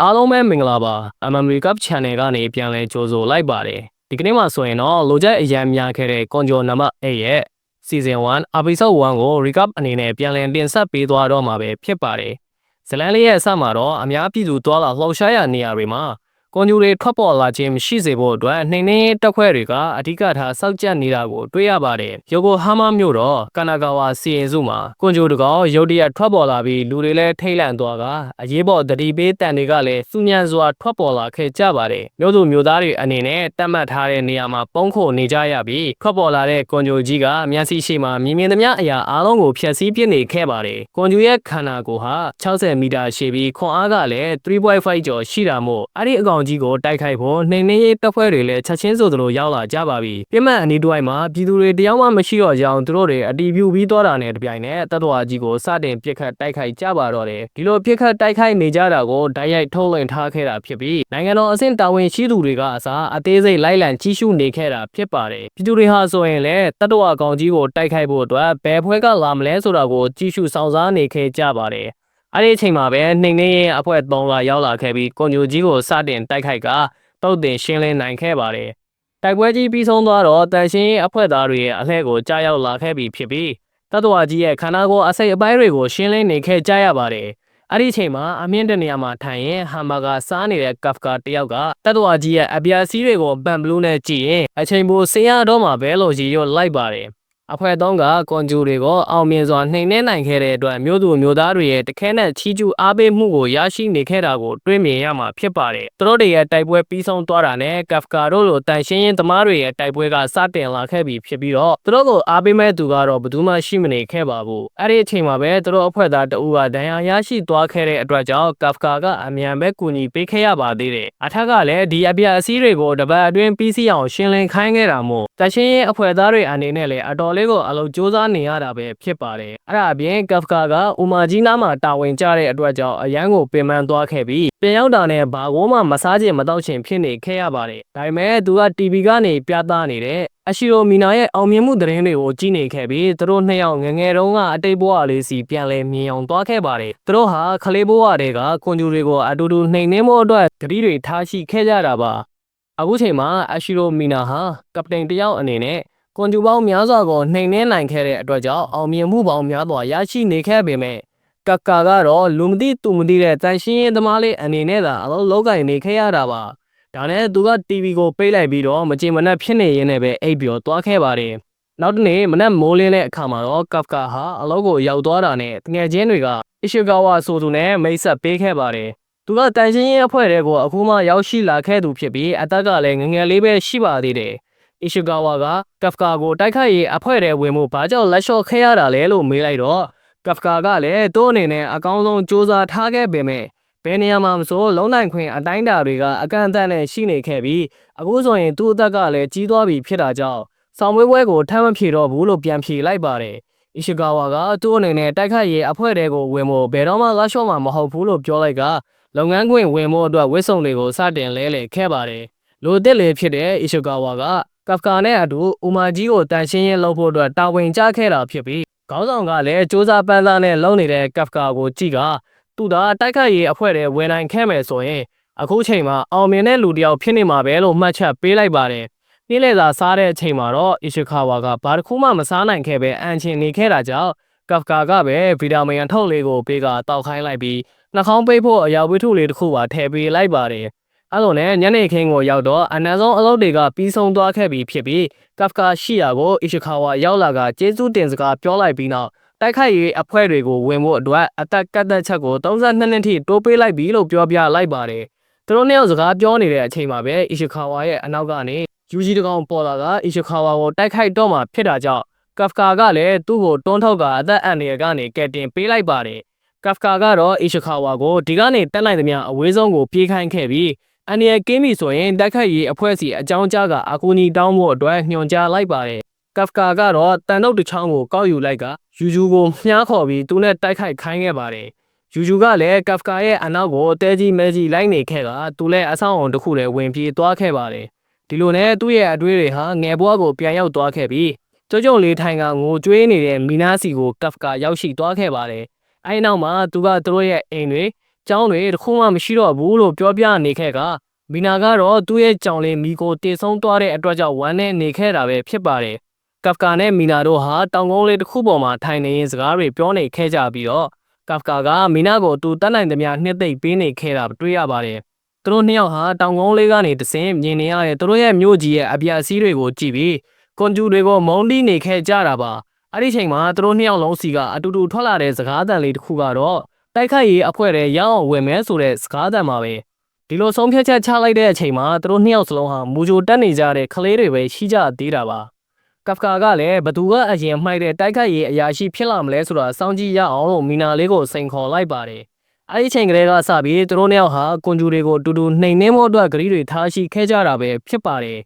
အားလုံးပဲမင်္ဂလာပါ MMR Cup Channel ကနေပြန်လဲကြိုဆိုလိုက်ပါတယ်ဒီကနေ့မှာဆိုရင်တော့လိုချက်အရန်များခဲ့တဲ့ကွန်ဂျိုနံပါတ်8ရဲ့ Season 1 Episode 1ကို Recap အနေနဲ့ပြန်လည်တင်ဆက်ပေးသွားတော့မှာပဲဖြစ်ပါတယ်ဇလန်လေးရဲ့အစမှာတော့အများပြည်သူတွာလာလှောက်ရှားရနေရာတွေမှာကွန်ဂျိုတွေထွက်ပေါ်လာခြင်းမရှိစေဖို့အတွက်နှိမ့်နှင်းတက်ခွဲတွေကအဓိကထားစောက်ကြနေတာကိုတွေ့ရပါတယ်ယိုကိုဟာမာမြို့တော့ကာနာဂါဝါစီရင်စုမှာကွန်ဂျိုတကောင်ရုတ်တရက်ထွက်ပေါ်လာပြီးလူတွေလည်းထိတ်လန့်သွားကအရေးပေါ်တတိပေးတန်တွေကလည်းစူညံစွာထွက်ပေါ်လာခဲ့ကြပါတယ်မြို့သူမြို့သားတွေအနေနဲ့တတ်မှတ်ထားတဲ့နေရာမှာပုံခိုနေကြရပြီးထွက်ပေါ်လာတဲ့ကွန်ဂျိုကြီးကမျက်စိရှိမှမြင်မြင်သမျှအရာအားလုံးကိုဖျက်ဆီးပစ်နေခဲ့ပါတယ်ကွန်ဂျိုရဲ့ခန္ဓာကိုယ်ဟာ60မီတာရှည်ပြီးခွန်အားကလည်း3.5ကျော်ရှိတာမို့အဲ့ဒီအကောင်ကြီးကိုတိုက်ခိုက်ဖို့နှိမ့်နှင်းရေးတပ်ဖွဲ့တွေလည်းချက်ချင်းဆိုသလိုရောက်လာကြပါပြီပြစ်မှတ်အနီးတစ်ဝိုက်မှာပြည်သူတွေတယောက်မှမရှိတော့ကြောင်းသူတို့တွေအတီးပြူပြီးသွားတာနဲ့တပြိုင်နက်တပ်တော်ကြီးကိုစတင်ပြစ်ခတ်တိုက်ခိုက်ကြပါတော့တယ်ဒီလိုပြစ်ခတ်တိုက်ခိုက်နေကြတာကိုတိုက်ရိုက်ထုတ်လွှင့်ထားခဲ့တာဖြစ်ပြီးနိုင်ငံတော်အဆင့်တာဝန်ရှိသူတွေကအစားအသေးစိတ်လိုက်လံကြီးစုနေခဲ့တာဖြစ်ပါတယ်ပြည်သူတွေဟာဆိုရင်လည်းတပ်တော်ကောင်ကြီးကိုတိုက်ခိုက်ဖို့အတွက်ဘယ်ဖွဲ့ကလာမလဲဆိုတာကိုကြီးစုစောင့်စားနေခဲ့ကြပါတယ်အဲ့ဒီအချိန်မှာပဲနှိမ့်နှင်းရင်အဖွဲ့3ကရောက်လာခဲ့ပြီးကွန်ဂျိုကြီးကိုစတင်တိုက်ခိုက်ကတုတ်တင်ရှင်းလင်းနိုင်ခဲ့ပါတယ်တိုက်ပွဲကြီးပြီးဆုံးသွားတော့တန်ရှင်းအဖွဲ့သားတွေရဲ့အလှည့်ကိုကြားရောက်လာခဲ့ပြီးဖြစ်ပြီးတပ်တော်ကြီးရဲ့ခန္ဓာကိုယ်အစိတ်အပိုင်းတွေကိုရှင်းလင်းနေခဲ့ကြရပါတယ်အဲ့ဒီအချိန်မှာအမြင့်တနေရာမှာထိုင်ရင်ဟမ်ဘာဂါစားနေတဲ့ကဖ်ကာတယောက်ကတပ်တော်ကြီးရဲ့အပြာစီးတွေကိုပန်ဘလူးနဲ့ကြည့်ရင်အချိန်ပိုဆင်းရတော့မှာပဲလို့ရည်ရွယ်လိုက်ပါတယ်အဖွဲ့3ကကွန်ဂျူတွေကိုအောင်မြင်စွာနှိမ်နှင်းနိုင်ခဲ့တဲ့အတွက်မြို့သူမြို့သားတွေရဲ့တခဲနဲ့ချီးကျူးအားပေးမှုကိုရရှိနေခဲ့တာကိုတွေ့မြင်ရမှာဖြစ်ပါတယ်။သူတို့တွေရဲ့တိုက်ပွဲပြီးဆုံးသွားတာနဲ့ကဖ်ကာတို့လိုတန်ရှင်းရင်သမားတွေရဲ့တိုက်ပွဲကစတင်လာခဲ့ပြီးဖြစ်ပြီးတော့သူတို့ကိုအားပေးမဲ့သူကတော့ဘယ်သူမှရှိမနေခဲ့ပါဘူး။အဲ့ဒီအချိန်မှာပဲသူတို့အဖွဲ့သားတအူးကဒဏ်ရာရရှိသွားခဲ့တဲ့အတွက်ကြောင့်ကဖ်ကာကအမြန်ပဲကူညီပေးခဲ့ရပါသေးတယ်။အထက်ကလည်းဒီအပြာအစည်းတွေကိုတပတ်အတွင်းပြီးစီးအောင်ရှင်းလင်းခိုင်းခဲ့တာမို့တန်ရှင်းရင်အဖွဲ့သားတွေအနေနဲ့လည်းအတော်လေးကိုအလုပ်ကြိုးစားနေရတာပဲဖြစ်ပါတယ်အဲ့ဒါအပြင်ကဖ်ကာကဥမာကြီးနားမှာတာဝန်ကျတဲ့အတွက်ကြောင့်အရန်ကိုပင်ပန်းသွားခဲ့ပြီးပြန်ရောက်တာနဲ့ဘာကိုမှမစားချင်မတော့ချင်ဖြစ်နေခဲ့ရပါတယ်ဒါပေမဲ့သူက TV ကနေပြသနေတဲ့အရှိရိုမီနာရဲ့အောင်မြင်မှုသတင်းတွေကိုကြည့်နေခဲ့ပြီးသူတို့နှစ်ယောက်ငငယ်တုန်းကအတိတ်ဘဝလေးစီပြန်လဲမြင်အောင်သွားခဲ့ပါတယ်သူတို့ဟာခလေးဘဝတွေကကွန်ဂျူတွေကိုအတူတူနှိမ်နှင်းဖို့အတွက်ဂရုတွေထားရှိခဲ့ကြတာပါအခုချိန်မှာအရှိရိုမီနာဟာကပတိန်တယောက်အနေနဲ့ကွန်ဂျူပေါင်းများစွာကိုနှိမ်နှင်းနိုင်ခဲ့တဲ့အတွက်ကြောင့်အောင်မြင်မှုပေါင်းများစွာရရှိနေခဲ့ပေမဲ့ကကာကတော့လူမသိသူမသိတဲ့တန်ရှင်းရင်သမားလေးအနေနဲ့သာအလုံးလောက်ကင်နေခဲ့ရတာပါဒါနဲ့သူက TV ကိုပိတ်လိုက်ပြီးတော့မကြင်မနှက်ဖြစ်နေရင်းနဲ့ပဲအိပ်ပျော်သွားခဲ့ပါတယ်နောက်တနေ့မနက်မိုးလင်းတဲ့အခါမှာတော့ကဖ်ကာဟာအလုံးကိုရောက်သွားတာနဲ့ငယ်ချင်းတွေကအီရှီဂါဝါဆိုသူနဲ့မိတ်ဆက်ပေးခဲ့ပါတယ်သူကတန်ရှင်းရင်အဖွဲ့တွေကိုအခုမှရောက်ရှိလာခဲ့သူဖြစ်ပြီးအသက်ကလည်းငငယ်လေးပဲရှိပါသေးတယ်အီရှီဂါဝါကကဖ်ကာကိုတိုက်ခိုက်ရေးအဖွဲ့တွေဝင်မှုဘာကြောင့်လက်လျှော့ခဲ့ရတာလဲလို့မေးလိုက်တော့ကဖ်ကာကလည်းသူ့အနေနဲ့အကောင်းဆုံးစူးစမ်းထားခဲ့ပေမဲ့ဘယ်နေရာမှာမဆိုလုံးနိုင်ခွင့်အတိုင်းအတာတွေကအကန့်အသတ်နဲ့ရှိနေခဲ့ပြီးအခုဆိုရင်သူ့အသက်ကလည်းကြီးသွားပြီဖြစ်တာကြောင့်ဆောင်မွေးပွဲကိုထမ်းမဖြေတော့ဘူးလို့ပြန်ဖြေလိုက်ပါတယ်အီရှီဂါဝါကသူ့အနေနဲ့တိုက်ခိုက်ရေးအဖွဲ့တွေကိုဝင်ဖို့ဘယ်တော့မှလက်လျှော့မှာမဟုတ်ဘူးလို့ပြောလိုက်ကလုပ်ငန်းခွင်ဝင်ဖို့အတွက်ဝစ်စုံတွေကိုစတင်လဲလှယ်ခဲ့ပါတယ်လိုတစ်လေဖြစ်တဲ့အီရှီဂါဝါကကဖ်ကာနဲ့အတူဥမာကြီးကိုတန်ရှင်းရေးလုပ်ဖို့အတွက်တာဝန်ကျခဲ့တာဖြစ်ပြီးခေါင်းဆောင်ကလည်းစူးစမ်းပန်းစားနဲ့လုပ်နေတဲ့ကဖ်ကာကိုကြည့်ကသူ့သာတိုက်ခိုက်ရေးအဖွဲ့တွေဝင်နိုင်ခဲ့မယ်ဆိုရင်အခုချိန်မှာအောင်မြင်တဲ့လူတစ်ယောက်ဖြစ်နေမှာပဲလို့မှတ်ချက်ပေးလိုက်ပါတယ်။နေ့လည်စာစားတဲ့အချိန်မှာတော့အီရှီခါဝါကဘာတစ်ခုမှမစားနိုင်ခဲ့ပဲအန်ချင်နေခဲ့တာကြောင့်ကဖ်ကာကပဲဗီတာမင်အထုတ်လေးကိုပေးကတောက်ခိုင်းလိုက်ပြီးနှာခေါင်းပိတ်ဖို့အရာဝတ္ထုလေးတစ်ခုပါထည့်ပေးလိုက်ပါတယ်။အဲ့လိုနဲ့ညနေခင်းကိုရောက်တော့အနည်းဆုံးအလုပ်တွေကပြီးဆုံးသွားခဲ့ပြီဖြစ်ပြီးကဖ်ကာရှိရာကိုအီရှီခါဝါရောက်လာကကျေးဇူးတင်စကားပြောလိုက်ပြီးနောက်တိုက်ခိုက်ရေးအဖွဲ့တွေကိုဝင်ဖို့အတွက်အသက်ကတ်သက်ချက်ကို32နှစ်ထိတိုးပေးလိုက်ပြီလို့ပြောပြလိုက်ပါတယ်။သူတို့နှစ်ယောက်စကားပြောနေတဲ့အချိန်မှာပဲအီရှီခါဝါရဲ့အနောက်ကနေယူဂျီတကောင်ပေါ်လာကအီရှီခါဝါကိုတိုက်ခိုက်တော့မှဖြစ်တာကြောင့်ကဖ်ကာကလည်းသူ့ကိုတွန်းထုတ်ကအသက်အန္တရာယ်ကနေကယ်တင်ပေးလိုက်ပါတယ်။ကဖ်ကာကတော့အီရှီခါဝါကိုဒီကနေတက်နိုင်သမျှအဝေးဆုံးကိုပြေးခိုင်းခဲ့ပြီးအန်ဒီရဲ့ကင်းပြီဆိုရင်တိုက်ခိုက်ရေးအဖွဲ့စီအကြောင်းကြားကအကူအညီတောင်းဖို့အတွက်ညွှန်ကြားလိုက်ပါတယ်။ကဖ်ကာကတော့တန်တုတ်တစ်ချောင်းကိုကောက်ယူလိုက်ကယူဂျူကိုမြှားခေါ်ပြီးသူနဲ့တိုက်ခိုက်ခိုင်းခဲ့ပါတယ်။ယူဂျူကလည်းကဖ်ကာရဲ့အနောက်ကိုတဲကြီးမဲကြီးလိုက်နေခဲ့ကသူလည်းအဆောင်အုံတစ်ခုလည်းဝင်ပြေးသွားခဲ့ပါတယ်။ဒီလိုနဲ့သူ့ရဲ့အတွေးတွေဟာငယ်ဘွားကိုပြန်ရောက်သွားခဲ့ပြီးကျုံကျုံလေးထိုင်ကငိုကြွေးနေတဲ့မီနာစီကိုကဖ်ကာရောက်ရှိသွားခဲ့ပါတယ်။အဲဒီနောက်မှာသူကသူတို့ရဲ့အိမ်တွေ ကျောင်းတွေတစ်ခုမှမရှိတော့ဘူးလို့ပြောပြနေခဲ့ကမီနာကတော့သူ့ရဲ့ကြောင်လေးမီကိုတည်ဆုံးသွားတဲ့အတွက်ကြောင့်ဝမ်းနဲ့နေခဲ့တာပဲဖြစ်ပါတယ်ကဖကာနဲ့မီနာတို့ဟာတောင်ကုန်းလေးတစ်ခုပေါ်မှာထိုင်နေရင်စကားတွေပြောနေခဲ့ကြပြီးတော့ကဖကာကမီနာကိုသူတတ်နိုင်သမျှနှစ်သိမ့်ပေးနေခဲ့တာတွေ့ရပါတယ်သူတို့နှစ်ယောက်ဟာတောင်ကုန်းလေးကနေတဆင်းမြင်နေရတဲ့သူတို့ရဲ့မြို့ကြီးရဲ့အပြာစီးတွေကိုကြည့်ပြီးကွန်ဂျူတွေကိုမုန်းတီးနေခဲ့ကြတာပါအဲ့ဒီချိန်မှာသူတို့နှစ်ယောက်လုံးစီကအတူတူထွက်လာတဲ့စကားသံလေးတစ်ခုကတော့တိုက်ခိုက်ရေးအဖွဲ့တွေရအောင်ဝင်မယ်ဆိုတဲ့စကားသံပါပဲဒီလိုဆုံးဖြတ်ချက်ချလိုက်တဲ့အချိန်မှာသူတို့နှစ်ယောက်စလုံးဟာမူဂျိုတက်နေကြတဲ့ကလေးတွေပဲရှိကြသေးတာပါကဖကာကလည်းဘသူကအရင်မှိုက်တဲ့တိုက်ခိုက်ရေးအရာရှိဖြစ်လာမလဲဆိုတာစောင့်ကြည့်ရအောင်လို့မီနာလေးကိုစိန်ခေါ်လိုက်ပါတယ်အဲ့ဒီချိန်ကလေးကစပြီးသူတို့နှစ်ယောက်ဟာကွန်ဂျူတွေကိုတူတူနှိမ်နှင်းဖို့အတွက်ဂရီတွေထားရှိခဲ့ကြတာပဲဖြစ်ပါတယ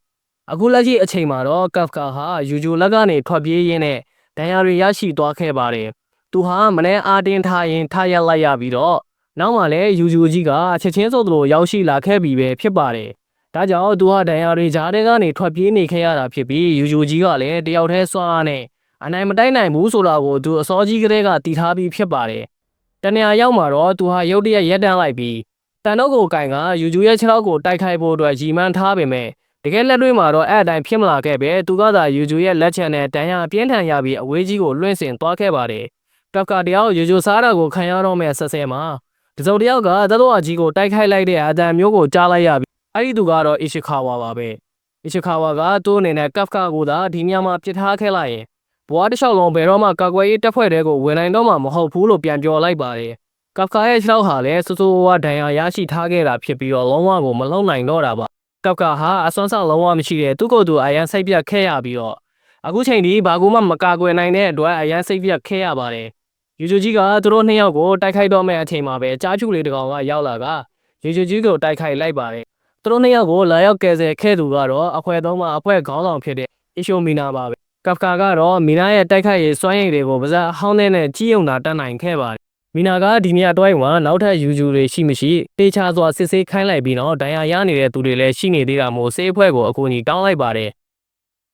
်အခုလက်ရှိအချိန်မှာတော့ကဖကာဟာယူဂျူလက်ကနေထွက်ပြေးရင်းနဲ့ဒဏ်ရာတွေရရှိသွားခဲ့ပါတယ်သူဟာမနေ့အားတင်းထားရင်ထားရလိုက်ရပြီးတော့နောက်မှလည်းယူဂျူကြီးကချက်ချင်းဆိုသလိုရောက်ရှိလာခဲ့ပြီပဲဖြစ်ပါတယ်ဒါကြောင့်သူဟာဒဏ်ရာတွေကြားထဲကနေထွက်ပြေးနေခဲ့ရတာဖြစ်ပြီးယူဂျူကြီးကလည်းတယောက်တည်းစွာနဲ့အနိုင်မတိုက်နိုင်ဘူးဆိုတာကိုသူအစောကြီးကတည်းကတည်ထားပြီးဖြစ်ပါတယ်တနေရာရောက်မှာတော့သူဟာရုတ်တရက်ရက်တန်းလိုက်ပြီးတန်တော့ကိုကင်ကယူဂျူရဲ့ခြေထောက်ကိုတိုက်ခိုက်ဖို့အတွက်ရီမန်းထားပေမဲ့တကယ်လက်တွေ့မှာတော့အဲ့အတိုင်းဖြစ်မလာခဲ့ပဲသူကသာယူဂျူရဲ့လက်ချက်နဲ့တန်ရာပြင်းထန်ရပြီးအဝေးကြီးကိုလွှင့်စင်သွားခဲ့ပါတယ်ကဖကာတယောက်ယူဂျူစားတာကိုခံရတော့မဲ့ဆက်ဆဲမှာတစုံတယောက်ကသတ္တဝါကြီးကိုတိုက်ခိုက်လိုက်တဲ့အတန်မျိုးကိုကြားလိုက်ရပြီးအဲ့ဒီသူကတော့အီရှီခါဝါပါပဲအီရှီခါဝါကသူ့အနေနဲ့ကဖကာကိုသာဒီညမှာပြစ်ထားခဲ့လိုက်ရင်ဘွားတစ်လျှောက်လုံးဘယ်တော့မှကာကွယ်ရေးတပ်ဖွဲ့တွေကိုဝင်နိုင်တော့မှမဟုတ်ဘူးလို့ပြန်ပြောလိုက်ပါတယ်ကဖကာရဲ့ခြေထောက်ဟာလည်းစိုးစိုးဝါးဒဏ်ရာရရှိထားခဲ့တာဖြစ်ပြီးတော့လုံးဝကိုမလုံနိုင်တော့တာပါကဖကာဟာအစွမ်းဆောင်လုံးဝမရှိတဲ့သူ့ကိုယ်သူအရန်စိတ်ပြတ်ခဲ့ရပြီးတော့အခုချိန်ဒီဘာကူမှမကာကွယ်နိုင်တဲ့အတွက်အရန်စိတ်ပြတ်ခဲ့ရပါတယ်ယူဂျူကြီးကသူတို့နှစ်ယောက်ကိုတိုက်ခိုက်တော့မဲ့အချိန်မှာပဲကြားချူလေးတစ်ကောင်ကရောက်လာကယူဂျူကြီးကိုတိုက်ခိုက်လိုက်ပါတယ်သူတို့နှစ်ယောက်ကိုလာရောက်ကယ်ဆယ်ခဲ့သူကတော့အခွဲသုံးမှာအဖွဲခေါင်းဆောင်ဖြစ်တဲ့အီရှိုမီနာပါပဲကဖကာကတော့မီနာရဲ့တိုက်ခိုက်ရေးစွမ်းရည်တွေကိုပါးစပ်အဟောင်းနဲ့ကြီးယုံတာတတ်နိုင်ခဲ့ပါတယ်မီနာကဒီနေ့အတွိုင်းမှာနောက်ထပ်ယူဂျူတွေရှိမရှိတေချာစွာစစ်ဆေးခိုင်းလိုက်ပြီးတော့ဒဏ်ရာရနေတဲ့သူတွေလည်းရှိနေသေးတာမို့စေးအဖွဲ့ကိုအကူအညီတောင်းလိုက်ပါတယ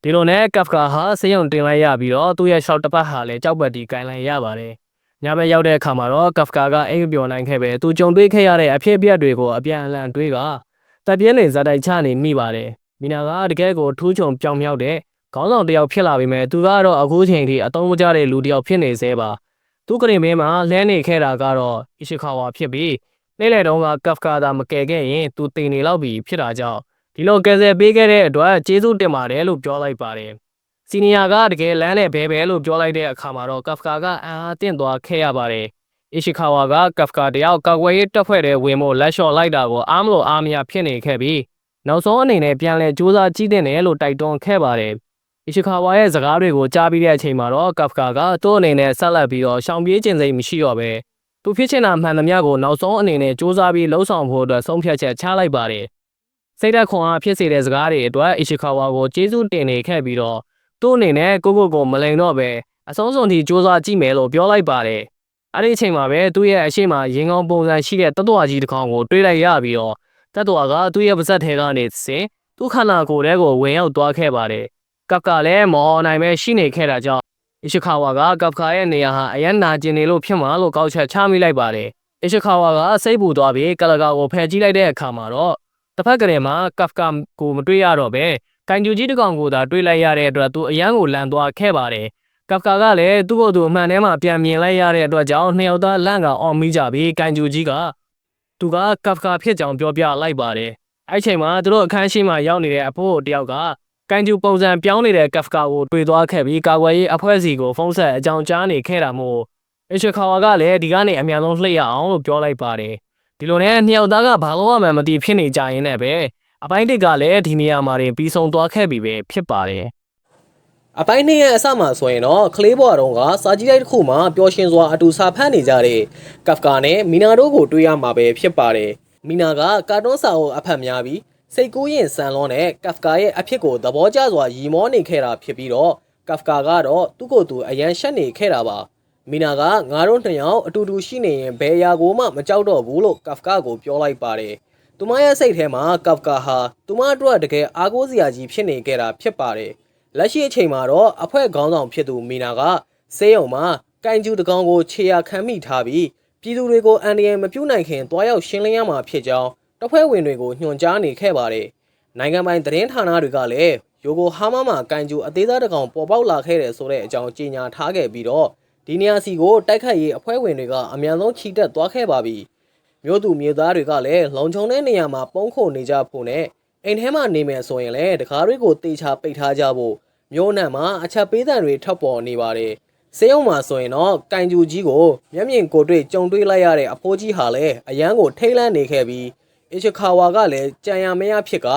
်ဒီလိုနဲ့ကဖကာဟာစေယုံတင်လိုက်ရပြီးတော့သူ့ရဲ့ရှော့တစ်ပတ်ဟာလည်းကြောက်ပတ်တီကိုင်လိုက်ရပါတယ်ညဘက်ရောက်တဲ့အခါမှာတော့ကဖကာကအိမ်ပြောနိုင်ခဲ့ပဲသူကြုံတွေ့ခဲ့ရတဲ့အဖြစ်အပျက်တွေကိုအပြန်အလှန်တွေးကတပ်ပြင်းနေဇာတိုက်ချနေမိပါတယ်မီနာကတကယ်ကိုထူးချွန်ပြောင်မြောက်တဲ့ခေါင်းဆောင်တစ်ယောက်ဖြစ်လာပြီမဲ့သူကတော့အခုချိန်ထိအသုံးမကျတဲ့လူတစ်ယောက်ဖြစ်နေသေးပါသူကရင်မင်းမှာလဲနေခဲ့တာကတော့အီရှီခါဝါဖြစ်ပြီးနေ့လယ်တုန်းကကဖကာသာမကယ်ခဲ့ရင်သူတင်နေလောက်ပြီဖြစ်တာကြောင့်ဒီလိုကယ်ဆယ်ပေးခဲ့တဲ့အတွက်ကျေးဇူးတင်ပါတယ်လို့ပြောလိုက်ပါတယ်စီနီယာကတကယ်လမ်းနဲ့ဘဲလို့ပြောလိုက်တဲ့အခါမှာတော့ကဖကာကအံအားတင့်သွားခဲ့ရပါတယ်အီရှီခါဝါကကဖကာတယောက်ကာကွယ်ရေးတပ်ဖွဲ့တွေဝင်ဖို့လက်လျှော့လိုက်တာကိုအားမလို့အားမရဖြစ်နေခဲ့ပြီးနောက်ဆုံးအနေနဲ့ပြန်လဲစူးစမ်းကြည့်တဲ့နယ်လို့တိုက်တွန်းခဲ့ပါတယ်အီရှီခါဝါရဲ့စကားတွေကိုကြားပြီးတဲ့အချိန်မှာတော့ကဖကာကသူ့အနေနဲ့ဆက်လက်ပြီးတော့ရှောင်ပြေးခြင်းစိတ်မရှိတော့ပဲသူဖြစ်ချင်တာမှန်သမျှကိုနောက်ဆုံးအနေနဲ့စူးစမ်းပြီးလှုပ်ဆောင်ဖို့အတွက်ဆုံးဖြတ်ချက်ချလိုက်ပါတယ်စိတ်ဓာတ်ခွန်အားဖြစ်စေတဲ့စကားတွေအတွက်အီရှီခါဝါကိုကျေးဇူးတင်နေခဲ့ပြီးတော့သူ့အနေနဲ့ကိုမလိန်တော့ပဲအဆုံးစွန်ထိစူးစမ်းကြည့်မယ်လို့ပြောလိုက်ပါတယ်အဲ့ဒီအချိန်မှာပဲသူ့ရဲ့အရှိမရင်ကောင်းပုံစံရှိတဲ့တတဝါကြီးတစ်ကောင်ကိုတွေးလိုက်ရပြီးတော့တတဝါကသူ့ရဲ့ပါဇက်ထဲကနေစဉ်သူ့ခန္ဓာကိုယ်ထဲကိုဝင်ရောက်သွားခဲ့ပါတယ်ကဖကာလည်းမော်နိုင်ပဲရှိနေခဲ့တာကြောင့်အီရှီခါဝါကကဖကာရဲ့နေရာဟာအရန်နာကျင်နေလို့ဖြစ်မှာလို့ကောက်ချက်ချမိလိုက်ပါတယ်အီရှီခါဝါကစိတ်ပူသွားပြီးကလကာကိုဖယ်ကြည့်လိုက်တဲ့အခါမှာတော့တစ်ဖက်ကလေးမှာကဖကာကိုမတွေ့ရတော့ပဲကန်ဂျူကြီးတစ်ကောင်ကိုသာတွေ့လိုက်ရတဲ့အတွက်သူအရန်ကိုလန့်သွားခဲ့ပါတယ်ကဖကာကလည်းသူ့ကိုယ်သူအမှန်ထဲမှာပြန်မြင်လိုက်ရတဲ့အတွက်ကြောင့်နှစ်ယောက်သားလန့်ကအော်မိကြပြီးကန်ဂျူကြီးကသူကကဖကာဖြစ်ကြောင်ပြောပြလိုက်ပါတယ်အဲ့ချိန်မှာသူတို့အခန်းရှိမှရောက်နေတဲ့အဖိုးတယောက်ကကန်ဂျူပုံစံပြောင်းနေတဲ့ကဖကာကိုတွေ့သွားခဲ့ပြီးကာကွယ်ရေးအဖွဲ့စီကိုဖုန်းဆက်အကြောင်းကြားနေခဲ့တာမို့အီရှီခါဝါကလည်းဒီကနေအမြန်ဆုံးလှည့်ရအောင်လို့ပြောလိုက်ပါတယ်ဒီလိုနဲ့နှစ်ယောက်သားကဘာလို့မှမသိဖြစ်နေကြရင်လည်းပဲအပိုင်းတစ်ကလည်းဒီနေရာမှာတင်ပြီးဆုံးသွားခဲ့ပြီပဲဖြစ်ပါတယ်အပိုင်းနှစ်ရဲ့အစမှာဆိုရင်တော့ကလေးဘွားတော်ကစာကြည့်တိုက်တစ်ခုမှာပျော်ရွှင်စွာအတူစာဖတ်နေကြတဲ့ကဖကာနဲ့မီနာတို့ကိုတွေ့ရမှာပဲဖြစ်ပါတယ်မီနာကကာတွန်းစာအုပ်အဖတ်များပြီးစိတ်ကူးရင်ဆန်လွန်းတဲ့ကဖကာရဲ့အဖြစ်ကိုသဘောကျစွာရီမောနေခဲ့တာဖြစ်ပြီးတော့ကဖကာကတော့သူ့ကိုယ်သူအရန်ရှက်နေခဲ့တာပါမီနာကငါတို့နှစ်ယောက်အတူတူရှိနေရင်ဘယ်အရာကိုမှမကြောက်တော့ဘူးလို့ကဖကာကိုပြောလိုက်ပါတယ်သူမရဲ့စိတ်ထဲမှာကဖကာဟာသူမအတွက်တကယ်အားကိုးစရာကြီးဖြစ်နေခဲ့တာဖြစ်ပါတယ်လက်ရှိအချိန်မှာတော့အဖွဲ့ခေါင်းဆောင်ဖြစ်သူမီနာကဆေးရုံမှာကန်ဂျူတကောင်ကိုခြေရာခံမိထားပြီး ပြည်သူတွေကိုအန်ဒီယယ်မပြုတ်နိုင်ခင်တွားရောက်ရှင်းလင်းရမှာဖြစ်ကြောင်းတပ်ဖွဲ့ဝင်တွေကိုညွှန်ကြားနေခဲ့ပါတယ်။နိုင်ငံပိုင်သတင်းဌာနတွေကလည်းယိုကိုဟာမာမှာကန်ဂျူအသေးစားတစ်ကောင်ပေါ်ပေါက်လာခဲ့တယ်ဆိုတဲ့အကြောင်းကြေညာထားခဲ့ပြီးတော့ဒီနေရာစီကိုတိုက်ခိုက်ရေးအဖွဲ့ဝင်တွေကအများဆုံးချီတက်သွားခဲ့ပါပြီ။မြို့သူမြို့သားတွေကလည်းလုံခြုံတဲ့နေရာမှာပုန်းခိုနေကြဖို့နဲ့အိမ်ထဲမှာနေမယ်ဆိုရင်လည်းတကားတွေကိုတေချာပိတ်ထားကြဖို့မြို့နယ်မှာအချက်ပေးသံတွေထပ်ပေါ်နေပါတယ်။စေယုံမှာဆိုရင်တော့ကန်ဂျူကြီးကိုမျက်မြင်ကိုတွေ့ကြုံတွေ့လိုက်ရတဲ့အဖိုးကြီးဟာလည်းအရန်ကိုထိတ်လန့်နေခဲ့ပြီးအီချကာဝါကလည်းကြံရမရဖြစ်က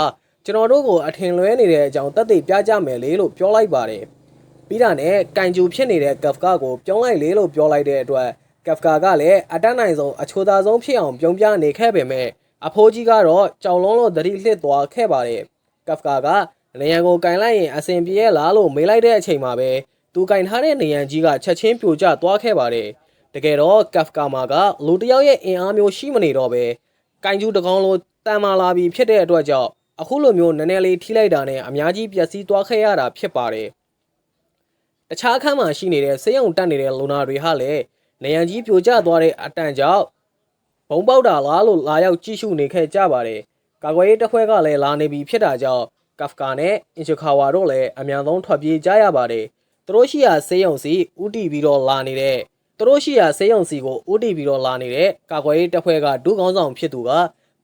ကျွန်တော်တို့ကိုအထင်လွဲနေတဲ့အကြောင်းသက်သေပြကြမယ်လေလို့ပြောလိုက်ပါတယ်။ပြီးတာနဲ့ကန်ဂျူဖြစ်နေတဲ့ကက်ဖကာကိုပြုံးလိုက်လေလို့ပြောလိုက်တဲ့အတွက်ကက်ဖကာကလည်းအတတ်နိုင်ဆုံးအချိုသာဆုံးဖြစ်အောင်ပြုံးပြနေခဲ့ပေမဲ့အဖိုးကြီးကတော့ကြောင်လုံးလို့သတိလှစ်သွားခဲ့ပါတယ်။ကက်ဖကာကနေရန်ကိုကင်လိုက်ရင်အဆင်ပြေရလားလို့မေးလိုက်တဲ့အချိန်မှာပဲသူကင်ထားတဲ့နေရန်ကြီးကချက်ချင်းပြိုကျသွားခဲ့ပါတယ်။တကယ်တော့ကက်ဖကာမာကလူတစ်ယောက်ရဲ့အင်အားမျိုးရှိမနေတော့ပဲကင်ဂျူတကောင်လိုတန်မာလာပြီးဖြစ်တဲ့အတွက်ကြောင့်အခုလိုမျိုးနည်းနည်းလေးထိလိုက်တာနဲ့အများကြီးပျက်စီးသွားခဲ့ရတာဖြစ်ပါတယ်။တခြားအခန်းမှာရှိနေတဲ့စေယုံတက်နေတဲ့လူနာတွေဟာလည်းနေရန်ကြီးပြိုကျသွားတဲ့အတန်ကြောင့်ဘုံပေါက်တာလားလို့လာရောက်ကြည့်ရှုနေခဲ့ကြပါတယ်။ကာကွယ်ရေးတပ်ဖွဲ့ကလည်းလာနေပြီဖြစ်တာကြောင့်ကဖကာနဲ့အင်ချကာဝါတို့လည်းအများဆုံးထွက်ပြေးကြရပါတယ်။သူတို့ရှိရာစေယုံစီဥတီပြီးတော့လာနေတဲ့သူတို့ရှိရာစေယုံစီကိုဥတီပြီးတော့လာနေတဲ့ကာကွယ်ရေးတပ်ဖွဲ့ကဒုကောင်းဆောင်ဖြစ်သူက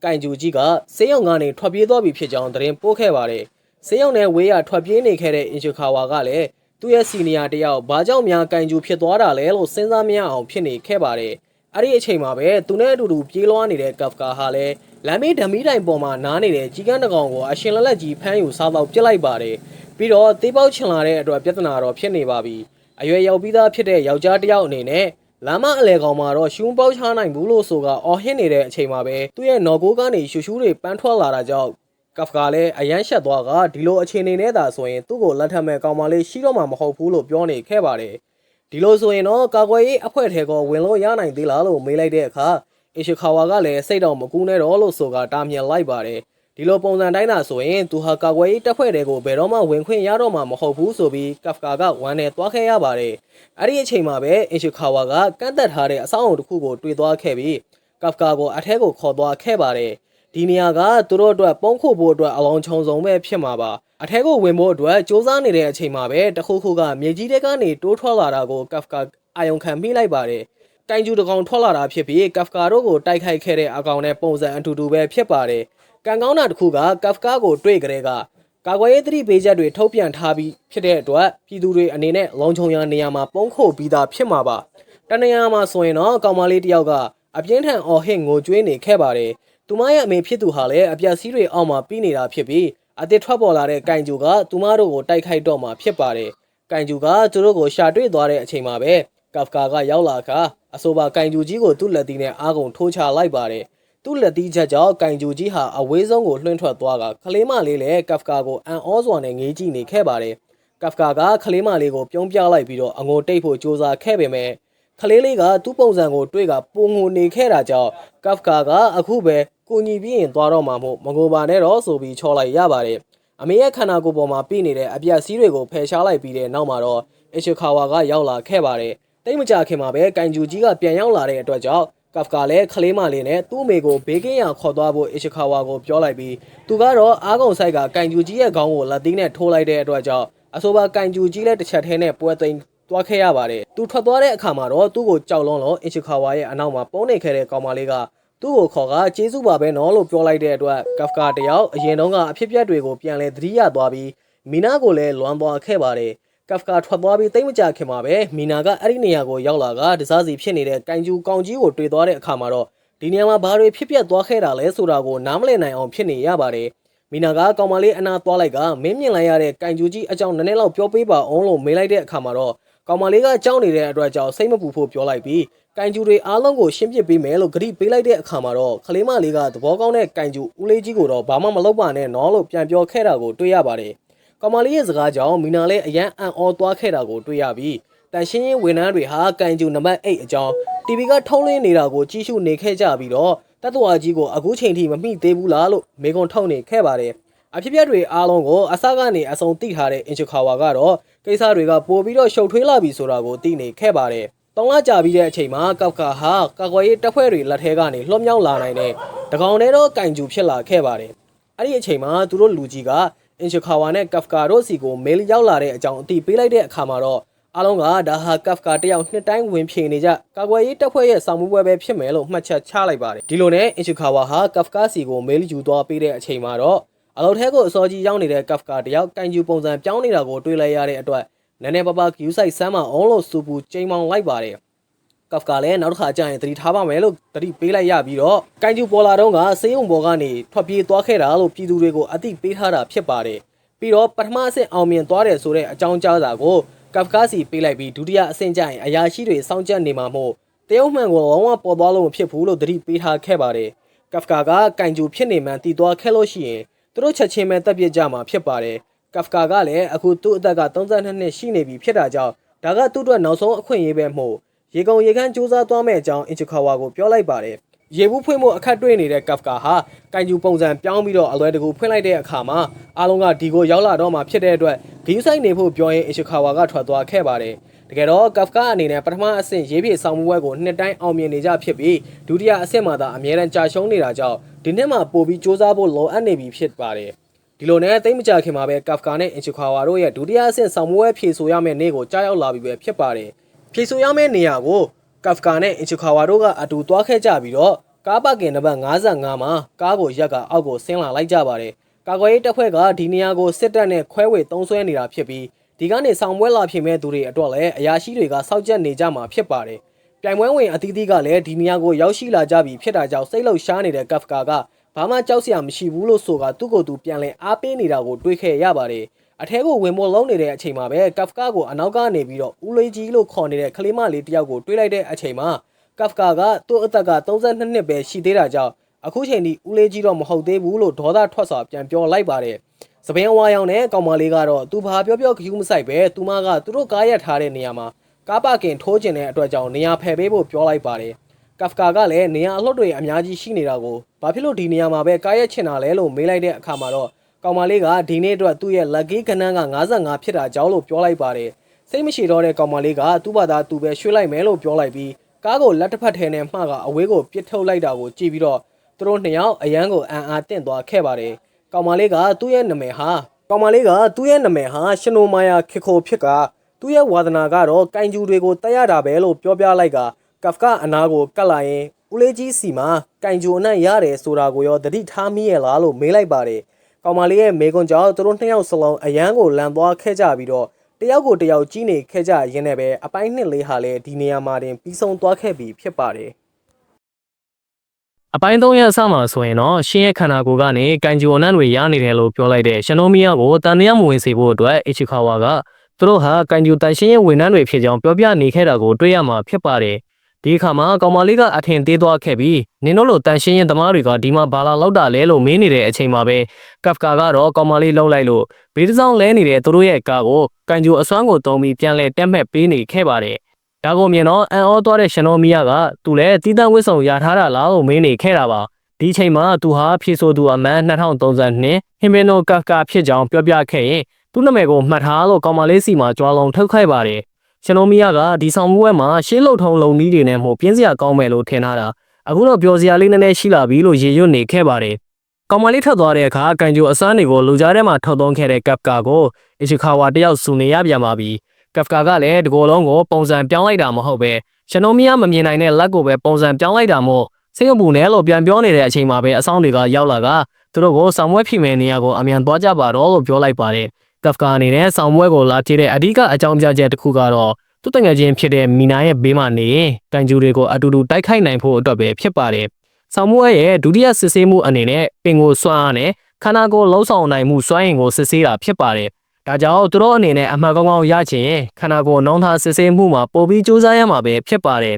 ကန်ဂျူကြီးကစေယုံကနေထွက်ပြေးသွားပြီဖြစ်ကြောင်းသတင်းပို့ခဲ့ပါတယ်။စေယုံနဲ့ဝေးရထွက်ပြေးနေခဲ့တဲ့အင်ချကာဝါကလည်းသူ့ရဲ့စီနီယာတယောက်ဘာကြောင့်များကန်ဂျူဖြစ်သွားတာလဲလို့စဉ်းစားမရအောင်ဖြစ်နေခဲ့ပါတယ်။အဲ့ဒီအချိန်မှာပဲသူနဲ့အတူတူပြေးလွှားနေတဲ့ကဖကာဟာလည်းလမ်းမေးဓမီတိုင်ပေါ်မှာနားနေတဲ့ကြီးကန်းတကောင်ကိုအရှင်လက်လက်ကြီးဖမ်းယူစားတော့ပြစ်လိုက်ပါတယ်။ပြီးတော့သေးပေါက်ချင်လာတဲ့အတွက်ပြဿနာတော့ဖြစ်နေပါပြီ။အရွယ်ရောက်ပြီးသားဖြစ်တဲ့ယောက်ျားတစ်ယောက်အနေနဲ့လမ်းမအလဲကောင်မှာတော့ရှူးပေါက်ချနိုင်ဘူးလို့ဆိုကအော်ဟစ်နေတဲ့အချိန်မှာပဲသူ့ရဲ့နော်ကိုကနေရှူရှူးတွေပန်းထွက်လာတာကြောင့်ကဖကာလည်းအယမ်းရှက်သွားကဒီလိုအခြေအနေနဲ့သာဆိုရင်သူ့ကိုလက်ထပ်မဲ့ကောင်မလေးရှိတော့မှမဟုတ်ဘူးလို့ပြောနေခဲ့ပါတယ်။ဒီလိုဆိုရင်တော့ကာကွယ်ရေးအဖွဲ့ထဲကဝင်လို့ရနိုင်သေးလားလို့မေးလိုက်တဲ့အခါအီရှီခါဝါကလည်းစိတ်တော့မကူးနဲ့တော့လို့ဆိုကတားမြင်လိုက်ပါတယ်။ဒီလိုပုံစံတိုင်းသာဆိုရင်သူဟာကာကွယ်ရေးတပ်ဖွဲ့တွေကိုဘယ်တော့မှဝင်ခွင့်ရတော့မှမဟုတ်ဘူးဆိုပြီးကဖကာကဝမ်းနဲ့သွားခဲ့ရပါတယ်။အဲ့ဒီအချိန်မှာပဲအီရှီခါဝါကကန့်သက်ထားတဲ့အဆောက်အုံတစ်ခုကိုတွေ့သွားခဲ့ပြီးကဖကာကိုအထက်ကိုခေါ်သွားခဲ့ပါတယ်။ဒီနေရာကသူတို့အတွက်ပုံခုဖို့အတွက်အလုံးချုံဆုံးပဲဖြစ်မှာပါ။အထက်ကိုဝင်ဖို့အတွက်စူးစမ်းနေတဲ့အချိန်မှာပဲတခုခုကမြေကြီးတဲကနေတိုးထွက်လာတာကိုကဖကာအာယုံခံမိလိုက်ပါတယ်။တိုင်ကျူတကောင်ထွက်လာတာဖြစ်ပြီးကဖကာတို့ကိုတိုက်ခိုက်ခဲ့တဲ့အကောင်နဲ့ပုံစံအတူတူပဲဖြစ်ပါတယ်။ကံကောင်းတာတစ်ခုကကဖကာကိုတွေ့ကြတဲ့ကကာကွယ်ရေးသတိပေးချက်တွေထုတ်ပြန်ထားပြီးဖြစ်တဲ့အတွက်ပြည်သူတွေအနေနဲ့လုံခြုံရာနေရာမှာပုံခိုပြီးသားဖြစ်မှာပါ။တနေရာမှာဆိုရင်တော့ကောင်မလေးတယောက်ကအပြင်းထန်အော်ဟစ်ငိုကြွေးနေခဲ့ပါတယ်။သူမရဲ့အမေဖြစ်သူဟာလည်းအပြက်စီးတွေအောက်မှာပြီးနေတာဖြစ်ပြီးအသစ်ထွက်ပေါ်လာတဲ့ကန်ဂျူကသူမတို့ကိုတိုက်ခိုက်တော့မှာဖြစ်ပါတယ်။ကန်ဂျူကသူတို့ကိုရှာတွေ့သွားတဲ့အချိန်မှာပဲကဖကာကရောက်လာကအဆိုပါကန်ဂျူကြီးကိုသူ့လက်သီးနဲ့အားကုန်ထိုးချလိုက်ပါတယ်။သူ့လက်သီးချက်ကြောင့်ကန်ဂျူကြီးဟာအဝေးဆုံးကိုလွှင့်ထွက်သွားကခလေးမလေးလည်းကဖကာကိုအန်အောစွာနဲ့ငေးကြည့်နေခဲ့ပါတယ်။ကဖကာကခလေးမလေးကိုပြုံးပြလိုက်ပြီးတော့အငိုတိတ်ဖို့ကြိုးစားခဲ့ပေမဲ့ခလေးလေးကသူ့ပုံစံကိုတွေ့ကပုံငိုနေခဲ့တာကြောင့်ကဖကာကအခုပဲကိုညီပြီးရင်သွားတော့မှာမို့မငိုပါနဲ့တော့ဆိုပြီးချော်လိုက်ရပါတယ်။အမေရဲ့ခန္ဓာကိုယ်ပေါ်မှာပြနေတဲ့အပြက်စီးတွေကိုဖယ်ရှားလိုက်ပြီးတဲ့နောက်မှာတော့အီရှီခါဝါကရောက်လာခဲ့ပါတယ်။တိတ်မကြခင်မှာပဲကန်ဂျူကြီးကပြန်ရောက်လာတဲ့အတွက်ကြောင့်ကဖကာလည်းခလေးမလေးနဲ့သူ့အမေကိုဘေးကင်းရာခေါ်သွားဖို့အီရှီခါဝါကိုပြောလိုက်ပြီးသူကတော့အားကုန်ဆိုင်ကကန်ဂျူကြီးရဲ့ခေါင်းကိုလက်သီးနဲ့ထိုးလိုက်တဲ့အတွက်ကြောင့်အဆိုပါကန်ဂျူကြီးလည်းတစ်ချက်ထဲနဲ့ပွဲသိမ်းသွားခဲ့ရပါတယ်။သူထွက်သွားတဲ့အခါမှာတော့သူ့ကိုကြောက်လွန်းလို့အီရှီခါဝါရဲ့အနောက်မှာပုံနေခဲ့တဲ့ကောင်မလေးကသူ့ကိုခေါ်ကကျေးဇူးပါပဲနော်လို့ပြောလိုက်တဲ့အတွက်ကဖကာတယောက်အရင်တုန်းကအဖြစ်အပျက်တွေကိုပြန်လဲသတိရသွားပြီးမီနာကိုလည်းလွမ်းသွားခဲ့ပါတယ်ကဖကာထွက်သွားပြီးတိတ်မကြခင်မှာပဲမီနာကအဲ့ဒီနေရာကိုရောက်လာကတစားစီဖြစ်နေတဲ့ကန်ဂျူကောင်ကြီးကိုတွေ့သွားတဲ့အခါမှာတော့ဒီနေရာမှာဘာတွေဖြစ်ပျက်သွားခဲ့တာလဲဆိုတာကိုနားမလည်နိုင်အောင်ဖြစ်နေရပါတယ်မီနာကကောင်မလေးအနာသွားလိုက်ကမင်းမြင်လိုက်ရတဲ့ကန်ဂျူကြီးအကြောင်းနည်းနည်းလောက်ပြောပေးပါအောင်လို့မေးလိုက်တဲ့အခါမှာတော့ကောင်မလေးကကြောက်နေတဲ့အတွက်ကြောင့်စိတ်မပူဖို့ပြောလိုက်ပြီးကန်ဂျူတွေအားလုံးကိုရှင်းပြပေးမယ်လို့ဂရိပေးလိုက်တဲ့အခါမှာတော့ခလေးမလေးကသဘောကောင်းတဲ့ကန်ဂျူဦးလေးကြီးကိုတော့ဘာမှမလုပ်ပါနဲ့နော်လို့ပြန်ပြောခဲ့တာကိုတွေ့ရပါတယ်။ကောင်မလေးရဲ့စကားကြောင့်မီနာလည်းအရန်အံ့ဩသွားခဲ့တာကိုတွေ့ရပြီးတန်ရှင်းရင်ဝန်ထမ်းတွေဟာကန်ဂျူနံပါတ်8အကြောင်း TV ကထုံးလင်းနေတာကိုကြည့်ရှုနေခဲ့ကြပြီးတော့တတ်တော်ကြီးကိုအခုချိန်ထိမမိသေးဘူးလားလို့မေကွန်ထုတ်နေခဲ့ပါတယ်။အဖြစ်ပြက်တွေအားလုံးကိုအစကနေအဆုံးသိထားတဲ့အင်ချီခါဝါကတော့ကိစ္စတွေကပိုပြီးတော့ရှုပ်ထွေးလာပြီဆိုတာကိုသိနေခဲ့ပါတယ်။ တောင်းလာကြပြီးတဲ့အချိန်မှာကပ်ကာဟာကာကွယ်ရေးတပ်ဖွဲ့တွေလက်ထဲကနေလွှတ်မြောက်လာနိုင်တဲ့တကောင်ထဲတော့ကင်ဂျူဖြစ်လာခဲ့ပါတယ်။အဲ့ဒီအချိန်မှာသူတို့လူကြီးကအင်ချီခါဝါနဲ့ကပ်ကာတို့စီကိုမေးလ်ရောက်လာတဲ့အကြောင်းအသိပေးလိုက်တဲ့အခါမှာတော့အားလုံးကဒါဟာကပ်ကာတယောက်နှစ်တိုင်းဝင်ဖြေနေကြကာကွယ်ရေးတပ်ဖွဲ့ရဲ့ဆောင်မှုပွဲပဲဖြစ်မယ်လို့မှတ်ချက်ချလိုက်ပါတယ်။ဒီလိုနဲ့အင်ချီခါဝါဟာကပ်ကာစီကိုမေးလ်ယူသွားပေးတဲ့အချိန်မှာတော့အလောက်ထဲကိုအစောကြီးရောက်နေတဲ့ကပ်ကာတယောက်ကင်ဂျူပုံစံပြောင်းနေတာကိုတွေ့လိုက်ရတဲ့အတွက်နည်းနည်းပါးပါးယူဆိုင်ဆမ်းမအောင်လို့စူပူချိန်မောင်းလိုက်ပါတယ်ကပ်ကာလည်းနောက်တစ်ခါကျရင်သတိထားပါမယ်လို့သတိပေးလိုက်ရပြီးတော့ကိုင်ဂျူပေါ်လာတော့ကစေးုံပေါ်ကနေထွက်ပြေးသွားခဲ့တာလို့ပြည်သူတွေကိုအသိပေးထားတာဖြစ်ပါတယ်ပြီးတော့ပထမအဆင့်အောင်မြင်သွားတယ်ဆိုတဲ့အကြောင်းကြားစာကိုကပ်ကာစီပေးလိုက်ပြီးဒုတိယအဆင့်ကျရင်အရာရှိတွေစောင့်ကြပ်နေမှာမို့တရုတ်မှန်ကိုလုံးဝပေါ်သွားလို့မဖြစ်ဘူးလို့သတိပေးထားခဲ့ပါတယ်ကပ်ကာကကိုင်ဂျူဖြစ်နေမှန်တည်သွားခဲ့လို့ရှိရင်သူတို့ချက်ချင်းပဲတပ်ပြစ်ကြမှာဖြစ်ပါတယ်ကပ်ကာကလည်းအခုသူ့အသက်က32နှစ်ရှိနေပြီဖြစ်တာကြောင့်ဒါကသူ့အတွက်နောက်ဆုံးအခွင့်အရေးပဲမို့ရေကုန်ရေခမ်းစူးစမ်းသွားမယ့်အကြောင်းအင်ချီခါဝါကိုပြောလိုက်ပါတယ်ရေဘူးဖွင့်မှုအခက်တွေ့နေတဲ့ကပ်ကာဟာကိုင်ဂျူပုံစံပြောင်းပြီးတော့အလွယ်တကူဖွင့်လိုက်တဲ့အခါမှာအားလုံးကဒီကိုရောက်လာတော့မှဖြစ်တဲ့အတွက်ဂီယူဆိုင်နေဖို့ပြောရင်အင်ချီခါဝါကထွက်သွားခဲ့ပါတယ်တကယ်တော့ကပ်ကာအနေနဲ့ပထမအဆင့်ရေးပြေဆောင်မှုဘက်ကိုနှစ်တိုင်းအောင်မြင်နေကြဖြစ်ပြီးဒုတိယအဆင့်မှာသာအမြဲတမ်းကြာရှုံးနေတာကြောင့်ဒီနှစ်မှာပိုပြီးစူးစမ်းဖို့လိုအပ်နေပြီဖြစ်ပါတယ်ဒီလိုနဲ့တိတ်မကြခင်မှာပဲကပ်ကာနဲ့အင်ချီခါဝါတို့ရဲ့ဒုတိယအဆင့်ဆောင်မှုပွဲဖြေဆိုရမယ့်နေ့ကိုကြားရောက်လာပြီပဲဖြစ်ပါတယ်ဖြေဆိုရမယ့်နေရာကိုကပ်ကာနဲ့အင်ချီခါဝါတို့ကအတူသွားခဲ့ကြပြီးတော့ကားပါကင်နံပါတ်55မှာကားကိုရက်ကအောက်ကိုဆင်းလာလိုက်ကြပါတယ်ကာကွယ်ရေးတပ်ဖွဲ့ကဒီနေရာကိုစစ်တပ်နဲ့ခွဲဝေသုံးစွဲနေတာဖြစ်ပြီးဒီကနေဆောင်ပွဲလာဖြစ်မဲ့သူတွေအတွက်လည်းအရာရှိတွေကစောင့်ကြပ်နေကြမှာဖြစ်ပါတယ်ပြိုင်ပွဲဝင်အသီးသီးကလည်းဒီနေရာကိုရောက်ရှိလာကြပြီဖြစ်တာကြောင့်စိတ်လှုပ်ရှားနေတဲ့ကပ်ကာကဘာမှကြောက်စရာမရှိဘူးလို့ဆိုကသူ့ကိုယ်သူပြန်လည်အားပေးနေတာကိုတွေးခဲ့ရပါတယ်အထဲကိုဝင်ဖို့လုံးနေတဲ့အချိန်မှာပဲကပ်ကာကိုအနောက်ကနေပြီးတော့ဦးလေးကြီးလို့ခေါ်နေတဲ့ကလေးမလေးတယောက်ကိုတွေးလိုက်တဲ့အချိန်မှာကပ်ကာကသူ့အသက်က32နှစ်ပဲရှိသေးတာကြောင့်အခုချိန်ထိဦးလေးကြီးတော့မဟုတ်သေးဘူးလို့ဒေါသထွက်စွာပြန်ပြောလိုက်ပါတယ်။စပင်းဝါရောင်နဲ့ကောင်မလေးကတော့သူဘာပြောခ ्यू မဆိုင်ပဲသူမကသူတို့ကားရက်ထားတဲ့နေရာမှာကားပါကင်ထိုးကျင်တဲ့အတွက်ကြောင့်နေရာဖယ်ပေးဖို့ပြောလိုက်ပါတယ်။ကပ်ကာကလည်းနေရာအလှတွေအများကြီးရှိနေတာကိုဘာဖြစ်လို့ဒီနေရာမှာပဲကားရက်ချင်တာလဲလို့မေးလိုက်တဲ့အခါမှာတော့ကောင်မလေးကဒီနေ့အတွက်သူ့ရဲ့ lucky ကဏ္ဍက55ဖြစ်တာကြောင့်လို့ပြောလိုက်ပါတယ်။စိတ်မရှိတော့တဲ့ကောင်မလေးကသူ့ဘာသာသူပဲရွှေ့လိုက်မယ်လို့ပြောလိုက်ပြီးကားကိုလက်တစ်ဖက်ထဲနဲ့မှကအဝေးကိုပစ်ထုတ်လိုက်တာကိုကြည့်ပြီးတော့သူတို့နှစ်ယောက်အရန်ကိုအံ့အားတင့်သွားခဲ့ပါတယ်။ကောင်မလေးကသူ့ရဲ့နာမည်ဟာရှင်နိုမာယာခေခိုဖြစ်ကသူ့ရဲ့ဝါသနာကတော့ကင်ဂျူတွေကိုတက်ရတာပဲလို့ပြောပြလိုက်ကကပ်ကာအနာကိုကတ်လာရင်ဦးလေးကြီးစီမှာကင်ဂျူအနှံ့ရတယ်ဆိုတာကိုရောသတိထားမိရဲ့လားလို့မေးလိုက်ပါတယ်။ကောင်မလေးရဲ့မေကွန်ကြောင့်သူတို့နှစ်ယောက်စလုံးအရန်ကိုလန်သွားခဲ့ကြပြီးတော့တယောက်ကိုတယောက်ကြီးနေခဲ့ကြရင်းနဲ့ပဲအပိုင်းနှစ်လေးဟာလည်းဒီနေရာမှာတင်ပြီးဆုံးသွားခဲ့ပြီဖြစ်ပါတယ်အပိုင်း3ရက်အစမှာဆိုရင်တော့ရှင်းရဲ့ခန္ဓာကိုယ်ကနေကန်ဂျူအနံ့တွေရနေတယ်လို့ပြောလိုက်တဲ့ရှင်နိုမီယာကိုတန်တရားမဝင်စေဖို့အတွက်အချီခါဝါကသူတို့ဟာကန်ဂျူတန်ရှင်းရဲ့ဝန်ထမ်းတွေဖြစ်ကြောင်းပြောပြနေခဲ့တာကိုတွေ့ရမှာဖြစ်ပါတယ်ဒီအခါမှာကောင်မလေးကအထင်သေးသွားခဲ့ပြီးနင်တို့လိုတန်ရှင်းရဲ့သမားတွေကဒီမှာဘာလာလောက်တာလဲလို့မေးနေတဲ့အချိန်မှာပဲကပ်ကာကတော့ကောင်မလေးလှုပ်လိုက်လို့ဘေးတစ်စောင်းလဲနေတဲ့သူတို့ရဲ့ကားကိုကန်ဂျူအစွမ်းကိုတုံးပြီးပြန်လဲတက်မှက်ပေးနေခဲ့ပါတယ်ဒါကိုမြင်တော့အန်အောသွားတဲ့ရှင်နိုမီယာကသူလည်းတီးတန့်ဝစ်စုံရထားတာလားလို့မေးနေခဲ့တာပါဒီချိန်မှာသူဟာဖြေဆိုသူအမှန်2032ဟင်မင်နိုကပ်ကာဖြစ်ကြောင်းပြောပြခဲ့ရင်သူ့နာမည်ကိုမှတ်ထားလို့ကောင်မလေးစီမှာကြွားလုံးထုတ်ခိုက်ပါတယ်ရှင်နိုမီယာကဒီဆောင်မှုဝဲမှာရှင်းလုံထုံလုံနီးတွေနဲ့မှပြင်းစရာကောင်းမယ်လို့ထင်ထားတာအခုတော့ပြောစရာလေးနည်းနည်းရှိလာပြီလို့ရေရွတ်နေခဲ့ပါတယ်ကောင်မလေးထွက်သွားတဲ့အခါကန်ဂျူအစမ်းတွေကိုလူကြားထဲမှာထုတ်သွင်းခဲ့တဲ့ကပ်ကာကိုအချီခါဝါတယောက်စုနေရပြန်ပါပြီကပ်ကာကလည်းဒီကိုယ်လုံးကိုပုံစံပြောင်းလိုက်တာမဟုတ်ပဲရှင်နိုမီယာမမြင်နိုင်တဲ့လက်ကိုပဲပုံစံပြောင်းလိုက်တာမို့စိတ်အပူနဲ့လို့ပြန်ပြောနေတဲ့အချိန်မှာပဲအဆောင်တွေကရောက်လာကသူတို့ကိုဆောင်ပွဲဖိမယ်နေရာကိုအမြန်သွားကြပါတော့လို့ပြောလိုက်ပါတယ်ကပ်ကာအနေနဲ့ဆောင်ပွဲကိုလာကြည့်တဲ့အဓိကအကြောင်းပြချက်တစ်ခုကတော့သူ့တငယ်ချင်းဖြစ်တဲ့မီနာရဲ့ဘေးမှာနေကန်ဂျူတွေကိုအတူတူတိုက်ခိုက်နိုင်ဖို့အတွက်ပဲဖြစ်ပါတယ်ဆောင်ပွဲရဲ့ဒုတိယစစ်ဆေးမှုအနေနဲ့ပင်ကိုစွမ်းအားနဲ့ခန္ဓာကိုယ်လုံးဆောင်နိုင်မှုစွမ်းအင်ကိုစစ်ဆေးတာဖြစ်ပါတယ်ဒါကြောင့်သူတို့အနေနဲ့အမှန်ကောင်းကောင်းရချင်ခန္ဓာကိုယ်နှောင်းသားစစ်ဆေးမှုမှာပိုပြီးစူးစမ်းရမှာပဲဖြစ်ပါတယ်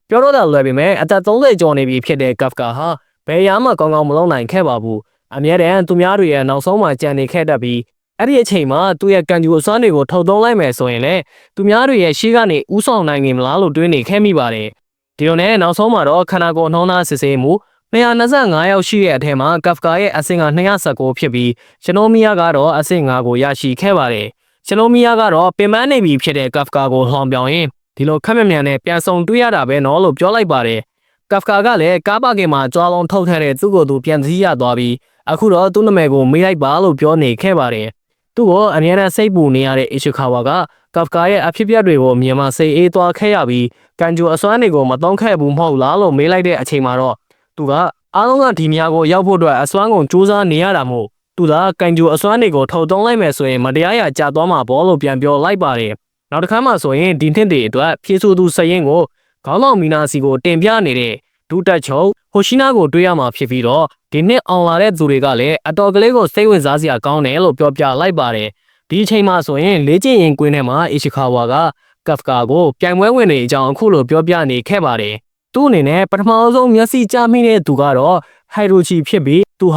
ပြောတော့တာလွယ်ပေမဲ့အသက်30ကျော်နေပြီဖြစ်တဲ့ကပ်ကာဟာဘယ်ရာမှကောင်းကောင်းမလုပ်နိုင်ခဲ့ပါဘူးအမြဲတမ်းသူများတွေရဲ့နောက်ဆုံးမှကြံနေခဲ့တတ်ပြီးအဲ့ဒီအချိန်မှာသူ့ရဲ့ကန်ဂျူအစွမ်းတွေကိုထုတ်သုံးလိုက်မယ်ဆိုရင်လည်းသူများတွေရဲ့ရှေ့ကနေဥဆောင်နိုင်နေမလားလို့တွေးနေခဲ့မိပါတယ်ဒီလိုနဲ့နောက်ဆုံးမှာတော့ခန္ဓာကိုယ်နှောင်းသားစစ်ဆေးမှု225ယောက်ရှိတဲ့အထက်မှာကပ်ကာရဲ့အဆင့်က219ဖြစ်ပြီးရှင်နိုမီယာကတော့အဆင့်5ကိုရရှိခဲ့ပါတယ်ရှင်နိုမီယာကတော့ပင်ပန်းနေပြီဖြစ်တဲ့ကပ်ကာကိုလှောင်ပြောင်းရင်ဒီ ဒီလိုခက်မြမြန်နဲ့ပြန်ဆောင်တွေ့ရတာပဲနော်လို့ပြောလိုက်ပါတယ်ကဖကာကလည်းကားပါကင်မှာကြွားလုံးထုတ်ထားတဲ့သူ့ကိုယ်သူပြန်သိရသွားပြီးအခုတော့သူ့နာမည်ကိုမေးလိုက်ပါလို့ပြောနေခဲ့ပါတယ်သူ့ကိုအမြဲတမ်းစိတ်ပူနေရတဲ့အီရှူခါဝါကကဖကာရဲ့အဖြစ်အပျက်တွေကိုမြန်မာစိတ်အေးသွားခဲ့ရပြီးကန်ဂျူအစွမ်းတွေကိုမသုံးခဲ့ဘူးမဟုတ်လားလို့မေးလိုက်တဲ့အချိန်မှာတော့သူကအားလုံးကဒီနေရာကိုရောက်ဖို့အတွက်အစွမ်းကုန်စူးစမ်းနေရတာမို့သူကကန်ဂျူအစွမ်းတွေကိုထုတ်သုံးလိုက်မယ်ဆိုရင်မတရားရကြာသွားမှာပေါ့လို့ပြန်ပြောလိုက်ပါတယ်နောက်တစ်ခါမှဆိုရင်ဒီနှစ်တွေအတွက်ဖြည့်ဆို့သူစရင်ကိုခေါင်းဆောင်မီနာစီကိုတင်ပြနေတဲ့ဒူတက်ချုံဟိုရှိနာကိုတွေးရမှာဖြစ်ပြီးတော့ဒီနှစ်အောင်လာတဲ့သူတွေကလည်းအတော်ကလေးကိုစိတ်ဝင်စားစရာကောင်းတယ်လို့ပြောပြလိုက်ပါတယ်ဒီအချိန်မှဆိုရင်လေ့ကျင့်ရင်ကွင်းထဲမှာအီရှီခါဝါကကဖကာကိုပြိုင်ပွဲဝင်နေအကြောင်းအခုလိုပြောပြနေခဲ့ပါတယ်သူ့အနေနဲ့ပထမဆုံးမျက်စိကျမိတဲ့သူကတော့ဟိုင်ရိုချီဖြစ်ပြီးသူဟာ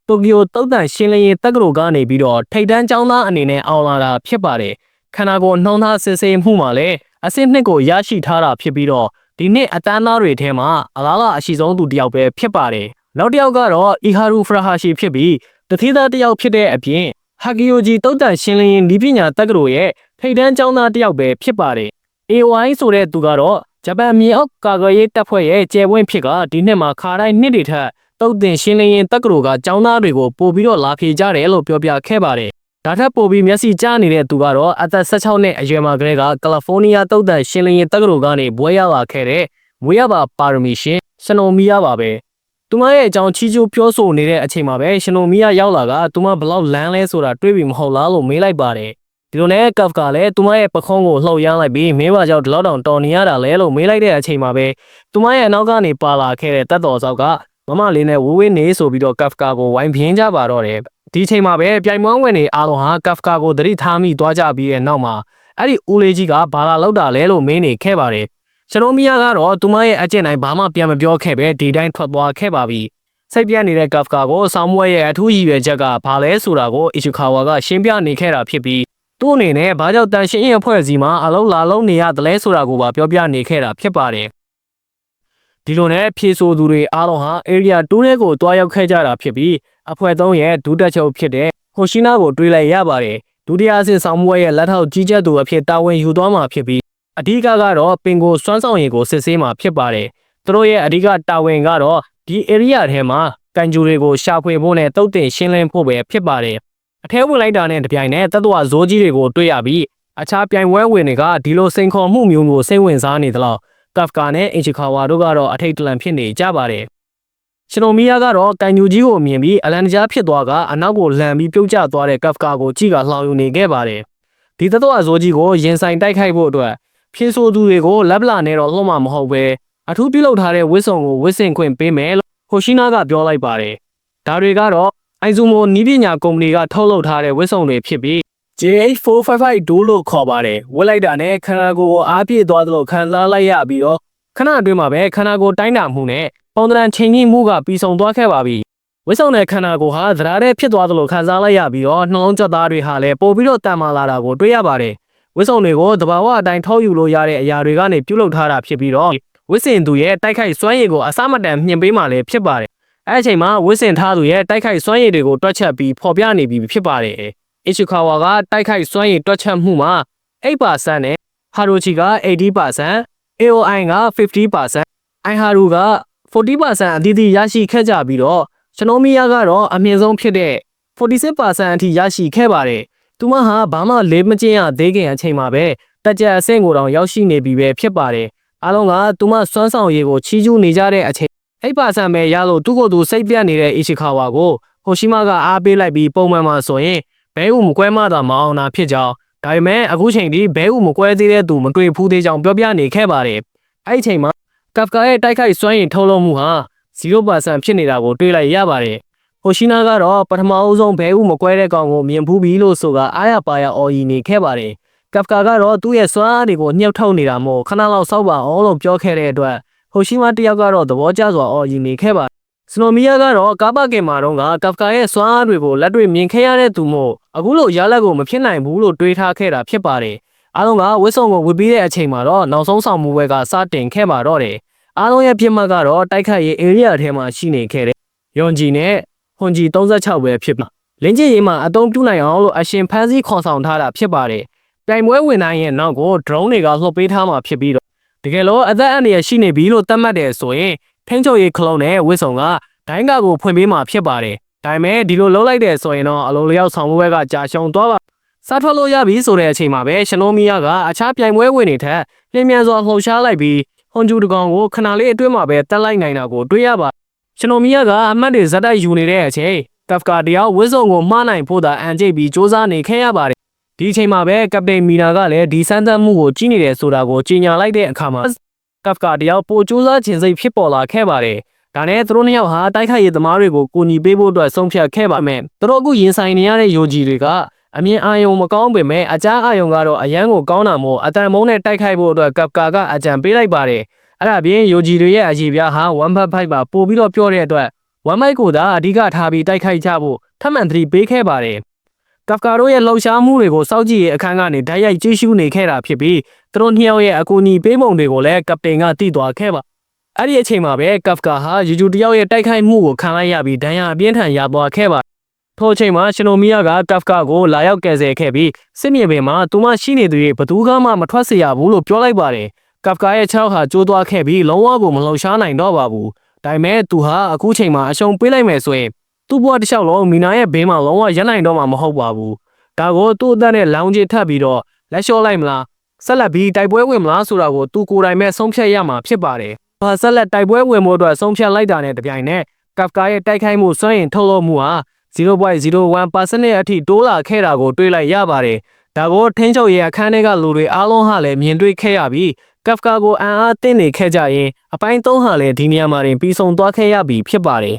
တိုကျိုတုတ်တန်ရှင်းလင်းရေးတက္ကသိုလ်ကနေပြီးတော့ထိပ်တန်းကျောင်းသားအနေနဲ့အောင်လာတာဖြစ်ပါတယ်ခန္ဓာကိုယ်နှောင်းသားစစ်ဆေးမှုမှာလည်းအဆင့်နှစ်ကိုရရှိထားတာဖြစ်ပြီးတော့ဒီနှစ်အတန်းသားတွေထဲမှာအလားအရှိဆုံးသူတစ်ယောက်ပဲဖြစ်ပါတယ်နောက်တစ်ယောက်ကတော့အီဟာရူဖရာဟာရှီဖြစ်ပြီးတတိသားတစ်ယောက်ဖြစ်တဲ့အပြင်ဟာဂီယိုဂျီတုတ်တန်ရှင်းလင်းရေးဤပညာတက္ကသိုလ်ရဲ့ထိပ်တန်းကျောင်းသားတစ်ယောက်ပဲဖြစ်ပါတယ် AOI ဆိုတဲ့သူကတော့ဂျပန်မြေအောက်ကာကွယ်ရေးတပ်ဖွဲ့ရဲ့ကျယ်ဝန်းဖြစ်ကဒီနှစ်မှာခါတိုင်းနှစ်တွေထက်တုတ်တင်ရှင်းလင်းရေးတက္ကသိုလ်ကကျောင်းသားတွေကိုပို့ပြီးတော့လာဖြေကြတယ်လို့ပြောပြခဲ့ပါတယ်ဒါထက်ပိုပြီးမျက်စိကျနေတဲ့သူကတော့အသက်16နှစ်အရွယ်မှာကလေးကကယ်လီဖိုးနီးယားတုတ်တန်ရှင်းလင်းရေးတက္ကသိုလ်ကနေဘွဲရလာခဲ့တဲ့မွေးရပါပါရမီရှင်ရှင်နိုမီယာပါပဲသူမရဲ့အကြောင်းချီးကျူးပြောဆိုနေတဲ့အချိန်မှာပဲရှင်နိုမီယာရောက်လာကသူမဘလောက်လန်းလဲဆိုတာတွေးပြီးမဟုတ်လားလို့မေးလိုက်ပါတယ်ဒီလိုနဲ့ကဖကလည်းသူမရဲ့ပခုံးကိုလှုပ်ရမ်းလိုက်ပြီးမင်းပါကြောင့်ဒီလောက်တောင်တော်နေရတာလဲလို့မေးလိုက်တဲ့အချိန်မှာပဲသူမရဲ့အနောက်ကနေပါလာခဲ့တဲ့တပ်တော်ဆောက်ကမမလေးနဲ့ဝဝေးနေဆိုပြီးတော့ကဖကာကိုဝိုင်းပြင်းကြပါတော့တယ်ဒီအချိန်မှာပဲပြိုင်ပွဲဝင်တွေအားလုံးဟာကဖကာကိုသတိထားမိသွားကြပြီးတဲ့နောက်မှာအဲ့ဒီဦးလေးကြီးကဘာလာလောက်တာလဲလို့မင်းနေခဲ့ပါတယ်ရှင်နိုမီယာကတော့သူမရဲ့အကျင့်တိုင်းဘာမှပြန်မပြောခဲ့ပဲဒီတိုင်းထွက်သွားခဲ့ပါပြီစိတ်ပြတ်နေတဲ့ကဖကာကိုဆောင်းမွဲရဲ့အထူးရည်ရွယ်ချက်ကဘာလဲဆိုတာကိုအီရှူခါဝါကရှင်းပြနေခဲ့တာဖြစ်ပြီးသူ့အနေနဲ့ဘာကြောင့်တန်ရှင်းရဲ့အဖွဲ့အစည်းမှာအလုံးလာလုံးနေရတယ်လဲဆိုတာကိုပါပြောပြနေခဲ့တာဖြစ်ပါတယ်ဒီလိုနဲ့ဖြေဆိုသူတွေအားလုံးဟာ area 2ထဲကိုတွားရောက်ခဲ့ကြတာဖြစ်ပြီးအဖွဲ့3ရဲ့ဒုတက်ချုပ်ဖြစ်တဲ့ဟိုရှိနာကိုတွေးလိုက်ရပါတယ်ဒုတိယအဆင့်ဆောင်မွဲရဲ့လက်ထောက်ကြီးကြပ်သူအဖြစ်တာဝန်ယူသွားမှာဖြစ်ပြီးအဓိကကတော့ပင်ကိုစွမ်းဆောင်ရည်ကိုစစ်ဆေးမှာဖြစ်ပါတယ်သူတို့ရဲ့အဓိကတာဝန်ကတော့ဒီ area ထဲမှာကန်ဂျူတွေကိုရှာဖွေဖို့နဲ့တုတ်တင်ရှင်းလင်းဖို့ပဲဖြစ်ပါတယ်အထဲဝင်လိုက်တာနဲ့တပြိုင်နက်တတ္တဝဇိုးကြီးတွေကိုတွေ့ရပြီးအခြားပြိုင်ပွဲဝင်တွေကဒီလိုစိန်ခေါ်မှုမျိုးကိုစိတ်ဝင်စားနေသလောက်ကဖကာနဲ့အင်ချီခါဝါတို့ကတော့အထိတ်တလန့်ဖြစ်နေကြပါတယ်ရှင်နိုမီယာကတော့ကန်ဂျူကြီးကိုမြင်ပြီးအလန်တကြားဖြစ်သွားကအနောက်ကိုလှန်ပြီးပြုတ်ကျသွားတဲ့ကဖကာကိုကြည့်ကလှောင်ယူနေခဲ့ပါတယ်ဒီတတ္တဝဇိုးကြီးကိုရင်ဆိုင်တိုက်ခိုက်ဖို့အတွက်ဖြင်းဆိုသူတွေကိုလက်ပလာနဲ့တော့လှုံ့မှာမဟုတ်ပဲအထူးပြုလုပ်ထားတဲ့ဝစ်စုံကိုဝစ်ဆင်ခွင့်ပေးမယ်လို့ဟိုရှိနာကပြောလိုက်ပါတယ်ဒါတွေကတော့အိုင်ဇူမိုနီးပညာကုမ္ပဏီကထုတ်လုပ်ထားတဲ့ဝစ်စုံတွေဖြစ်ပြီး JH455 ဒိုးလို့ခေါ်ပါတယ်ဝစ်လိုက်တာနဲ့ခန္ဓာကိုယ်ကိုအားပြည့်သွားသလိုခံစားလိုက်ရပြီးတော့ခဏအတွင်းမှာပဲခန္ဓာကိုယ်တိုင်းတာမှုနဲ့ပုံသဏ္ဍာန်ချိန်ကြီးမှုကပြီးဆုံးသွားခဲ့ပါပြီဝစ်စုံတဲ့ခန္ဓာကိုယ်ဟာသရာတဲ့ဖြစ်သွားသလိုခံစားလိုက်ရပြီးတော့နှလုံးကြက်သားတွေဟာလည်းပိုပြီးတော့တန်မာလာတာကိုတွေ့ရပါတယ်ဝစ်စုံတွေကိုတဘာဝအတိုင်းထုတ်ယူလို့ရတဲ့အရာတွေကနေပြုလုပ်ထားတာဖြစ်ပြီးတော့ဝစ်စင်သူရဲ့တိုက်ခိုက်စွမ်းရည်ကိုအစမတန်မြင့်ပေးမှလည်းဖြစ်ပါတယ်အဲ့အချိန်မှာဝစ်စင်ထားသူရဲ့တိုက်ခိုက်စွမ်းရည်တွေကိုတွက်ချက်ပြီးဖော်ပြနေပြီဖြစ်ပါတယ်အီရှူခါဝါကတိုက်ခိုက်စွမ်းရည်တွက်ချက်မှုမှာ 8% နဲ့ဟာရိုချီက 80% AOI က 50% အိုင်ဟာရူက 40% အသီးသီးရရှိခဲ့ကြပြီးတော့ရှင်နိုမီယာကတော့အမြင့်ဆုံးဖြစ်တဲ့ 46% အထိရရှိခဲ့ပါတယ်သူမဟာဘာမှလေးမကျင်းရသေးခင်အချိန်မှာပဲတက်ကြအဆင့်ကိုတောင်ရောက်ရှိနေပြီပဲဖြစ်ပါတယ်အားလုံးကသူမစွမ်းဆောင်ရည်ကိုချီးကျူးနေကြတဲ့အချိန်8%ပဲရလို့သူ့ကိုယ်သူစိတ်ပြတ်နေတဲ့အီရှီခါဝါကိုဟိုရှိမာကအားပေးလိုက်ပြီးပုံမှန်မှာဆိုရင်ဘဲဥမကွဲမှသာမအောင်တာဖြစ်ကြောင်းဒါပေမဲ့အခုချိန်ထိဘဲဥမကွဲသေးတဲ့သူမတွေ့ဘူးသေးကြောင်းပြောပြနေခဲ့ပါတယ်အဲ့ဒီချိန်မှာကဖကာရဲ့တိုက်ခိုက်စွမ်းရည်ထုတ်လုပ်မှုဟာ0% ဖြစ်နေတာကိုတွေ့လိုက်ရပါတယ်ဟိုရှိနာကတော့ပထမအဆုံးဘဲဥမကွဲတဲ့ကောင်ကိုမြင်ဖူးပြီလို့ဆိုကအားရပါရအော်ရီနေခဲ့ပါတယ်ကဖကာကတော့သူ့ရဲ့စွမ်းအားတွေကိုညှို့ထုတ်နေတာမို့ခဏလောက်စောက်ပါအောင်လို့ပြောခဲ့တဲ့အတွက်ဟိုရှိမာတယောက်ကတော့သဘောကျစွာအော်ရီနေခဲ့ပါစနိုမီယာကတော့ကားပါကင်မာတော့ကကဖကာရဲ့စွမ်းအားတွေကိုလက်တွေ့မြင်ခဲ့ရတဲ့သူမို့အခုလိုရလက်ကိုမဖြစ်နိုင်ဘူးလို့တွေးထားခဲ့တာဖြစ်ပါတယ်အားလုံးကဝစ်စုံကိုဝစ်ပြီးတဲ့အချိန်မှာတော့နောက်ဆုံးဆောင်မှုဘက်ကစတင်ခဲ့ပါတော့တယ်အားလုံးရဲ့ပြစ်မှတ်ကတော့တိုက်ခိုက်ရေး area ထဲမှာရှိနေခဲ့တဲ့ယွန်ဂျီနဲ့ဟွန်ဂျီ36ပဲဖြစ်ပါလင်းကျင်ရေးမှာအသုံးပြုနိုင်အောင်လို့အရှင်ဖန်စီခေါ်ဆောင်ထားတာဖြစ်ပါတယ် ပြိုင်ပွဲဝင်နိုင်ရဲ့နောက်ကို drone တွေကလှုပ်ပေးထားမှာဖြစ်ပြီးတော့တကယ်လို့အသက်အန္တရာယ်ရှိနေပြီလို့သတ်မှတ်တယ်ဆိုရင်ထိန်းချုပ်ရေးခလုံးနဲ့ဝစ်စုံကဒိုင်းကကိုဖွင့်ပေးမှာဖြစ်ပါတယ်ဒါပေမဲ့ဒီလိုလှုပ်လိုက်တယ်ဆိုရင်တော့အလိုလျောက်ဆောင်ပွဲကကြာရှုံးသွားပါစားထွက်လို့ရပြီဆိုတဲ့အချိန်မှာပဲရှင်နိုမီယာကအခြားပြိုင်ပွဲဝင်တွေထက်လျင်မြန်စွာလှုပ်ရှားလိုက်ပြီးဟွန်ဂျူတကောင်ကိုခဏလေးအတွင်းမှာပဲတက်လိုက်နိုင်တာကိုတွေ့ရပါရှင်နိုမီယာကအမှတ်တွေဇက်တိုက်ယူနေတဲ့အချိန်ကပ်ကာတယောက်ဝစ်စုံကိုမှားနိုင်ဖို့သာအန်ကျိတ်ပြီးစူးစမ်းနေခဲ့ရပါတယ်ဒီအချိန်မှာပဲကပတိန်မီနာကလည်းဒီစမ်းသပ်မှုကိုကြီးနေတယ်ဆိုတာကိုကြေညာလိုက်တဲ့အခါမှာကပ်ကာတယောက်ပိုစူးစမ်းခြင်းစိတ်ဖြစ်ပေါ်လာခဲ့ပါတယ်ဒါနဲ့သူတို့နှစ်ယောက်ဟာတိုက်ခိုက်ရေးသမားတွေကိုကူညီပေးဖို့အတွက်ဆုံးဖြတ်ခဲ့ပါမယ်သူတို့အခုရင်ဆိုင်နေရတဲ့ယိုဂျီတွေကအမြင်အာရုံမကောင်းပေမဲ့အကြမ်းအာရုံကတော့အရန်ကိုကောင်းတာမို့အတန်မုံနဲ့တိုက်ခိုက်ဖို့အတွက်ကပ်ကာကအကြံပေးလိုက်ပါတယ်အဲ့ဒါပြင်ယိုဂျီတွေရဲ့အရေးပြားဟာ1.5ပါပို့ပြီးတော့ပြောတဲ့အတွက်1.5ကိုသာအဓိကထားပြီးတိုက်ခိုက်ကြဖို့ထပ်မံသတိပေးခဲ့ပါတယ်ကပ်ကာတို့ရဲ့လှုပ်ရှားမှုတွေကိုစောင့်ကြည့်ရေးအခန်းကနေဓာတ်ရိုက်ကြည့်ရှုနေခဲ့တာဖြစ်ပြီးသူတို့နှစ်ယောက်ရဲ့အကူအညီပေးပုံတွေကိုလည်းကပတိန်ကသိသွားခဲ့ပါအဲ့ဒီအချိန်မှာပဲကပ်ကာဟာယူဂျူတယောက်ရဲ့တိုက်ခိုက်မှုကိုခံလိုက်ရပြီးဒဏ်ရာအပြင်းထန်ရသွားခဲ့ပါထို့အချိန်မှာရှင်နိုမီယာကကပ်ကာကိုလာရောက်ကယ်ဆယ်ခဲ့ပြီးစစ်မြေပြင်မှာသူမရှိနေသူတွေဘသူကမှမထွက်စေရဘူးလို့ပြောလိုက်ပါတယ်ကပ်ကာရဲ့6ဟာကျိုးသွားခဲ့ပြီးလုံးဝကိုမလှုပ်ရှားနိုင်တော့ပါဘူးဒါပေမဲ့သူဟာအခုချိန်မှာအရှုံးပေးလိုက်မယ်ဆိုရင်သူ့ဘဝတစ်လျှောက်လုံးမီနာရဲ့ဘေးမှာလုံးဝရပ်နိုင်တော့မှာမဟုတ်ပါဘူးဒါကိုသူ့အသက်နဲ့လောင်းချထပ်ပြီးတော့လက်လျှော့လိုက်မလားဆက်လက်ပြီးတိုက်ပွဲဝင်မလားဆိုတာကိုသူကိုယ်တိုင်ပဲဆုံးဖြတ်ရမှာဖြစ်ပါတယ်ဘာဆက်လက်တိုက်ပွဲဝင်မှုအတွက်ဆုံးဖြတ်လိုက်တာနဲ့တပြိုင်နက်ကပ်ကာရဲ့တိုက်ခိုက်မှုစွန့်ရင်ထုတ်လို့မှုဟာ0.01% အထိတိုးလာခဲ့တာကိုတွေ့လိုက်ရပါတယ်ဒါကိုထိန်းချုပ်ရေးအခန်းထဲကလူတွေအားလုံးဟာလည်းမြင်တွေ့ခဲ့ရပြီးကပ်ကာကိုအံ့အားသင့်နေခဲ့ကြရင်အပိုင်း3ဟာလည်းဒီနေရာမှာတင်ပြီးဆုံးသွားခဲ့ရပြီဖြစ်ပါတယ်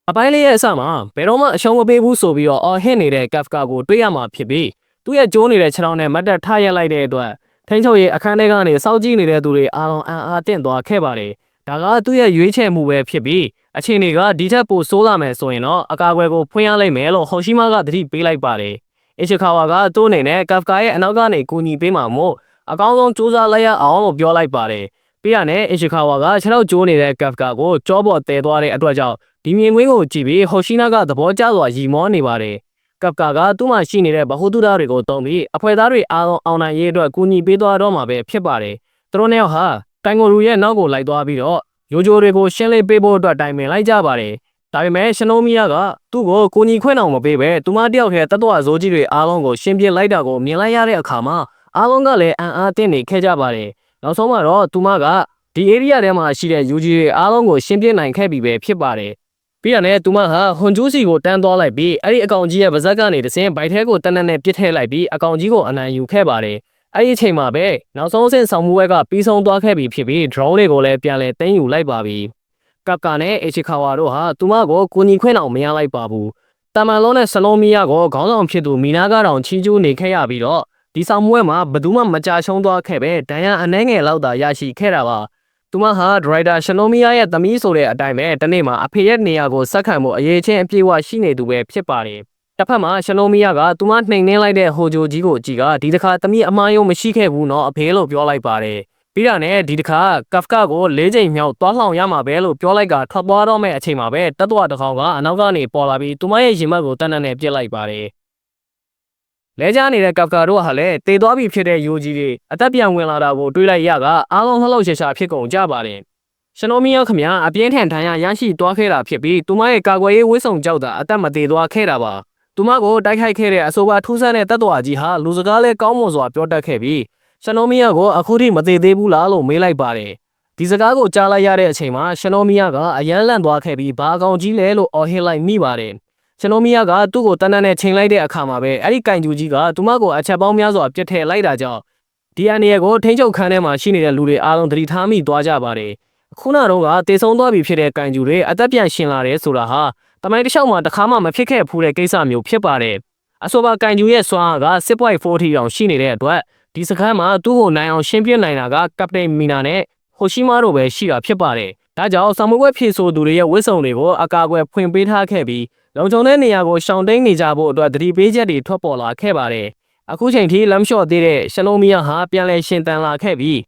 အပိုင်းလေးရဲ့အစမှာဘယ်တော့မှအရှုံးမပေးဘူးဆိုပြီးတော့အော်ဟစ်နေတဲ့ကပ်ကာကိုတွေ့ရမှာဖြစ်ပြီးသူ့ရဲ့ကျိုးနေတဲ့ခြေထောက်နဲ့မတ်တက်ထားရက်လိုက်တဲ့အတွက်ထိန်းချုပ်ရေးအခန်းထဲကနေစောင့်ကြည့်နေတဲ့သူတွေအားလုံးအံ့အားသင့်သွားခဲ့ပါတယ်ဒါကသူ့ရဲ့ရွေးချယ်မှုပဲဖြစ်ပြီးအခြေအနေကဒီထက်ပိုဆိုးလာမယ်ဆိုရင်တော့အကာအကွယ်ကိုဖွင့်ရလိမ့်မယ်လို့ဟိုရှိမာကသတိပေးလိုက်ပါတယ်အချီခါဝါကသူ့အနေနဲ့ကပ်ကာရဲ့အနောက်ကနေကူညီပေးမှာမို့အကောင်းဆုံးစူးစမ်းလိုက်ရအောင်လို့ပြောလိုက်ပါတယ်ပြီးရနဲ့အချီခါဝါကခြေထောက်ကျိုးနေတဲ့ကပ်ကာကိုကြောပေါ်တည်သွားတဲ့အတွက်ကြောင့်ဒီမြင်ကွင်းကိုကြည့်ပြီးဟိုရှိနာကသဘောကျစွာရီမောနေပါတယ်ကပ်ကာကသူ့မှာရှိနေတဲ့ဗဟုသုတတွေကိုတုံးပြီးအဖွဲ့သားတွေအားလုံးအောင်နိုင်ရေးအတွက်ကူညီပေးသွားတော့မှာပဲဖြစ်ပါတယ်သူတို့နှစ်ယောက်ဟာတိုင်ကိုရူရဲ့နောက်ကိုလိုက်သွားပြီးတော့ယိုဂျိုတွေကိုရှင်းလင်းပေးဖို့အတွက်တိုင်ပင်လိုက်ကြပါတယ်ဒါပေမဲ့ရှင်နိုမီယာကသူ့ကိုကူညီခွင့်အောင်မပေးပဲသူမတယောက်ရဲ့တတ်တော်ဇိုးကြီးတွေအားလုံးကိုရှင်းပြလိုက်တာကိုမြင်လိုက်ရတဲ့အခါမှာအားလုံးကလည်းအံ့အားသင့်နေခဲ့ကြပါတယ်နောက်ဆုံးမှာတော့သူမကဒီ area ထဲမှာရှိတဲ့ယူဂျီတွေအားလုံးကိုရှင်းပြနိုင်ခဲ့ပြီပဲဖြစ်ပါတယ်ပြီးရတဲ့သူမဟာဟွန်ဂျူးစီကိုတန်းသွားလိုက်ပြီးအဲ့ဒီအကောင်ကြီးရဲ့ပါဇက်ကနေတဆင်းဘိုက်ထဲကိုတန်းတန်းနဲ့ပစ်ထည့်လိုက်ပြီးအကောင်ကြီးကိုအနိုင်ယူခဲ့ပါတယ်အဲ့ဒီအချိန်မှာပဲနောက်ဆုံးအဆင့်ဆောင်မှုဘက်ကပြီးဆုံးသွားခဲ့ပြီဖြစ်ပြီး drone တွေကိုလည်းပြန်လည်သိမ်းယူလိုက်ပါပြီကပ်ကာနဲ့အချီခါဝါတို့ဟာသူမကိုကူညီခွင့်အောင်မရလိုက်ပါဘူးတာမန်လုံးနဲ့ဆလုံးမီယာကိုခေါင်းဆောင်ဖြစ်သူမီနာကတောင်ချီးကျူးနေခဲ့ရပြီးတော့ဒီဆောင်မှုမှာဘယ်သူမှမကြရှုံးသွားခဲ့ပဲဒဏ်ရာအနှဲငယ်လောက်သာရရှိခဲ့တာပါသူမဟာဒရိုက်တာရှင်နိုမီယာရဲ့သမီးဆိုတဲ့အတိုင်းပဲတနေ့မှာအဖေရဲ့နေရာကိုစက္ကန့်မှုအရေးချင်းအပြည့်အဝရှိနေသူပဲဖြစ်ပါတယ်တစ်ဖက်မှာရှင်နိုမီယာကသူမနှိမ်နှင်းလိုက်တဲ့ဟိုဂျိုကြီးကိုကြည်ကဒီတစ်ခါသမီးအမားယုံမရှိခဲ့ဘူးနော်အဖေလို့ပြောလိုက်ပါတယ်ပြီးတာနဲ့ဒီတစ်ခါကပ်ကာကို၄ချိန်မြောက်သွားလှောင်ရမှာပဲလို့ပြောလိုက်ကထွက်သွားတော့မဲ့အချိန်မှာပဲတတ်တော်တစ်ကောင်ကအနောက်ကနေပေါ်လာပြီးသူမရဲ့ရင်မက်ကိုတန်းတန်းနဲ့ပြစ်လိုက်ပါတယ်လဲကျနေတဲ့ကပ်ကာတို့ဟာလည်းတေသွားပြီဖြစ်တဲ့ယိုဂျီတွေအသက်ပြန်ဝင်လာတာကိုတွေးလိုက်ရကအားလုံးလှလှရှာရှာဖြစ်ကုန်ကြပါတယ်ရှင်နိုမီယာခမအပြင်းထန်ဒဏ်ရာရရှိသွားခဲ့တာဖြစ်ပြီးသူမရဲ့ကာကွယ်ရေးဝစ်စုံကြောက်တာအသက်မသေးသွားခဲ့တာပါသူမကိုတိုက်ခိုက်ခဲ့တဲ့အဆိုပါထူးဆန်းတဲ့တပ်တော်ကြီးဟာလူစကားလဲကောင်းမွန်စွာပြောတတ်ခဲ့ပြီးရှင်နိုမီယာကိုအခုထိမသေးသေးဘူးလားလို့မေးလိုက်ပါတယ်ဒီစကားကိုကြားလိုက်ရတဲ့အချိန်မှာရှင်နိုမီယာကအယမ်းလန့်သွားခဲ့ပြီးဘာကောင်ကြီးလဲလို့အော်ဟစ်လိုက်မိပါတယ်ရှင်နိုမီယာကသူ့ကိုတန်းတန်းနဲ့ချိန်လိုက်တဲ့အခါမှာပဲအဲ့ဒီကင်ဂျူကြီးကသူမကိုအချက်ပေါင်းများစွာပြစ်ထည့်လိုက်တာကြောင့်ဒီအန်ရီကိုထိန်းချုပ်ခန်းထဲမှာရှိနေတဲ့လူတွေအားလုံးသတိထားမိသွားကြပါတယ်ခုနတော့ကတေဆုံးသွားပြီဖြစ်တဲ့ကင်ဂျူတွေအသက်ပြန်ရှင်လာတယ်ဆိုတာဟာတမိုင်းတစ်လျှောက်မှာတစ်ခါမှမဖြစ်ခဲ့ဘူးတဲ့ကိစ္စမျိုးဖြစ်ပါတယ်အဆိုပါကင်ဂျူရဲ့စွမ်းအားက 6.40 တောင်ရှိနေတဲ့အတွက်ဒီစခန်းမှာသူ့ကိုနိုင်အောင်ရှင်းပြနိုင်တာကကပတိန်မီနာနဲ့ဟိုရှိမာတို့ပဲရှိတာဖြစ်ပါတယ်ဒါကြောင့်ဆောင်မွေးဖြည့်ဆိုသူတွေရဲ့ဝစ်စုံတွေကိုအကာအကွယ်ဖွင့်ပေးထားခဲ့ပြီးလုံခြုံတဲ့နေရာကိုရှောင်တိန်နေကြဖို့အတွက်သတိပေးချက်တွေထွက်ပေါ်လာခဲ့ပါတယ်အခုချိန်ထိလမ်းလျှော့သေးတဲ့ရှင်နိုမီယာဟာပြန်လည်ရှင်သန်လာခဲ့ပြီ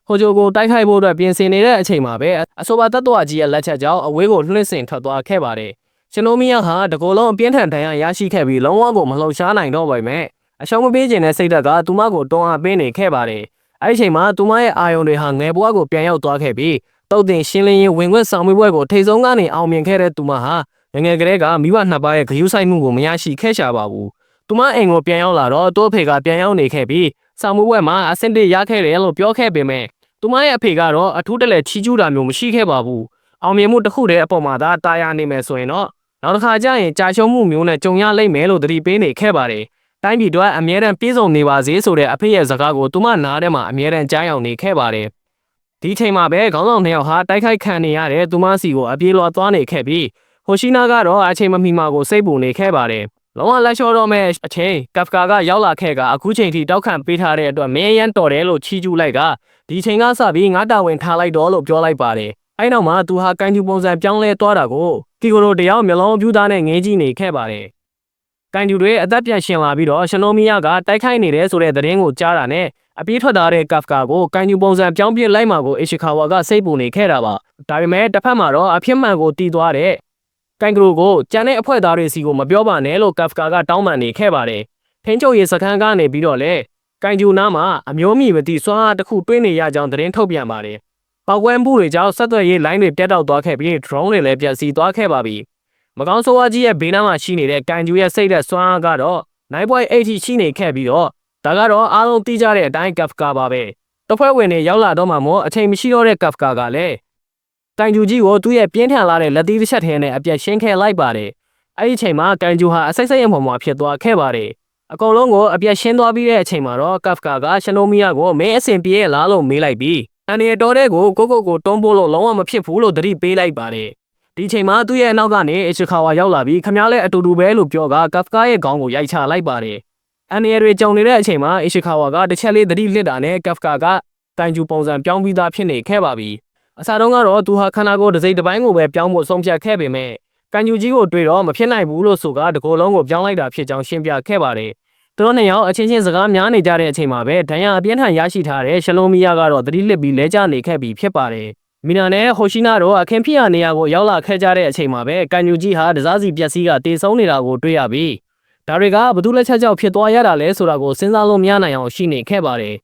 းဟိုဂျိုကိုတိုက်ခိုက်ဖို့အတွက်ပြင်ဆင်နေတဲ့အချိန်မှာပဲအဆိုပါတတ်တော်ကြီးရဲ့လက်ချက်ကြောင့်အဝေးကိုလွှင့်စင်ထွက်သွားခဲ့ပါတယ်ရှင်နိုမီယာဟာတကိုယ်လုံးအပြင်းထန်ဒဏ်ရာရရှိခဲ့ပြီးလုံးဝကိုမလှုပ်ရှားနိုင်တော့ပါပဲ အရှုံးမပေးခြင်းနဲ့စိတ်ဓာတ်ကသူမကိုတွန်းအားပေးနေခဲ့ပါတယ်အဲ့ဒီချိန်မှာသူမရဲ့အာယုံတွေဟာငယ်ဘွားကိုပြန်ရောက်သွားခဲ့ပြီးတုတ်တင်ရှင်းလင်းရေးဝင်ခွင့်ဆောင်မွေးပွဲကိုထိတ်ဆုံးကနေအောင်မြင်ခဲ့တဲ့သူမဟာငယ်ကလေးကမိဘနှစ်ပါးရဲ့ဂရုစိုက်မှုကိုမရရှိခဲ့ရှာပါဘူးသူမအိမ်ကိုပြန်ရောက်လာတော့တိုးဖေကပြန်ရောက်နေခဲ့ပြီးဆောင်မွေးပွဲမှာအဆင့်တစ်ရခဲ့တယ်လို့ပြောခဲ့ပေမဲ့သူမရဲ့အဖေကတော့အထူးတလဲချီးကျူးတာမျိုးမရှိခဲ့ပါဘူးအောင်မြင်မှုတစ်ခုတည်းအပေါ်မှာသာတာယာနေမယ်ဆိုရင်တော့နောက်တစ်ခါကျရင်ကြာရှုံးမှုမျိုးနဲ့ကြုံရလိမ့်မယ်လို့သတိပေးနေခဲ့ပါတယ်တိုင်းပြည်အတွက်အမြဲတမ်းပြေဆုံးနေပါစေဆိုတဲ့အဖေရဲ့စကားကိုသူမနားထဲမှာအမြဲတမ်းကြားရောက်နေခဲ့ပါတယ်ဒီချိန်မှာပဲခေါင်းဆောင်နှစ်ယောက်ဟာတိုက်ခိုက်ခံနေရတဲ့သူမစီကိုအပြေးလွှာသွားနေခဲ့ပြီးဟိုရှိနာကတော့အချိန်မမီမှာကိုစိတ်ပူနေခဲ့ပါတယ်လုံးဝလက်လျှော့တော့မဲ့အချိန်ကပ်ဖကာကရောက်လာခဲ့ကအခုချိန်ထိတောက်ခံပေးထားတဲ့အတွက်မင်းရန်တော်တယ်လို့ချီးကျူးလိုက်ကဒီချိန်ကစပြီးငါတာဝန်ထားလိုက်တော့လို့ပြောလိုက်ပါတယ်အဲ့နောက်မှာသူဟာကန်ကျူပုံစံပြောင်းလဲသွားတာကိုကီကိုရိုတယောက်မျက်လုံးပြူးသားနဲ့ငေးကြည့်နေခဲ့ပါတယ်ကန်ကျူတွေအသက်ပြန်ရှင်လာပြီးတော့ရှနိုမီယာကတိုက်ခိုက်နေတယ်ဆိုတဲ့သတင်းကိုကြားတာနဲ့အပြေးထွက်သွားတဲ့ကပ်ဖကာကိုကန်ကျူပုံစံပြောင်းပြစ်လိုက်မှာကိုအီရှီကာဝါကစိတ်ပူနေခဲ့တာပါဒါပေမဲ့တစ်ဖက်မှာတော့အဖြစ်မှန်ကိုတီးသွားတဲ့ကန်ကရိုကိုကျန်တဲ့အဖွဲ့သားတွေစီကိုမပြောပါနဲ့လို့ကပ်ဖကာကတောင်းပန်နေခဲ့ပါတယ်ထင်းချုပ်ရေးစခန်းကနေပြီးတော့လေကန်ကျူနားမှာအမျိုးမြည်မသိစွမ်းအားတစ်ခုတွင်းနေရကြောင်းသတင်းထုတ်ပြန်ပါတယ်ပောက်ကွဲမှုတွေကြောင့်ဆက်သွယ်ရေးလိုင်းတွေပြတ်တောက်သွားခဲ့ပြီး drone တွေလည်းပျက်စီးသွားခဲ့ပါပြီမကောင်းဆိုးဝါးကြီးရဲ့ဘေးနားမှာရှိနေတဲ့ကန်ကျူရဲ့စိတ်သက်စွမ်းအားကတော့ 9.8 ရှိနေခဲ့ပြီးတော့ဒါကတော့အားလုံးသိကြတဲ့အတိုင်းကပ်ဖကာပါပဲတစ်ဖွဲ့ဝင်တွေရောက်လာတော့မှမို့အချိန်မရှိတော့တဲ့ကပ်ဖကာကလည်းကန်ကျူကြီးကိုသူ့ရဲ့ပြင်းထန်လာတဲ့လက်သီးတစ်ချက်ထဲနဲ့အပြတ်ရှင်းခဲ့လိုက်ပါတယ်အဲ့ဒီချိန်မှာကန်ကျူဟာအစိတ်စိတ်အမှောင်မှာဖြစ်သွားခဲ့ပါတယ်အကုန်လုံးကိုအပြတ်ရှင်းသွားပြီးတဲ့အချိန်မှာတော့ကပ်ဖကာကရှနိုမီယာကိုမင်းအဆင်ပြေရဲ့လားလို့မေးလိုက်ပြီးအန်ရီတော်တဲ့ကိုတွန်းပို့လို့လုံးဝမဖြစ်ဘူးလို့သတိပေးလိုက်ပါတယ်ဒီချိန်မှာသူ့ရဲ့အနောက်ကနေအီချီကာဝါရောက်လာပြီးခမားလဲအတူတူပဲလို့ပြောကကပ်ဖကာရဲ့ခေါင်းကိုရိုက်ချလိုက်ပါတယ်အန်ရီတွေကြုံနေတဲ့အချိန်မှာအီချီကာဝါကတစ်ချက်လေးသတိလစ်တာနဲ့ကပ်ဖကာကကန်ကျူပုံစံပြောင်းပြီးသားဖြစ်နေခဲ့ပါပြီအစားတုန်းကတော့သူဟာခန္ဓာကိုယ်တစ်စိတ်တစ်ပိုင်းကိုပဲပြောင်းဖို့ဆုံးဖြတ်ခဲ့ပေမဲ့ကန်ကျူကြီးကိုတွေ့တော့မဖြစ်နိုင်ဘူးလို့ဆိုကတကိုယ်လုံးကိုပြောင်းလိုက်တာဖြစ်ကြောင်းရှင်းပြခဲ့ပါတယ်သူတို့နှစ်ယောက်အချင်းချင်းစကားများနေကြတဲ့အချိန်မှာပဲဒဏ်ရာအပြင်းထန်ရရှိထားတဲ့ရှလိုမီယာကတော့သတိလစ်ပြီးလဲကျနေခဲ့ပြီးဖြစ်ပါတယ်မီနာနဲ့ဟိုရှိနာတို့အခင်းဖြစ်ရနေရာကိုရောက်လာခဲ့ကြတဲ့အချိန်မှာပဲကန်ကျူကြီးဟာတစားစီပျက်စီးကတေဆုံးနေတာကိုတွေ့ရပြီးဒါတွေကဘသူလက်ချက်ကြောင့်ဖြစ်သွားရတာလဲဆိုတာကိုစဉ်းစားလို့မရနိုင်အောင်ရှိနေခဲ့ပါတယ်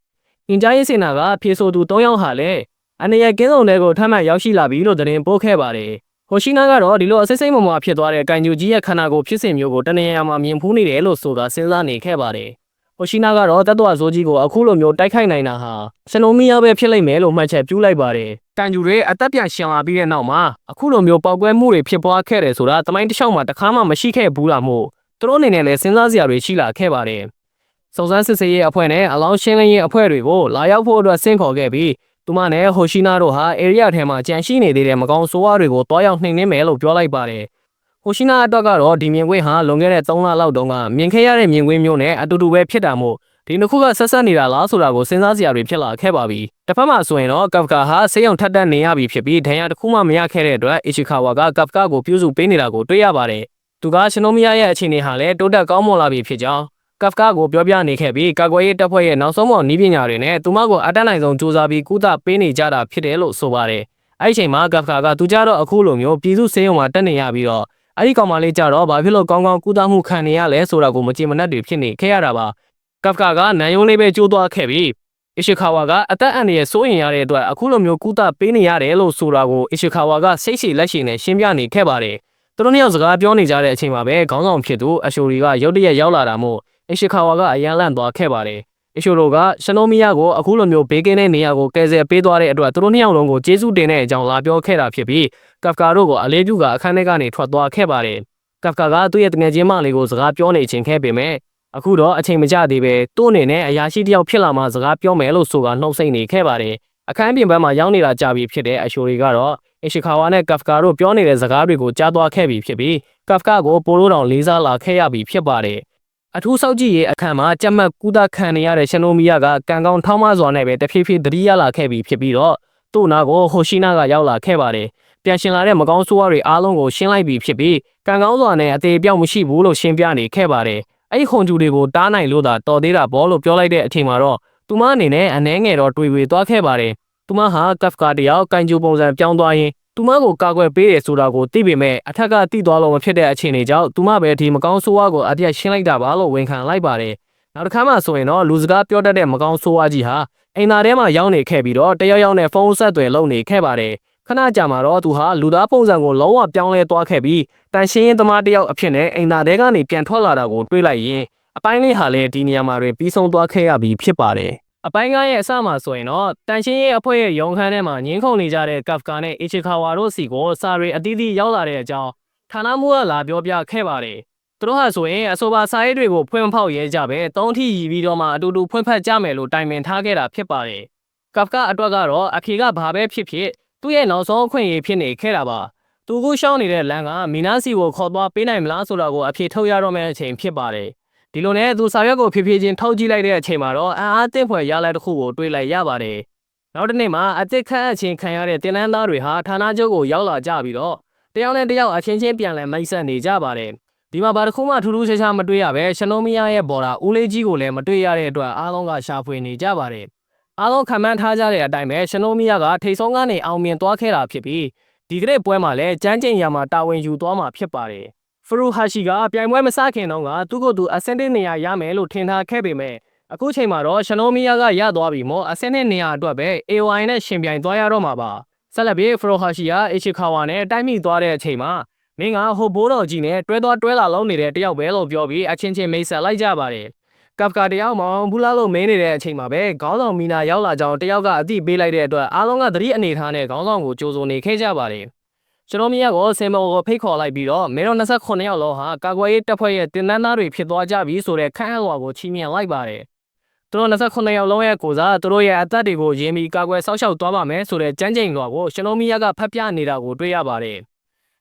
အင်ဂျာရေးစင်နာကဖြေဆိုသူ၃ယောက်ဟာလည်းအနေရကင်းဆောင်တွေကိုထမ်းမှန်ရောက်ရှိလာပြီလို့သတင်းပို့ခဲ့ပါတယ်ဟိုရှိနာကတော့ဒီလိုအစိစိမ့်မမဖြစ်သွားတဲ့ကန်ကျူကြီးရဲ့ခန္ဓာကိုယ်ဖြစ်စဉ်မျိုးကိုတနေရာမှာမြင်ဖူးနေတယ်လို့ဆိုတာစဉ်းစားနေခဲ့ပါတယ်ဟိုရှိနာကတော့တတ်တော်ဇိုးကြီးကိုအခုလိုမျိုးတိုက်ခိုက်နိုင်တာဟာစနိုမီယာပဲဖြစ်လိမ့်မယ်လို့မှတ်ချက်ပြုလိုက်ပါတယ်ကန်ကျူတွေအသက်ပြန်ရှင်လာပြီးတဲ့နောက်မှာအခုလိုမျိုးပေါက်ကွဲမှုတွေဖြစ်ပွားခဲ့တယ်ဆိုတာတမိုင်းတစ်လျှောက်မှာတခါမှမရှိခဲ့ဘူးလားမို့သူတို့အနေနဲ့လည်းစဉ်းစားစရာတွေရှိလာခဲ့ပါတယ်စုံစမ်းစစ်ဆေးရေးအဖွဲ့နဲ့အလောင်းရှင်းလင်းရေးအဖွဲ့တွေကိုလာရောက်ဖို့အတွက်ဆင့်ခေါ်ခဲ့ပြီးသူမနဲ့ဟိုရှိနာတို့ဟာဧရိယာထဲမှာကြံရှိနေသေးတဲ့မကောင်းဆိုးဝါးတွေကိုတွားရောက်နှိမ်နင်းမယ်လို့ပြောလိုက်ပါတယ်ဟိုရှိနာအတွက်ကတော့ဒီမြင်ကွင်းဟာလွန်ခဲ့တဲ့3လလောက်တုန်းကမြင်ခဲ့ရတဲ့မြင်ကွင်းမျိုးနဲ့အတူတူပဲဖြစ်တာမို့ဒီနှစ်ခုကဆက်ဆက်နေတာလားဆိုတာကိုစဉ်းစားစရာတွေဖြစ်လာခဲ့ပါပြီတစ်ဖက်မှာဆိုရင်တော့ကပ်ဖကာဟာဆေးရုံထပ်တက်နေရပြီဖြစ်ပြီးဒဏ်ရာတစ်ခုမှမရခဲ့တဲ့အတွက်အီချီကာဝါကကပ်ဖကာကိုပြုစုပေးနေတာကိုတွေ့ရပါတယ်သူကရှနိုမီယာရဲ့အခြေအနေဟာလည်းတိုးတက်ကောင်းမွန်လာပြီဖြစ်ကြောင်းကပ်ဖကာကိုပြောပြနေခဲ့ပြီးကာကွယ်ရေးတပ်ဖွဲ့ရဲ့နောက်ဆုံးပေါ်နည်းပညာတွေနဲ့သူမကိုအတတ်နိုင်ဆုံးစူးစမ်းပြီးကုသပေးနေကြတာဖြစ်တယ်လို့ဆိုပါတယ်အဲ့ဒီချိန်မှာကပ်ဖကာကသူကြတော့အခုလိုမျိုးပြည်သူဆေးရုံမှာတက်နေရပြီးတော့အဲ့ဒီကောင်မလေးကြတော့ဘာဖြစ်လို့ကောင်းကောင်းကုသမှုခံနေရလဲဆိုတာကိုမကြင်မနှက်တွေဖြစ်နေခဲ့ရတာပါကပ်ဖကာကနန်ယုံလေးပဲကျိုးသွားခဲ့ပြီးအီရှီကာဝါကအသက်အန္တရာယ်စိုးရိမ်ရတဲ့အတွက်အခုလိုမျိုးကုသပေးနေရတယ်လို့ဆိုတာကိုအီရှီကာဝါကစိတ်ရှည်လက်ရှည်နဲ့ရှင်းပြနေခဲ့ပါတယ်သူတို့နှစ်ယောက်စကားပြောနေကြတဲ့အချိန်မှာပဲခေါင်းဆောင်ဖြစ်သူအရှိုရီကရုတ်တရက်ရောက်လာတာမို့အီရှီကာဝါကအရန်လန့်သွားခဲ့ပါတယ်အီရှိုရိုကရှနိုမီယာကိုအခုလိုမျိုးဘေးကင်းတဲ့နေရာကိုကယ်ဆယ်ပေးသွားတဲ့အတွက်သူတို့နှစ်ယောက်လုံးကိုကျေးဇူးတင်တဲ့အကြောင်းလာပြောခဲ့တာဖြစ်ပြီးကပ်ဖကာတို့ကိုအလေးပြုကအခန်းထဲကနေထွက်သွားခဲ့ပါတယ်ကပ်ဖကာကသူ့ရဲ့တငယ်ချင်းမလေးကိုစကားပြောနေခြင်းခဲ့ပေမဲ့အခုတော့အချိန်မကျသေးပဲသူ့အနေနဲ့အရာရှိတယောက်ဖြစ်လာမှစကားပြောမယ်လို့ဆိုကနှုတ်ဆက်နေခဲ့ပါတယ်အခန်းပြင်ပန်းမှာရောက်နေတာကြာပြီဖြစ်တဲ့အရှိုရီကတော့အီရှီကာဝါနဲ့ကပ်ဖကာတို့ပြောနေတဲ့စကားတွေကိုကြားသွားခဲ့ပြီဖြစ်ပြီးကပ်ဖကာကိုပိုလိုတောင်လေးစားလာခဲ့ရပြီဖြစ်ပါတယ်အထူးစောင့်ကြည့်ရေးအခန်းမှာကြက်မှတ်ကုသခံနေရတဲ့ရှနိုမီယာကကံကောင်းထောင်းမစွာနဲ့ပဲတဖြည်းဖြည်းသတိရလာခဲ့ပြီဖြစ်ပြီးတော့သူ့နာကိုဟိုရှိနာကရောက်လာခဲ့ပါတယ်ပြန်ရှင်လာတဲ့မကောင်းဆိုးဝါးတွေအားလုံးကိုရှင်းလိုက်ပြီဖြစ်ပြီးကံကောင်းစွာနဲ့အသေးပြောက်မရှိဘူးလို့ရှင်းပြနေခဲ့ပါတယ်အဲ့ဒီခွန်ကျူတွေကိုတားနိုင်လို့သာတော်သေးတာဘောလို့ပြောလိုက်တဲ့အချိန်မှာတော့သူမအနေနဲ့အနှဲငယ်တော့တွေးဝေသွားခဲ့ပါတယ်သူမဟာကပ်ဖကာတယောက်ကန်ကျူပုံစံပြောင်းသွားရင်သူမကိုကာကွယ်ပေးတယ်ဆိုတာကိုသိပေမဲ့အထက်ကသိသွားလို့မဖြစ်တဲ့အခြေအနေကြောင့်သူမပဲဒီမကောင်းဆိုးဝါးကိုအပြတ်ရှင်းလိုက်တာပါလို့ဝန်ခံလိုက်ပါတယ် နောက်တစ်ခါမှဆိုရင်တော့လူစကားပြောတတ်တဲ့မကောင်းဆိုးဝါးကြီးဟာအိမ်သားထဲမှာရောက်နေခဲ့ပြီးတော့တယောက်ယောက်နဲ့ဖုန်းဆက်သွယ်လုပ်နေခဲ့ပါတယ်ခဏကြာမှာတော့သူဟာလူသားပုံစံကိုလုံးဝပြောင်းလဲသွားခဲ့ပြီးတန်ရှင်းရင်သမားတယောက်အဖြစ်နဲ့အိမ်သားထဲကနေပြန်ထွက်လာတာကိုတွေးလိုက်ရင်အပိုင်းလေးဟာလည်းဒီနေရာမှာတွင်ပြီးဆုံးသွားခဲ့ရပြီးဖြစ်ပါတယ်အပိုင်း9ရဲ့အစမှာဆိုရင်တော့တန်ရှင်းရဲ့အဖွဲ့ရဲ့ရုံခန်းထဲမှာငင်းခုန်နေကြတဲ့ကဖကာနဲ့အီချီခါဝါတို့စီကိုစာရီအသီးသီးရောက်လာတဲ့အကြောင်းဌာနမှူးကလာပြောပြခဲ့ပါတယ်သူတို့ဟာဆိုရင်အဆိုပါစာရေးတွေကိုဖွင့်ဖောက်ရဲကြပဲ၃ထီရည်ပြီးတော့မှအတူတူဖွင့်ဖက်ကြမယ်လို့တိုင်ပင်ထားခဲ့တာဖြစ်ပါတယ်ကဖကာအတွက်ကတော့အဖေကဘာပဲဖြစ်ဖြစ်သူ့ရဲ့နောက်ဆုံးအခွင့်အရေးဖြစ်နေခဲ့တာပါသူကရှောင်းနေတဲ့လမ်းကမီနာစီကိုခေါ်သွားပေးနိုင်မလားဆိုတာကိုအဖေထုတ်ရတော့မယ့်အချိန်ဖြစ်ပါတယ်ဒီလိုနဲ့သူစာရွက်ကိုဖြည်းဖြည်းချင်းထုတ်ကြည့်လိုက်တဲ့အချိန်မှာတော့အားအသင့်ဖွယ်ရလဒ်တစ်ခုကိုတွေးလိုက်ရပါတယ်နောက်တစ်နေ့မှာအသစ်ခန့်အချင်းခံရတဲ့တင်နန်းသားတွေဟာဌာနချုပ်ကိုရောက်လာကြပြီးတော့တယောက်နဲ့တယောက်အချင်းချင်းပြန်လည်မိတ်ဆက်နေကြပါတယ်ဒီမှာဘာတစ်ခုမှထူးထူးခြားခြားမတွေ့ရပဲရှနိုမီယာရဲ့ဘော်ဒါဦးလေးကြီးကိုလည်းမတွေ့ရတဲ့အတွက်အားလုံးကရှာဖွေနေကြပါတယ်အားလုံးခံမှန်းထားကြတဲ့အတိုင်းပဲရှနိုမီယာကထိတ်ဆုံးကနေအောင်မြင်သွားခဲ့တာဖြစ်ပြီးဒီကနေ့ပွဲမှာလည်းကျန်းကျင်ရမှာတာဝန်ယူသွားမှာဖြစ်ပါတယ်ဖရူဟာရှိကပြိုင်ပွဲမစခင်တော့ကသူ့ကိုယ်သူအဆင့်တစ်နေရာရမယ်လို့ထင်ထားခဲ့ပေမဲ့အခုချိန်မှာတော့ရှနိုမီယာကရသွားပြီမို့အဆင့်နှစ်နေရာအတွက်ပဲ AOI နဲ့ရှင်ပြိုင်သွားရတော့မှာပါဆက်လက်ပြီးဖရူဟာရှိကအီချီခါဝါနဲ့တိုက်မိသွားတဲ့အချိန်မှာမင်းကဟိုဘိုးတော်ကြီးနဲ့တွဲသွားတွဲလာလုံးနေတဲ့တယောက်ပဲလို့ပြောပြီးအချင်းချင်းမိတ်ဆက်လိုက်ကြပါတယ်ကဖကာတယောက်မောင်ဘူးလားလို့မင်းနေတဲ့အချိန်မှာပဲခေါင်းဆောင်မီနာရောက်လာကြောင်းတယောက်ကအသိပေးလိုက်တဲ့အတွက်အားလုံးကသတိအနေထားနဲ့ခေါင်းဆောင်ကိုကြိုးစုံနေခဲ့ကြပါတယ်ကျွန်တော်မြတ်ကိုစင်မောကိုဖိတ်ခေါ်လိုက်ပြီးတော့မင်းတို့29ယောက်လုံးဟာကာကွယ်ရေးတပ်ဖွဲ့ရဲ့တင်နန်းသားတွေဖြစ်သွားကြပြီဆိုတဲ့ခန့်အပ်လွှာကိုချီးမြှင့်လိုက်ပါတယ်သူတို့29ယောက်လုံးရဲ့ကိုစားသူတို့ရဲ့အသက်တွေကိုရင်းပြီးကာကွယ်ဆောက်ရှောက်သွားပါမယ်ဆိုတဲ့ကြမ်းကြိမ်လွှာကိုကျွန်တော်မြတ်ကဖတ်ပြနေတာကိုတွေ့ရပါတယ်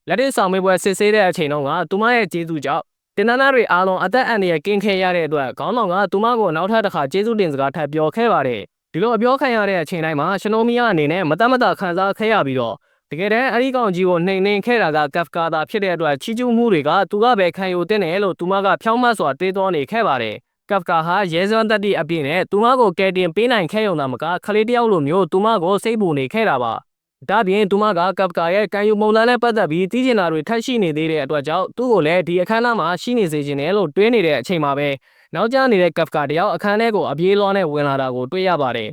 လက်တွေ့ဆောင်မေးပွဲစစ်ဆေးတဲ့အချိန်တုန်းကသူမရဲ့ကျေးဇူးကြောင့်တင်နန်းသားတွေအားလုံးအသက်အန္တရာယ်ကင်းခဲ့ရတဲ့အတွက်ခေါင်းဆောင်ကသူမကိုနောက်ထပ်တစ်ခါကျေးဇူးတင်စကားထပ်ပြောခဲ့ပါတယ်ဒီလိုအပြောခံရတဲ့အချိန်တိုင်းမှာကျွန်တော်မြတ်အနေနဲ့မတတ်မတခံစားခဲ့ရပြီးတော့တကယ်တမ်းအရီကောင်ကြီးကိုနှိမ်နှင်းခဲ့တာကကဖကာသာဖြစ်တဲ့အတွက်ချီးကျူးမှုတွေကသူကပဲခံယူတဲ့တယ်လို့သူမကဖြောင်းမစွာတွေးတောနေခဲ့ပါတယ်ကဖကာဟာရဲစွမ်းတက်သည့်အပြည့်နဲ့သူမကိုကယ်တင်ပေးနိုင်ခဲ့ရုံသာမကခလေးတယောက်လိုမျိုးသူမကိုစိတ်ပူနေခဲ့တာပါဒါပြင်သူမကကဖကာရဲ့ကံယူပုံစံနဲ့ပတ်သက်ပြီးသိချင်တာတွေထပ်ရှိနေသေးတဲ့အတွက်ကြောင့်သူ့ကိုလည်းဒီအခမ်းအနားမှာရှိနေစေချင်တယ်လို့တွေးနေတဲ့အချိန်မှာပဲနောက်ကျနေတဲ့ကဖကာတယောက်အခန်းထဲကိုအပြေးလွှားနဲ့ဝင်လာတာကိုတွေ့ရပါတယ်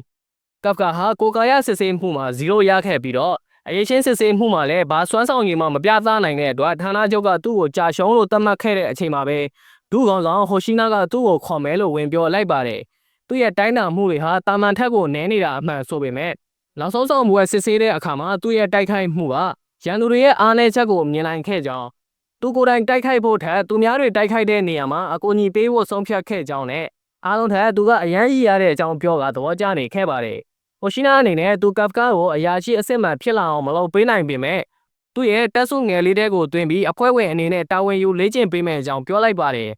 ကဖကာဟာကိုကာယစစ်ဆေးမှုမှာ0ရခဲ့ပြီးတော့အရေးချင်းစစ်ဆေးမှုမှာလည်းဘာစွမ်းဆောင်ရည်မှမပြသနိုင်တဲ့အတွက်ဌာနချုပ်ကသူ့ကိုကြာရှုံးလို့သတ်မှတ်ခဲ့တဲ့အချိန်မှာပဲဒုကောင်ဆောင်ဟိုရှိနာကသူ့ကိုခေါ်မယ်လို့ဝင်ပြောလိုက်ပါတယ်သူ့ရဲ့တိုင်းတာမှုတွေဟာတာမန်ထက်ကိုနည်းနေတာအမှန်ဆိုပေမဲ့နောက်ဆုံးဆောင်မှုရဲ့စစ်ဆေးတဲ့အခါမှာသူ့ရဲ့တိုက်ခိုက်မှုကရန်သူတွေရဲ့အားနည်းချက်ကိုမြင်နိုင်ခဲ့ကြောင်းသူကိုယ်တိုင်တိုက်ခိုက်ဖို့ထက်သူများတွေတိုက်ခိုက်တဲ့နေရာမှာအကူအညီပေးဖို့ဆုံးဖြတ်ခဲ့ကြောင်းနဲ့အားလုံးထက်သူကအရန်ကြီးရတဲ့အကြောင်းပြောကသဘောကျနေခဲ့ပါတယ်ဟိုရှိနာအနေနဲ့သူကဖကာကိုအရာရှိအစ်စ်မှန်ဖြစ်လာအောင်မလုပ်ပေးနိုင်ပေမဲ့သူ့ရဲ့တက်ဆုငယ်လေးတဲကိုတွင်ပြီးအဖွဲ့ဝင်အနေနဲ့တာဝန်ယူလေ့ကျင့်ပေးမယ်အကြောင်းပြောလိုက်ပါတယ်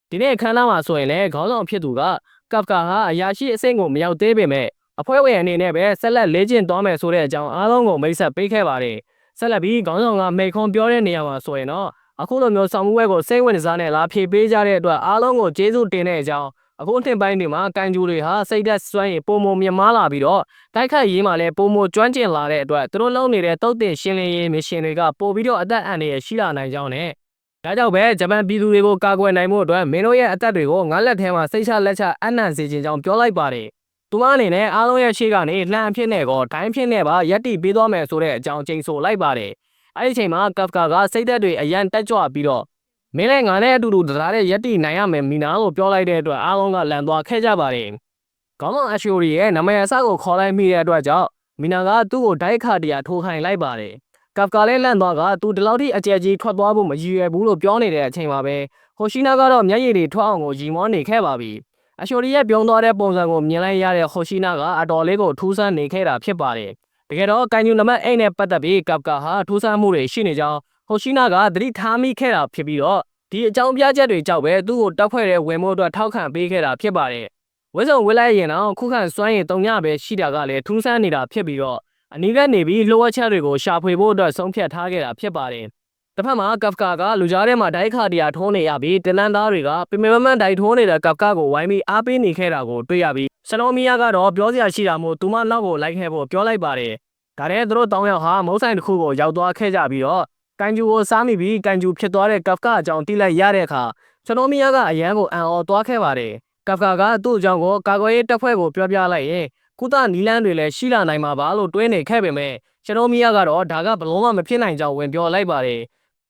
ဒီနေ့အခမ်းအနားမှာဆိုရင်လည်းခေါင်းဆောင်ဖြစ်သူကကဖကာဟာအရာရှိအဆင့်ကိုမရောက်သေးပေမဲ့အဖွဲ့ဝင်အနေနဲ့ပဲဆက်လက်လေ့ကျင့်သွားမယ်ဆိုတဲ့အကြောင်းအားလုံးကိုမိတ်ဆက်ပေးခဲ့ပါတယ်ဆက်လက်ပြီးခေါင်းဆောင်ကမိတ်ခွန်းပြောတဲ့နေရာမှာဆိုရင်တော့အခုလိုမျိုးဆောင်မှုဝဲကိုစိတ်ဝင်စားနဲ့လာဖြေပေးကြတဲ့အတွက်အားလုံးကိုကျေးဇူးတင်တဲ့အကြောင်းအခုအထင်ပိုင်းတွေမှာကန်ဂျူတွေဟာစိတ်သက်စွမ်းရည်ပုံမမြင့်မားလာပြီးတော့တိုက်ခိုက်ရေးမှာလည်းပုံမကျွမ်းကျင်လာတဲ့အတွက်သူတို့လုပ်နေတဲ့တုတ်တင်ရှင်းလင်းရေးမစ်ရှင်တွေကပို့ပြီးတော့အသက်အန္တရာယ်ရှိလာနိုင်ကြောင်းနဲ့ဒါကြောင့်ပဲဂျပန်ပြည်သူတွေကိုကာကွယ်နိုင်မှုအတွက်မင်းတို့ရဲ့အသက်တွေကိုငါးလက်ထဲမှာစိတ်ချလက်ချအနံ့စေခြင်းကြောင့်ပြောလိုက်ပါတယ်သူမအနေနဲ့အားလုံးရဲ့ရှေ့ကနေလှမ်းအဖြစ်နဲ့ကောဒိုင်းဖြစ်နဲ့ပါရက်တီပေးသွားမယ်ဆိုတဲ့အကြောင်းကျိန်ဆိုလိုက်ပါတယ်အဲ့ဒီချိန်မှာကဖကာကစိတ်သက်တွေအရန်တက်ကြွပြီးတော့မင်းလည်းငါနဲ့အတူတူတရားတဲ့ရက်တီနိုင်ရမယ်မီနာလို့ပြောလိုက်တဲ့အတွက်အားလုံးကလန်သွားခဲ့ကြပါတယ်ခေါင်းဆောင်အရှိုရီရဲ့နာမည်အစကိုခေါ်လိုက်မိတဲ့အတွက်ကြောင့်မီနာကသူ့ကိုဒိုက်ခါတရာထိုးခိုင်းလိုက်ပါတယ်ကဖကာလည်းလန့်သွားကသူဒီလောက်ထိအကျယ်ကြီးထွက်သွားဖို့မရည်ရွယ်ဘူးလို့ပြောနေတဲ့အချိန်မှာပဲဟိုရှိနာကတော့မျက်ရည်တွေထွက်အောင်ကိုရီမောနေခဲ့ပါပြီအရှိုရီရဲ့ပြုံးသွားတဲ့ပုံစံကိုမြင်လိုက်ရတဲ့ဟိုရှိနာကအတော်လေးကိုထူးဆန်းနေခဲ့တာဖြစ်ပါတယ်တကယ်တော့ကန်ယူနံပါတ်8နဲ့ပတ်သက်ပြီးကဖကာဟာထူးဆန်းမှုတွေရှိနေကြောင်းဟိုရှိနာကသတိထားမိခဲ့တာဖြစ်ပြီးတော့ဒီအကြောင်းပြချက်တွေကြောင့်ပဲသူ့ကိုတောက်ဖွဲ့တဲ့ဝင်မို့အတွက်ထောက်ခံပေးခဲ့တာဖြစ်ပါတယ်ဝဲစုံဝဲလိုက်ရင်တော့ခုခံစွမ်းရည်တုံညပဲရှိတာကလည်းထူးဆန်းနေတာဖြစ်ပြီးတော့အနီးကနေပြီးလှုပ်ဝက်ချက်တွေကိုရှာဖွေဖို့အတွက်ဆုံးဖြတ်ထားခဲ့တာဖြစ်ပါတယ်တစ်ဖက်မှာကဖကာကလူကြားထဲမှာဒိုက်ခါတရာထိုးနေရပြီးတလန်သားတွေကပင်မမန်ဒိုက်ထိုးနေတဲ့ကဖကာကိုဝိုင်းပြီးအားပေးနေခဲ့တာကိုတွေ့ရပြီးစနိုမီယာကတော့ပြောစရာရှိတာမို့သူမနောက်ကိုလိုက်ခဲ့ဖို့ပြောလိုက်ပါတယ်ဒါနဲ့သူတို့တောင်းရောက်ဟာမုံဆိုင်တစ်ခုကိုရောက်သွားခဲ့ကြပြီးတော့ကန်ဂျူကိုစားမိပြီးကန်ဂျူဖြစ်သွားတဲ့ကဖကာအကြောင်းသိလိုက်ရတဲ့အခါစနိုမီယာကအရန်ကိုအံ့ဩသွားခဲ့ပါတယ် ကဖကာကသူ့အကြောင်းကိုကာကွယ်ရေးတပ်ဖွဲ့ကိုပြောပြလိုက်ရင်ကုသနီလန်းတွေလည်းရှိလာနိုင်မှာပါလို့တွေးနေခဲ့ပေမဲ့ရှင်နိုမီယာကတော့ဒါကဘလုံးဝမဖြစ်နိုင်ကြောင်းဝင်ပြောလိုက်ပါတယ်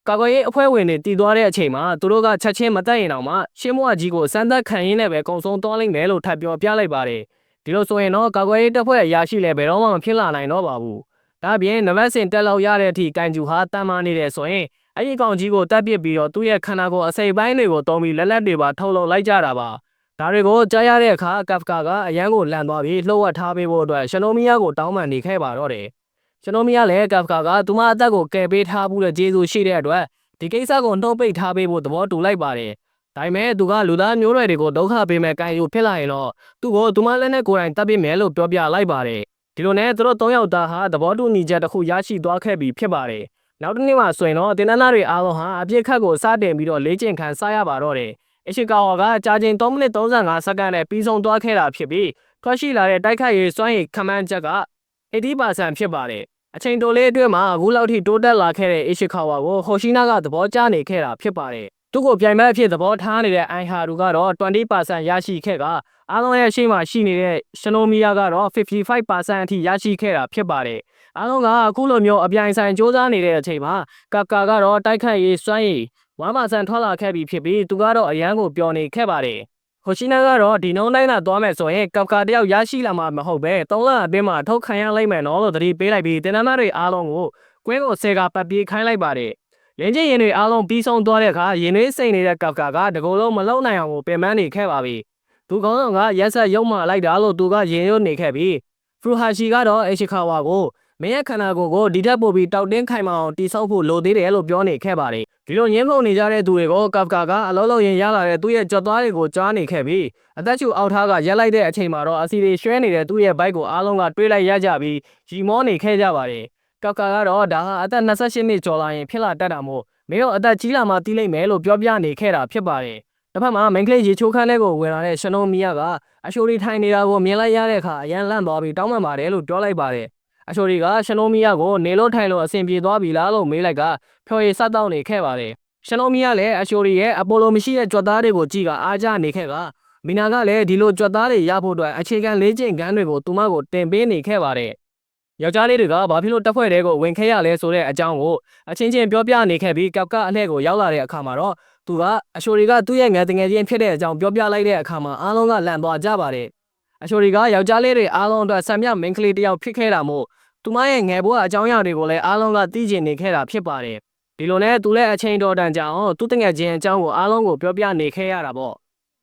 ကာကွယ်ရေးအဖွဲ့ဝင်တွေတည်သွားတဲ့အချိန်မှာသူတို့ကချက်ချင်းမတက်ရင်တော့မှရှင်းမွားကြီးကိုစမ်းသပ်ခံရင်းနဲ့ပဲကုံဆုံးသွားလိမ့်မယ်လို့ထပ်ပြောပြလိုက်ပါတယ်ဒီလိုဆိုရင်တော့ကာကွယ်ရေးတပ်ဖွဲ့အရာရှိလည်းဘယ်တော့မှမဖြစ်လာနိုင်တော့ပါဘူးဒါပြင်နံပါတ်စင်တက်လောက်ရတဲ့အထိကန်ကျူဟာတမ်းမာနေတယ်ဆိုရင်အဲ့ဒီကောင်ကြီးကိုတပ်ပစ်ပြီးတော့သူ့ရဲ့ခန္ဓာကိုယ်အစိပ်ပိုင်းတွေကိုတုံးပြီးလက်တွေပါထုတ်လုပ်လိုက်ကြတာပါဒါတွေကိုကြားရတဲ့အခါကဖကာကအရန်ကိုလန့်သွားပြီးလှုပ်ဝက်ထားပေးဖို့အတွက်ရှင်နိုမီယာကိုတောင်းပန်နေခဲ့ပါတော့တယ်ရှင်နိုမီယာလည်းကဖကာကသူမအသက်ကိုကယ်ပေးထားမှုတဲ့ကျေးဇူးရှိတဲ့အတွက်ဒီကိစ္စကိုနှုတ်ပိတ်ထားပေးဖို့သဘောတူလိုက်ပါတယ်ဒါပေမဲ့သူကလူသားမျိုးနွယ်တွေကိုဒုက္ခပေးမဲ့ကံယူဖြစ်လာရင်တော့သူ့ကိုသူမလက်နဲ့ကိုယ်တိုင်တပ်ပစ်မယ်လို့ပြောပြလိုက်ပါတယ်ဒီလိုနဲ့သူတို့၃ယောက်သားဟာသဘောတူညီချက်တစ်ခုရရှိသွားခဲ့ပြီးဖြစ်ပါတယ်နောက်တစ်နေ့မှဆိုရင်တော့တင်နန်းသားတွေအားလုံးဟာအပြစ်ခတ်ကိုစတင်ပြီးတော့လေ့ကျင့်ခံစားရပါတော့တယ်အရှိကာဝါကကြာချိန်3မိနစ်35စက္ကန့်နဲ့ပြီးဆုံးသွားခဲ့တာဖြစ်ပြီးထွက်ရှိလာတဲ့တိုက်ခိုက်ရေးစွမ်းရည်ခန့်မှန်းချက်က80%ဖြစ်ပါတယ်အချိန်တိုလေးအတွင်းမှာအခုလောက်ထိတိုးတက်လာခဲ့တဲ့အရှိကာဝါကိုဟိုရှိနာကသဘောကျနေခဲ့တာဖြစ်ပါတယ်သူ့ကိုပြိုင်ဘက်အဖြစ်သဘောထားနေတဲ့အိုင်ဟာရူကတော့20%ရရှိခဲ့ကအားလုံးရဲ့ရှေ့မှာရှိနေတဲ့ရှင်နိုမီယာကတော့55%အထိရရှိခဲ့တာဖြစ်ပါတယ်အားလုံးကအခုလိုမျိုးအပြိုင်ဆိုင်စ조사နေတဲ့အချိန်မှာကပ်ကာကတော့တိုက်ခတ်ရေးစွမ်းရည်1%ထွက်လာခဲ့ပြီးဖြစ်ပြီးသူကတော့အရန်ကိုပျော်နေခဲ့ပါတယ်ဟိုရှိနာကတော့ဒီနှုန်းတိုင်းသာသွားမယ်ဆိုရင်ကပ်ကာတယောက်ရရှိလာမှာမဟုတ်ပဲ3လအတွင်းမှာထုတ်ခံရလိမ့်မယ်နော်လို့သတိပေးလိုက်ပြီးတင်နန်းသားတွေအားလုံးကိုကွင်းကိုဆယ်ကပတ်ပြေးခိုင်းလိုက်ပါတယ်ရင်းချင်းရင်တွေအားလုံးပြီးဆုံးသွားတဲ့အခါရင်တွေစိတ်နေတဲ့ကပ်ကာကတကူလုံးမလုံနိုင်အောင်ကိုပင်ပန်းနေခဲ့ပါပြီသူကောင်းဆောင်ကရက်ဆက်ရုံမှလိုက်တာလို့သူကရင်ရွတ်နေခဲ့ပြီးဖရူဟာရှီကတော့အရှိခါဝါကိုမင်းရဲ့ခန္ဓာကိုယ်ကိုဒီထက်ပိုပြီးတောက်တင်းခိုင်မာအောင်တိစောက်ဖို့လိုသေးတယ်လို့ပြောနေခဲ့ပါတယ်ဒီလိုညှင်းခုန်နေကြတဲ့သူတွေကိုကပ်ကာကအလုံးလုံးရင်ရလာတဲ့သူ့ရဲ့ကြွက်သားတွေကိုကြားနေခဲ့ပြီးအသက်ရှူအောက်ထားကရက်လိုက်တဲ့အချိန်မှာတော့အစီတွေရွှဲနေတဲ့သူ့ရဲ့ဘိုက်ကိုအားလုံးကတွေးလိုက်ရကြပြီးရီမောနေခဲ့ကြပါတယ်ကပ်ကာကတော့ဒါဟာအသက်28နှစ်ကျော်လာရင်ဖြစ်လာတတ်တာမို့မင်းတို့အသက်ကြီးလာမှတီးလိုက်မယ်လို့ပြောပြနေခဲ့တာဖြစ်ပါတယ်တစ်ဖက်မှာမိန်းကလေးရေချိုးခန်းလေးကိုဝင်လာတဲ့ရှင်နိုမီယာကအရှိုရီထိုင်နေတာကိုမြင်လိုက်ရတဲ့အခါအရန်လန့်သွားပြီးတောင်းပန်ပါတယ်လို့ပြောလိုက်ပါတယ်အရှိုရီကရှင်နိုမီယာကိုနေလို့ထိုင်လို့အဆင်ပြေသွားပြီလားလို့မေးလိုက်ကဖြော်ရည်စတောက်နေခဲ့ပါတယ်ရှင်နိုမီယာလည်းအရှိုရီရဲ့အပိုလိုမရှိတဲ့ကြွက်သားတွေကိုကြည့်ကအားကျနေခဲ့ကမီနာကလည်းဒီလိုကြွက်သားတွေရဖို့အတွက်အခြေခံလေ့ကျင့်ခန်းတွေကိုသူမကိုတင်ပေးနေခဲ့ပါတယ်ယောက်ျားလေးတွေကဘာဖြစ်လို့တပ်ဖွဲ့တွေကိုဝင်ခဲ့ရလဲဆိုတဲ့အကြောင်းကိုအချင်းချင်းပြောပြနေခဲ့ပြီးကပ်ကအလှည့်ကိုရောက်လာတဲ့အခါမှာတော့သူကအရှိုရီကသူ့ရဲ့ငယ်တငယ်ချင်းဖြစ်တဲ့အကြောင်းပြောပြလိုက်တဲ့အခါမှာအားလုံးကလန့်သွားကြပါတယ်အရှိုရီကယောက်ျားလေးတွေအားလုံးအတွက်ဆံမြမိန်းကလေးတစ်ယောက်ဖြစ်ခဲ့တာမို့သူမရဲ့ငယ်ဘဝအကြောင်းအရာတွေကိုလည်းအားလုံးကသိကျင်နေခဲ့တာဖြစ်ပါတယ်ဒီလိုနဲ့သူလည်းအချိန်တော်တန်ကြအောင်သူ့တငယ်ချင်းအကြောင်းကိုအားလုံးကိုပြောပြနေခဲ့ရတာပေါ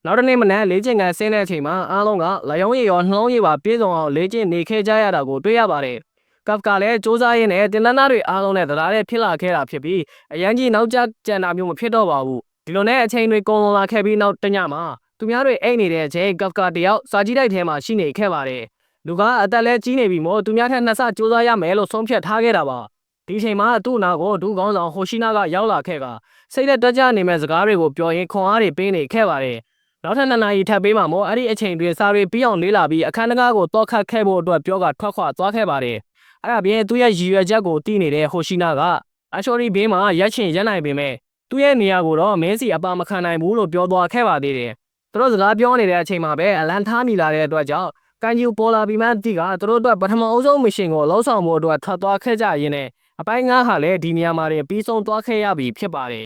့နောက်တစ်နေ့မနက်လေ့ကျင့်ခန်းဆင်းတဲ့အချိန်မှာအားလုံးကလယုံရည်ရောနှလုံးရည်ပါပြည့်စုံအောင်လေ့ကျင့်နေခဲ့ကြရတာကိုတွေ့ရပါတယ်ကပ်ကာလည်းစူးစမ်းရင်းနဲ့တင်နန်းသားတွေအားလုံးနဲ့တရားနဲ့ဖြစ်လာခဲ့တာဖြစ်ပြီးအရန်ကြီးနောက်ကျကြံတာမျိုးမဖြစ်တော့ပါဘူးဒီလိုနဲ့အချိန်တွေကုန်လာခဲ့ပြီးနောက်တညမှာသူများတွေအိတ်နေတဲ့အချိန်ကပ်ကာတယောက်စာကြီးတိုက်ထဲမှာရှိနေခဲ့ပါတယ်လူကအသက်လဲကြီးနေပြီမို့သူများထက်နှစ်ဆစူးစမ်းရမယ်လို့ဆုံးဖြတ်ထားခဲ့တာပါဒီအချိန်မှာသူ့နာကိုဒူးကောင်းဆောင်ဟိုရှိနာကရောက်လာခဲ့ကစိတ်လက်တက်ကြနေမဲ့စကားတွေကိုပြောရင်းခွန်အားတွေပေးနေခဲ့ပါတယ်နောက်ထပ်2နာရီထပ်ပေးမှမို့အဲ့ဒီအချိန်တွင်စာတွေပြီးအောင်လေးလာပြီးအခန်းတကားကိုတောက်ခတ်ခဲ့ဖို့အတွက်ပြောကထွက်ခွာသွားခဲ့ပါတယ်အဲ့ဒါပြင်သူ့ရဲ့ရည်ရွယ်ချက်ကိုသိနေတဲ့ဟိုရှိနာကအရှိုရီဘေးမှာရက်ချင်ရက်နိုင်ပေမဲ့သူ့ရဲ့နေရာကိုတော့မင်းစီအပါမခံနိုင်ဘူးလို့ပြောသွားခဲ့ပါသေးတယ်သူတို့စကားပြောနေတဲ့အချိန်မှာပဲအလန်ထားမိလာတဲ့အတွက်ကြောင့်ကန်ဂျူပေါ်လာပြီးမှတီကသူတို့အတွက်ပထမအဆုံးမရှင်ကိုလှုပ်ဆောင်ဖို့အတွက်ထွက်သွားခဲ့ကြရင်းနဲ့အပိုင်း9ဟာလည်းဒီနေရာမှာတင်ပြီးဆုံးသွားခဲ့ရပြီဖြစ်ပါတယ်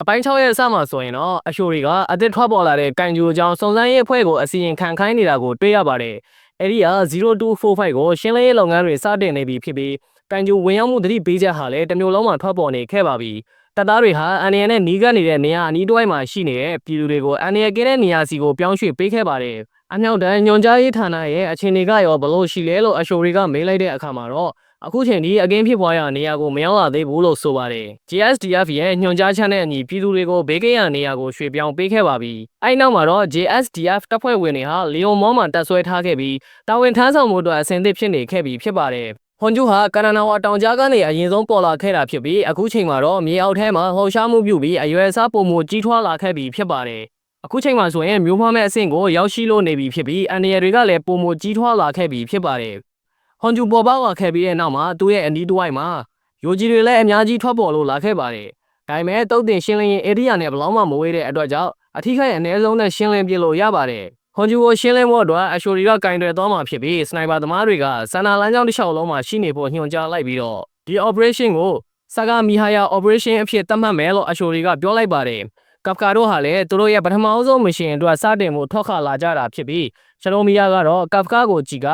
အပိုင်း6ရဲ့အစမှာဆိုရင်တော့အရှိုရီကအသစ်ထွက်ပေါ်လာတဲ့ကန်ဂျူအကြောင်းစုံစမ်းရေးအဖွဲ့ကိုအစီရင်ခံခိုင်းနေတာကိုတွေ့ရပါတယ်အဲ့ဒီက0245ကိုရှင်းလင်းရေးလုပ်ငန်းတွေစတင်နေပြီဖြစ်ပြီးကန်ဂျူဝင်ရောက်မှုသတိပေးချက်ဟာလည်းတစ်မျိုးလုံးမှာထွက်ပေါ်နေခဲ့ပါပြီတပ်သားတွေဟာအန်နီယန်နဲ့နီးကပ်နေတဲ့နေရာအနီးတစ်ဝိုက်မှာရှိနေတဲ့ပြည်သူတွေကိုအန်နီယန်ကင်းတဲ့နေရာစီကိုပြောင်းရွှေ့ပေးခဲ့ပါတယ်အမြောက်တန်းညွန်ကြားရေးဌာနရဲ့အခြေအနေကရောဘလို့ရှိလဲလို့အရှိုရီကမေးလိုက်တဲ့အခါမှာတော့အခုချိန်ဒီအကင်းဖြစ်ပွားရာနေရာကိုမရောက်လာသေးဘူးလို့ဆိုပါတယ် JSDF ရဲ့ညွှန်ကြားချက်နဲ့အညီပြည်သူတွေကိုဘေးကင်းရာနေရာကိုရွှေ့ပြောင်းပေးခဲ့ပါပြီအဲဒီနောက်မှာတော့ JSDF တပ်ဖွဲ့ဝင်တွေဟာလီယွန်မောမှာတပ်ဆွဲထားခဲ့ပြီးတာဝန်ထမ်းဆောင်မှုအတွက်အဆင်သင့်ဖြစ်နေခဲ့ပြီဖြစ်ပါတယ်ဟွန်ဂျူဟာကနနာဝါတောင်ကြားကနေအရင်ဆုံးပေါ်လာခဲ့တာဖြစ်ပြီးအခုချိန်မှာတော့မြေအောက်ထဲမှာလှော်ရှားမှုပြုပြီးအရွယ်အစားပုံမှုကြီးထွားလာခဲ့ပြီဖြစ်ပါတယ်အခုချိန်မှာဆိုရင်မျိုးဖွားမဲ့အဆင့်ကိုရောက်ရှိလို့နေပြီဖြစ်ပြီးအန်ရတွေကလည်းပုံမှုကြီးထွားလာခဲ့ပြီဖြစ်ပါတယ်ဟွန်ဂျူပေါ်ပေါက်လာခဲ့ပြီးတဲ့နောက်မှာသူ့ရဲ့အနီးတစ်ဝိုက်မှာယိုဂျီတွေလည်းအများကြီးထွက်ပေါ်လို့လာခဲ့ပါတယ်ဒါပေမဲ့တုတ်တင်ရှင်းလင်းရေးဧရိယာနဲ့ဘလောင်းမှမဝေးတဲ့အတွက်ကြောင့် အထီးခိုင်အနည်းဆုံးနဲ့ရှင်းလင်းပြလို့ရပါတယ်။ဟွန်ဂျူကိုရှင်းလင်းဖို့အတွက်အရှိုရီကကင်တွယ်သွားမှာဖြစ်ပြီးစနိုက်ပါသမားတွေကစန္ဒာလမ်းကြောင်းတစ်လျှောက်လုံးမှာရှိနေဖို့ညွှန်ကြားလိုက်ပြီးတော့ဒီ operation ကိုဆာဂါမီဟာယာ operation အဖြစ်သတ်မှတ်မယ်လို့အရှိုရီကပြောလိုက်ပါတယ်။ကပ်ကာတို့ဟာလည်းသူတို့ရဲ့ပထမဆုံးမရှင်အတွက်စတင်ဖို့ထွက်ခါလာကြတာဖြစ်ပြီးရှလိုမီယာကတော့ကပ်ကာကိုကြည်က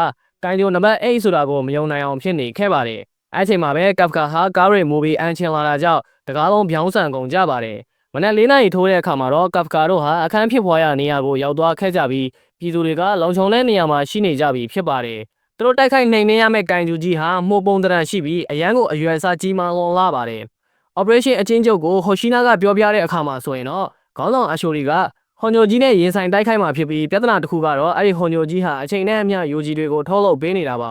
ကိုင်ဂျိုနံပါတ်8ဆိုတာကိုမယုံနိုင်အောင်ဖြစ်နေခဲ့ပါတယ်။အဲ့ချိန်မှာပဲကပ်ကာဟာကားရိမူဗီအန်ချင်လာတာကြောင့်တကားလုံးပြောင်းဆန်ကုန်ကြပါတယ်။မနက်၄နာရီထိုးတဲ့အခါမှာတော့ကပ်ကာတို့ဟာအခန်းဖြစ်ပွားရာနေရာကိုရောက်သွားခဲ့ကြပြီးပြည်သူတွေကလုံခြုံတဲ့နေရာမှာရှိနေကြပြီဖြစ်ပါတယ်။သူတို့တိုက်ခိုက်နိုင်နေရမယ့်ကိုင်ဂျူကြီးဟာမှုပုံတရံရှိပြီးအရန်ကိုအရွယ်အစားကြီးမားလွန်လာပါတယ်။ operation အချင်းချုပ်ကိုဟိုရှိနာကပြောပြတဲ့အခါမှာဆိုရင်တော့ခေါင်းဆောင်အရှိုရီကဟွန်ဂျိုကြီးနဲ့ရင်ဆိုင်တိုက်ခိုက်မှာဖြစ်ပြီးပြဿနာတစ်ခုကတော့အဲ့ဒီဟွန်ဂျိုကြီးဟာအချိန်နဲ့အမျှယူဂျီတွေကိုထုတ်လုပ်ပေးနေတာပါ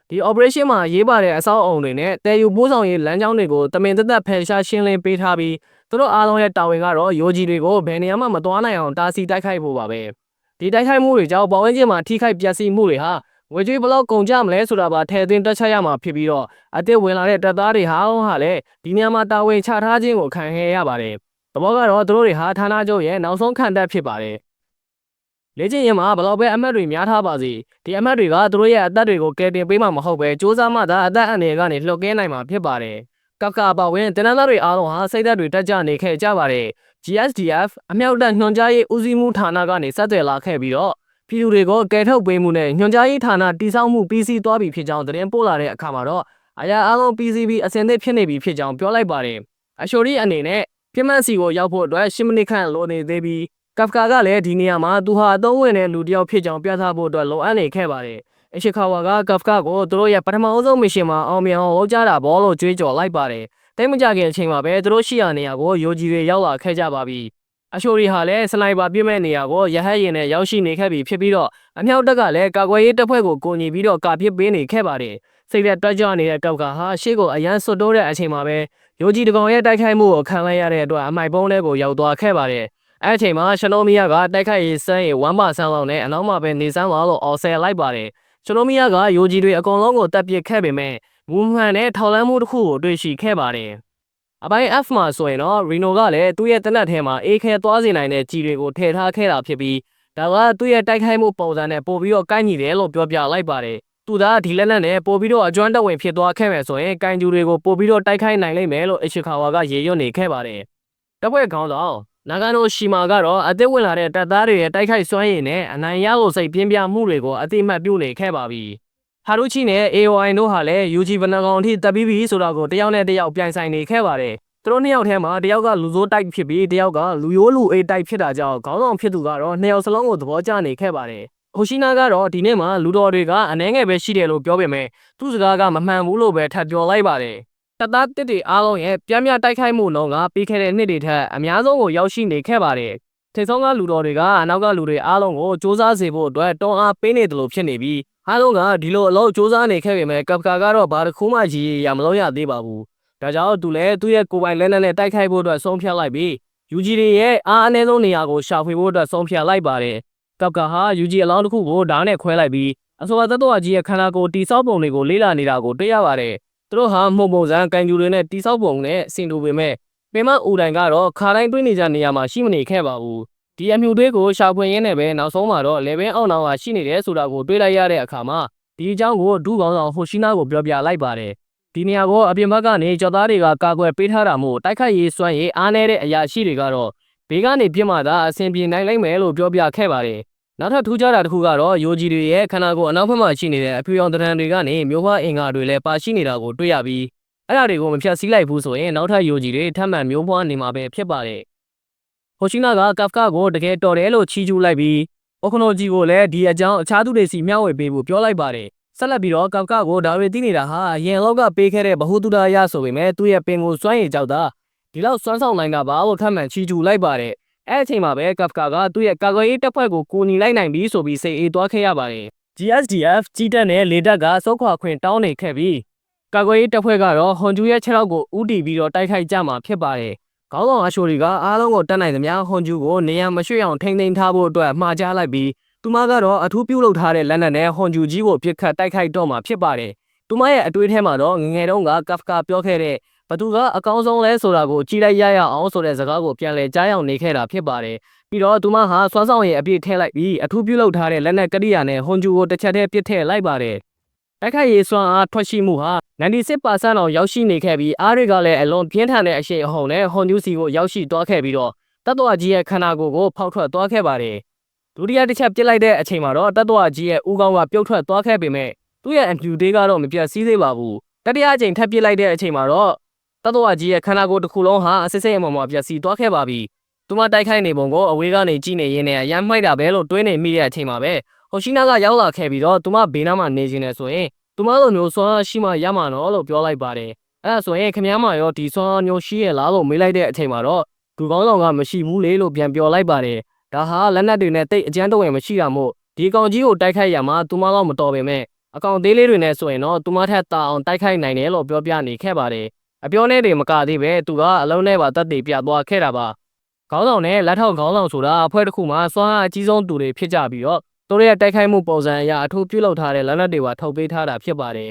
ဒီ operation မှာရေးပါတဲ့အဆောက်အုံတွေနဲ့တဲယူပိုးဆောင်ရေးလမ်းကြောင်းတွေကိုတမင်သက်သက်ဖယ်ရှားရှင်းလင်းပေးထားပြီးသူတို့အားလုံးရဲ့တာဝန်ကတော့ယူဂျီတွေကိုဘယ်နေရာမှမသွားနိုင်အောင်တားဆီးတိုက်ခိုက်ဖို့ပါပဲဒီတိုက်ခိုက်မှုတွေကြောင့်ပတ်ဝန်းကျင်မှာထိခိုက်ပျက်စီးမှုတွေဟာငွေကြေးဘလောက်ကုန်ကြမလဲဆိုတာပါထည့်သွင်းတွက်ချက်ရမှာဖြစ်ပြီးတော့အသစ်ဝင်လာတဲ့တပ်သားတွေဟာလည်းဒီနေရာမှာတာဝန်ချထားခြင်းကိုခံခဲ့ရပါတယ်သဘောကတော့သူတို့တွေဟာဌာနချုပ်ရဲ့နောက်ဆုံးခံတပ်ဖြစ်ပါတယ်လေ့ကျင့်ရင်မှာဘလောက်ပဲအမတ်တွေများထားပါစေဒီအမတ်တွေကသူတို့ရဲ့အသက်တွေကိုကယ်တင်ပေးမှာမဟုတ်ပဲစ조사မှသာအသက်အန္တရာယ်ကနေလှုပ်ကဲနိုင်မှာဖြစ်ပါတယ်ကပ်ကာပါဝင်တင်နန်းသားတွေအားလုံးဟာစိတ်သက်တွေတက်ကြနေခဲ့ကြပါတယ် GSDF အမြောက်တပ်ညွှန်ကြားရေးဦးစီးမှုဌာနကနေစက်သွယ်လာခဲ့ပြီးတော့ပြည်သူတွေကိုကယ်ထုတ်ပေးမှုနဲ့ညွှန်ကြားရေးဌာနတည်ဆောက်မှုပြီးစီးသွားပြီဖြစ်ကြောင်းသတင်းပို့လာတဲ့အခါမှာတော့အရာအားလုံး PCB အစင်သစ်ဖြစ်နေပြီဖြစ်ကြောင်းပြောလိုက်ပါတယ်အရှိုရီအနေနဲ့ပြမတ်စီကိုရောက်ဖို့အတွက်10မိနစ်ခန့်လိုနေသေးပြီးကပ်ကာကလည်းဒီနေရာမှာသူဟာအသုံးဝင်တဲ့လူတစ်ယောက်ဖြစ်ကြောင်းပြသဖို့အတွက်လိုအပ်နေခဲ့ပါတယ်အရှိခါဝါကကပ်ကာကိုသူတို့ရဲ့ပထမဆုံးမစ်ရှင်မှာအောင်မြင်အောင်လုပ်ကြတာဘောလို့ကြွေးကြော်လိုက်ပါတယ်တိတ်မကြခင်အချိန်မှာပဲသူတို့ရှိရာနေရာကိုယိုဂျီတွေရောက်လာခဲ့ကြပါပြီအရှိုရီဟာလည်းစနိုက်ပါပြစ်မဲ့နေရာကိုရဟတ်ရင်နဲ့ရောက်ရှိနေခဲ့ပြီဖြစ်ပြီးတော့အမြောက်တက်ကလည်းကာကွယ်ရေးတပ်ဖွဲ့ကိုကိုညီပြီးတော့ကာပစ်ပေးနေခဲ့ပါတယ်စိတ်သက်တွက်ကြနေတဲ့ကောက်ကဟာရှေ့ကိုအရန်ဆွတ်တိုးတဲ့အချိန်မှာပဲယိုဂျီတကောင်ရဲ့တိုက်ခိုက်မှုကိုခံလိုက်ရတဲ့အတွက်အမိုက်ပုံးလေးကိုရောက်သွားခဲ့ပါတယ်အဲ့အချိန်မှာရှနိုမီယာကတိုက်ခိုက်ရေးစမ်းရေ1%လောက်နဲ့အနောက်မှာပဲနေစမ်းလာလို့အော်ဆယ်လိုက်ပါတယ်ရှနိုမီယာကယိုဂျီတွေအကုန်လုံးကိုတပ်ပစ်ခဲ့ပေမဲ့မူမှန်တဲ့ထောက်လန်းမှုတစ်ခုကိုတွေ့ရှိခဲ့ပါတယ်အပိုင်း F မှာဆိုရင်တော့ရီနိုကလည်းသူ့ရဲ့တနက်ထဲမှာအေးခဲသွားစေနိုင်တဲ့ကြီးတွေကိုထည့်ထားခဲ့တာဖြစ်ပြီးဒါကသူ့ရဲ့တိုက်ခိုက်မှုပုံစံနဲ့ပို့ပြီးတော့ကိုက်ညီတယ်လို့ပြောပြလိုက်ပါတယ်သူသာဒီလက်နက်နဲ့ပို့ပြီးတော့အကျွမ်းတက်ဝင်ဖြစ်သွားခဲ့မယ်ဆိုရင်ကိုင်ဂျူတွေကိုပို့ပြီးတော့တိုက်ခိုက်နိုင်လိမ့်မယ်လို့အရှိခါဝါကရေရွတ်နေခဲ့ပါတယ်တပ်ဖွဲ့ခေါင်းဆောင်နာဂန်နိုရှီမာကတော့အသစ်ဝင်လာတဲ့တပ်သားတွေရဲ့တိုက်ခိုက်စွမ်းရည်နဲ့အနိုင်ရကိုစိတ်ပြင်းပြမှုတွေကိုအတိအမှတ်ပြုနေခဲ့ပါပြီဟာရူချီနဲ့ AOI တို့ဟာလည်း UG ဘဏ္ဍာကောင်အထိတပ်ပြီးပြီဆိုတာကိုတယောက်နဲ့တယောက်ပြိုင်ဆိုင်နေခဲ့ပါတယ်သူတို့နှစ်ယောက်ထဲမှာတယောက်ကလူဆိုးတိုက်ဖြစ်ပြီးတယောက်ကလူရိုးလူအေးတိုက်ဖြစ်တာကြောင့်ခေါင်းဆောင်ဖြစ်သူကတော့နှစ်ယောက်စလုံးကိုသဘောကျနေခဲ့ပါတယ်ဟိုရှိနာကတော့ဒီနေ့မှာလူတော်တွေကအနေငယ်ပဲရှိတယ်လို့ပြောပေမဲ့သူ့စကားကမမှန်ဘူးလို့ပဲထပ်ပြောလိုက်ပါတယ်တပ်သားတစ်တွေအားလုံးရဲ့ပြင်းပြတိုက်ခိုက်မှုနှုန်းကပြီးခဲ့တဲ့နှစ်တွေထက်အများဆုံးကိုရောက်ရှိနေခဲ့ပါတယ်ထိပ်ဆုံးကလူတော်တွေကအနောက်ကလူတွေအားလုံးကိုစ조사စေဖို့အတွက်တွန်းအားပေးနေတယ်လို့ဖြစ်နေပြီးအားလုံးကဒီလိုအလုပ်စ조사နေခဲ့ပေမဲ့ကပ်ကာကတော့ဘာတစ်ခုမှရည်ရမလို့ရသေးပါဘူးဒါကြောင့်သူလည်းသူ့ရဲ့ကိုယ်ပိုင်လက်နက်နဲ့တိုက်ခိုက်ဖို့အတွက်ဆုံးဖြတ်လိုက်ပြီး UG ရဲ့အားအနည်းဆုံးနေရာကိုရှာဖွေဖို့အတွက်ဆုံးဖြတ်လိုက်ပါတယ်ကပ်ကာဟာ UG အလောင်းတစ်ခုကိုဓာတ်နဲ့ခွဲလိုက်ပြီးအဆိုပါသတ္တဝါကြီးရဲ့ခန္ဓာကိုယ်တိစောက်ပုံတွေကိုလေ့လာနေတာကိုတွေ့ရပါတယ်သူတို့ဟာမှုံပုံစံကန်ကျူတွေနဲ့တိစောက်ပုံနဲ့ဆင်တူပေမဲ့ပင်မအူတိုင်ကတော့ခါတိုင်းတွင်းနေကြနေရာမှာရှိမနေခဲ့ပါဘူးဒီအမျိုးသေးကိုရှာဖွေရင်းနဲ့ပဲနောက်ဆုံးမှာတော့လေဘင်းအောင်နောင်ကရှိနေတယ်ဆိုတာကိုတွေ့လိုက်ရတဲ့အခါမှာဒီအကြောင်းကိုဒုကောင်ဆောင်ဟိုရှိနာကိုပြောပြလိုက်ပါတယ်ဒီနေရာကိုအပြင်ဘက်ကနေကြော်သားတွေကကာကွယ်ပေးထားတာမို့တိုက်ခိုက်ရေးစွမ်းရည်အားနည်းတဲ့အရာရှိတွေကတော့ဘေးကနေပြစ်မှသာအဆင်ပြေနိုင်လိမ့်မယ်လို့ပြောပြခဲ့ပါတယ်နောက်ထပ်ထူးခြားတာတစ်ခုကတော့ယိုဂျီတွေရဲ့ခန္ဓာကိုယ်အနောက်ဘက်မှာရှိနေတဲ့အဖြူရောင်တံတွေကနေမျိုးဖွားအင်္ဂါတွေလည်းပါရှိနေတာကိုတွေ့ရပြီးအဲ့ဒါတွေကိုမဖြတ်စည်းလိုက်ဘူးဆိုရင်နောက်ထပ်ယိုဂျီတွေထပ်မံမျိုးဖွားနေမှာပဲဖြစ်ပါတယ်ဟိုရှိနာကကပ်ကာကိုတကယ်တော်တယ်လို့ချီးကျူးလိုက်ပြီးအိုခနိုဂျီကိုလည်းဒီအကြောင်းအခြားသူတွေစီမျှဝေပေးဖို့ပြောလိုက်ပါတယ်ဆက်လက်ပြီးတော့ကပ်ကာကိုဒါတွေသိနေတာဟာအရင်လောက်ကပေးခဲ့တဲ့ဗဟုသုတရဆိုပေမဲ့သူ့ရဲ့ပင်ကိုစွမ်းရည်ကြောက်တာဒီလောက်စွမ်းဆောင်နိုင်တာပါလို့ထပ်မံချီးကျူးလိုက်ပါတယ်အဲ့အချိန်မှာပဲကပ်ကာကသူ့ရဲ့ကာကွယ်ရေးတပ်ဖွဲ့ကိုကူညီလိုက်နိုင်ပြီဆိုပြီးစိတ်အေးသွားခဲ့ရပါတယ် GSDF ကြီးတပ်နဲ့လေတပ်ကစုခွာခွင့်တောင်းနေခဲ့ပြီးကာကွယ်ရေးတပ်ဖွဲ့ကတော့ဟွန်ဂျူရဲ့ခြေထောက်ကိုဥတီပြီးတော့တိုက်ခိုက်ကြမှာဖြစ်ပါတယ်ခေါင်းဆောင်အရှိုရီကအားလုံးကိုတတ်နိုင်သမျှဟွန်ဂျူကိုနေရာမရွှေ့အောင်ထိန်းသိမ်းထားဖို့အတွက်မှာကြားလိုက်ပြီးသူမကတော့အထူးပြုလုပ်ထားတဲ့လက်နက်နဲ့ဟွန်ဂျူကြီးကိုပြစ်ခတ်တိုက်ခိုက်တော့မှာဖြစ်ပါတယ်သူမရဲ့အတွေးထဲမှာတော့ငငယ်တုန်းကကပ်ကာပြောခဲ့တဲ့ ဘသူကအကောင်းဆုံးလဲဆိုတာကိုကြည်လိုက်ရအောင်ဆိုတဲ့စကားကိုပြန်လဲကြားရောက်နေခဲ့တာဖြစ်ပါတယ်ပြီးတော့သူမဟာစွမ်းဆောင်ရည်အပြည့်ထည့်လိုက်ပြီးအထူးပြုလုပ်ထားတဲ့လက်နက်ကရိယာနဲ့ဟွန်ဂျူကိုတစ်ချက်တည်းပစ်ထည့်လိုက်ပါတယ်တိုက်ခိုက်ရေးစွမ်းအားထွက်ရှိမှုဟာ96%အောင်ရောက်ရှိနေခဲ့ပြီးအားတွေကလည်းအလွန်ပြင်းထန်တဲ့အရှိန်အဟုန်နဲ့ဟွန်ဂျူစီကိုရောက်ရှိသွားခဲ့ပြီးတော့တတ္တဝကြီးရဲ့ခန္ဓာကိုယ်ကိုဖောက်ထွက်သွားခဲ့ပါတယ်ဒုတိယတစ်ချက်ပစ်လိုက်တဲ့အချိန်မှာတော့တတ္တဝကြီးရဲ့ဦးခေါင်းကပြုတ်ထွက်သွားခဲ့ပေမဲ့သူ့ရဲ့အမြူသေးကတော့မပြတ်စည်းသေးပါဘူးတတိယအချိန်ထပ်ပစ်လိုက်တဲ့အချိန်မှာတော့တတ္တဝကြီးရဲ့ခန္ဓာကိုယ်တစ်ခုလုံးဟာအစစ်စစ်အမော်မော်ပြတ်စီးသွားခဲ့ပါပြီသူမတိုက်ခိုက်နေပုံကိုအဝေးကနေကြည့်နေရင်းနဲ့အရမ်းမှိုက်တာပဲလို့တွေးနေမိတဲ့အချိန်မှာပဲဟိုရှိနာကရောက်လာခဲ့ပြီးတော့သူမဘေးနားမှာနေခြင်းနဲ့ဆိုရင်သူမလိုမျိုးစွမ်းရှိမှရမှာနော်လို့ပြောလိုက်ပါတယ်အဲ့ဒါဆိုရင်ခင်ဗျားမရောဒီစွမ်းမျိုးရှိရလားလို့မေးလိုက်တဲ့အချိန်မှာတော့သူကောင်းဆောင်ကမရှိဘူးလေလို့ပြန်ပြောလိုက်ပါတယ်ဒါဟာလက်နက်တွေနဲ့တိတ်အကျန်းတဝင်မရှိတာမို့ဒီကောင်ကြီးကိုတိုက်ခိုက်ရမှာသူမတော့မတော်ပေမဲ့အကောင်သေးလေးတွေနဲ့ဆိုရင်တော့သူမထက်တာအောင်တိုက်ခိုက်နိုင်တယ်လို့ပြောပြနေခဲ့ပါတယ်အပြောနဲ့တွေမကသေးပဲသူကအလုံးနဲ့ပါတက်တည်ပြသွားခဲ့တာပါခေါင်းဆောင်နဲ့လက်ထောက်ခေါင်းဆောင်ဆိုတာအဖွဲ့တစ်ခုမှာစွမ်းအားအကြီးဆုံးသူတွေဖြစ်ကြပြီးတော့သူတို့ရဲ့တိုက်ခိုက်မှုပုံစံအရအထူးပြုလုပ်ထားတဲ့လက်နက်တွေပါထုတ်ပေးထားတာဖြစ်ပါတယ်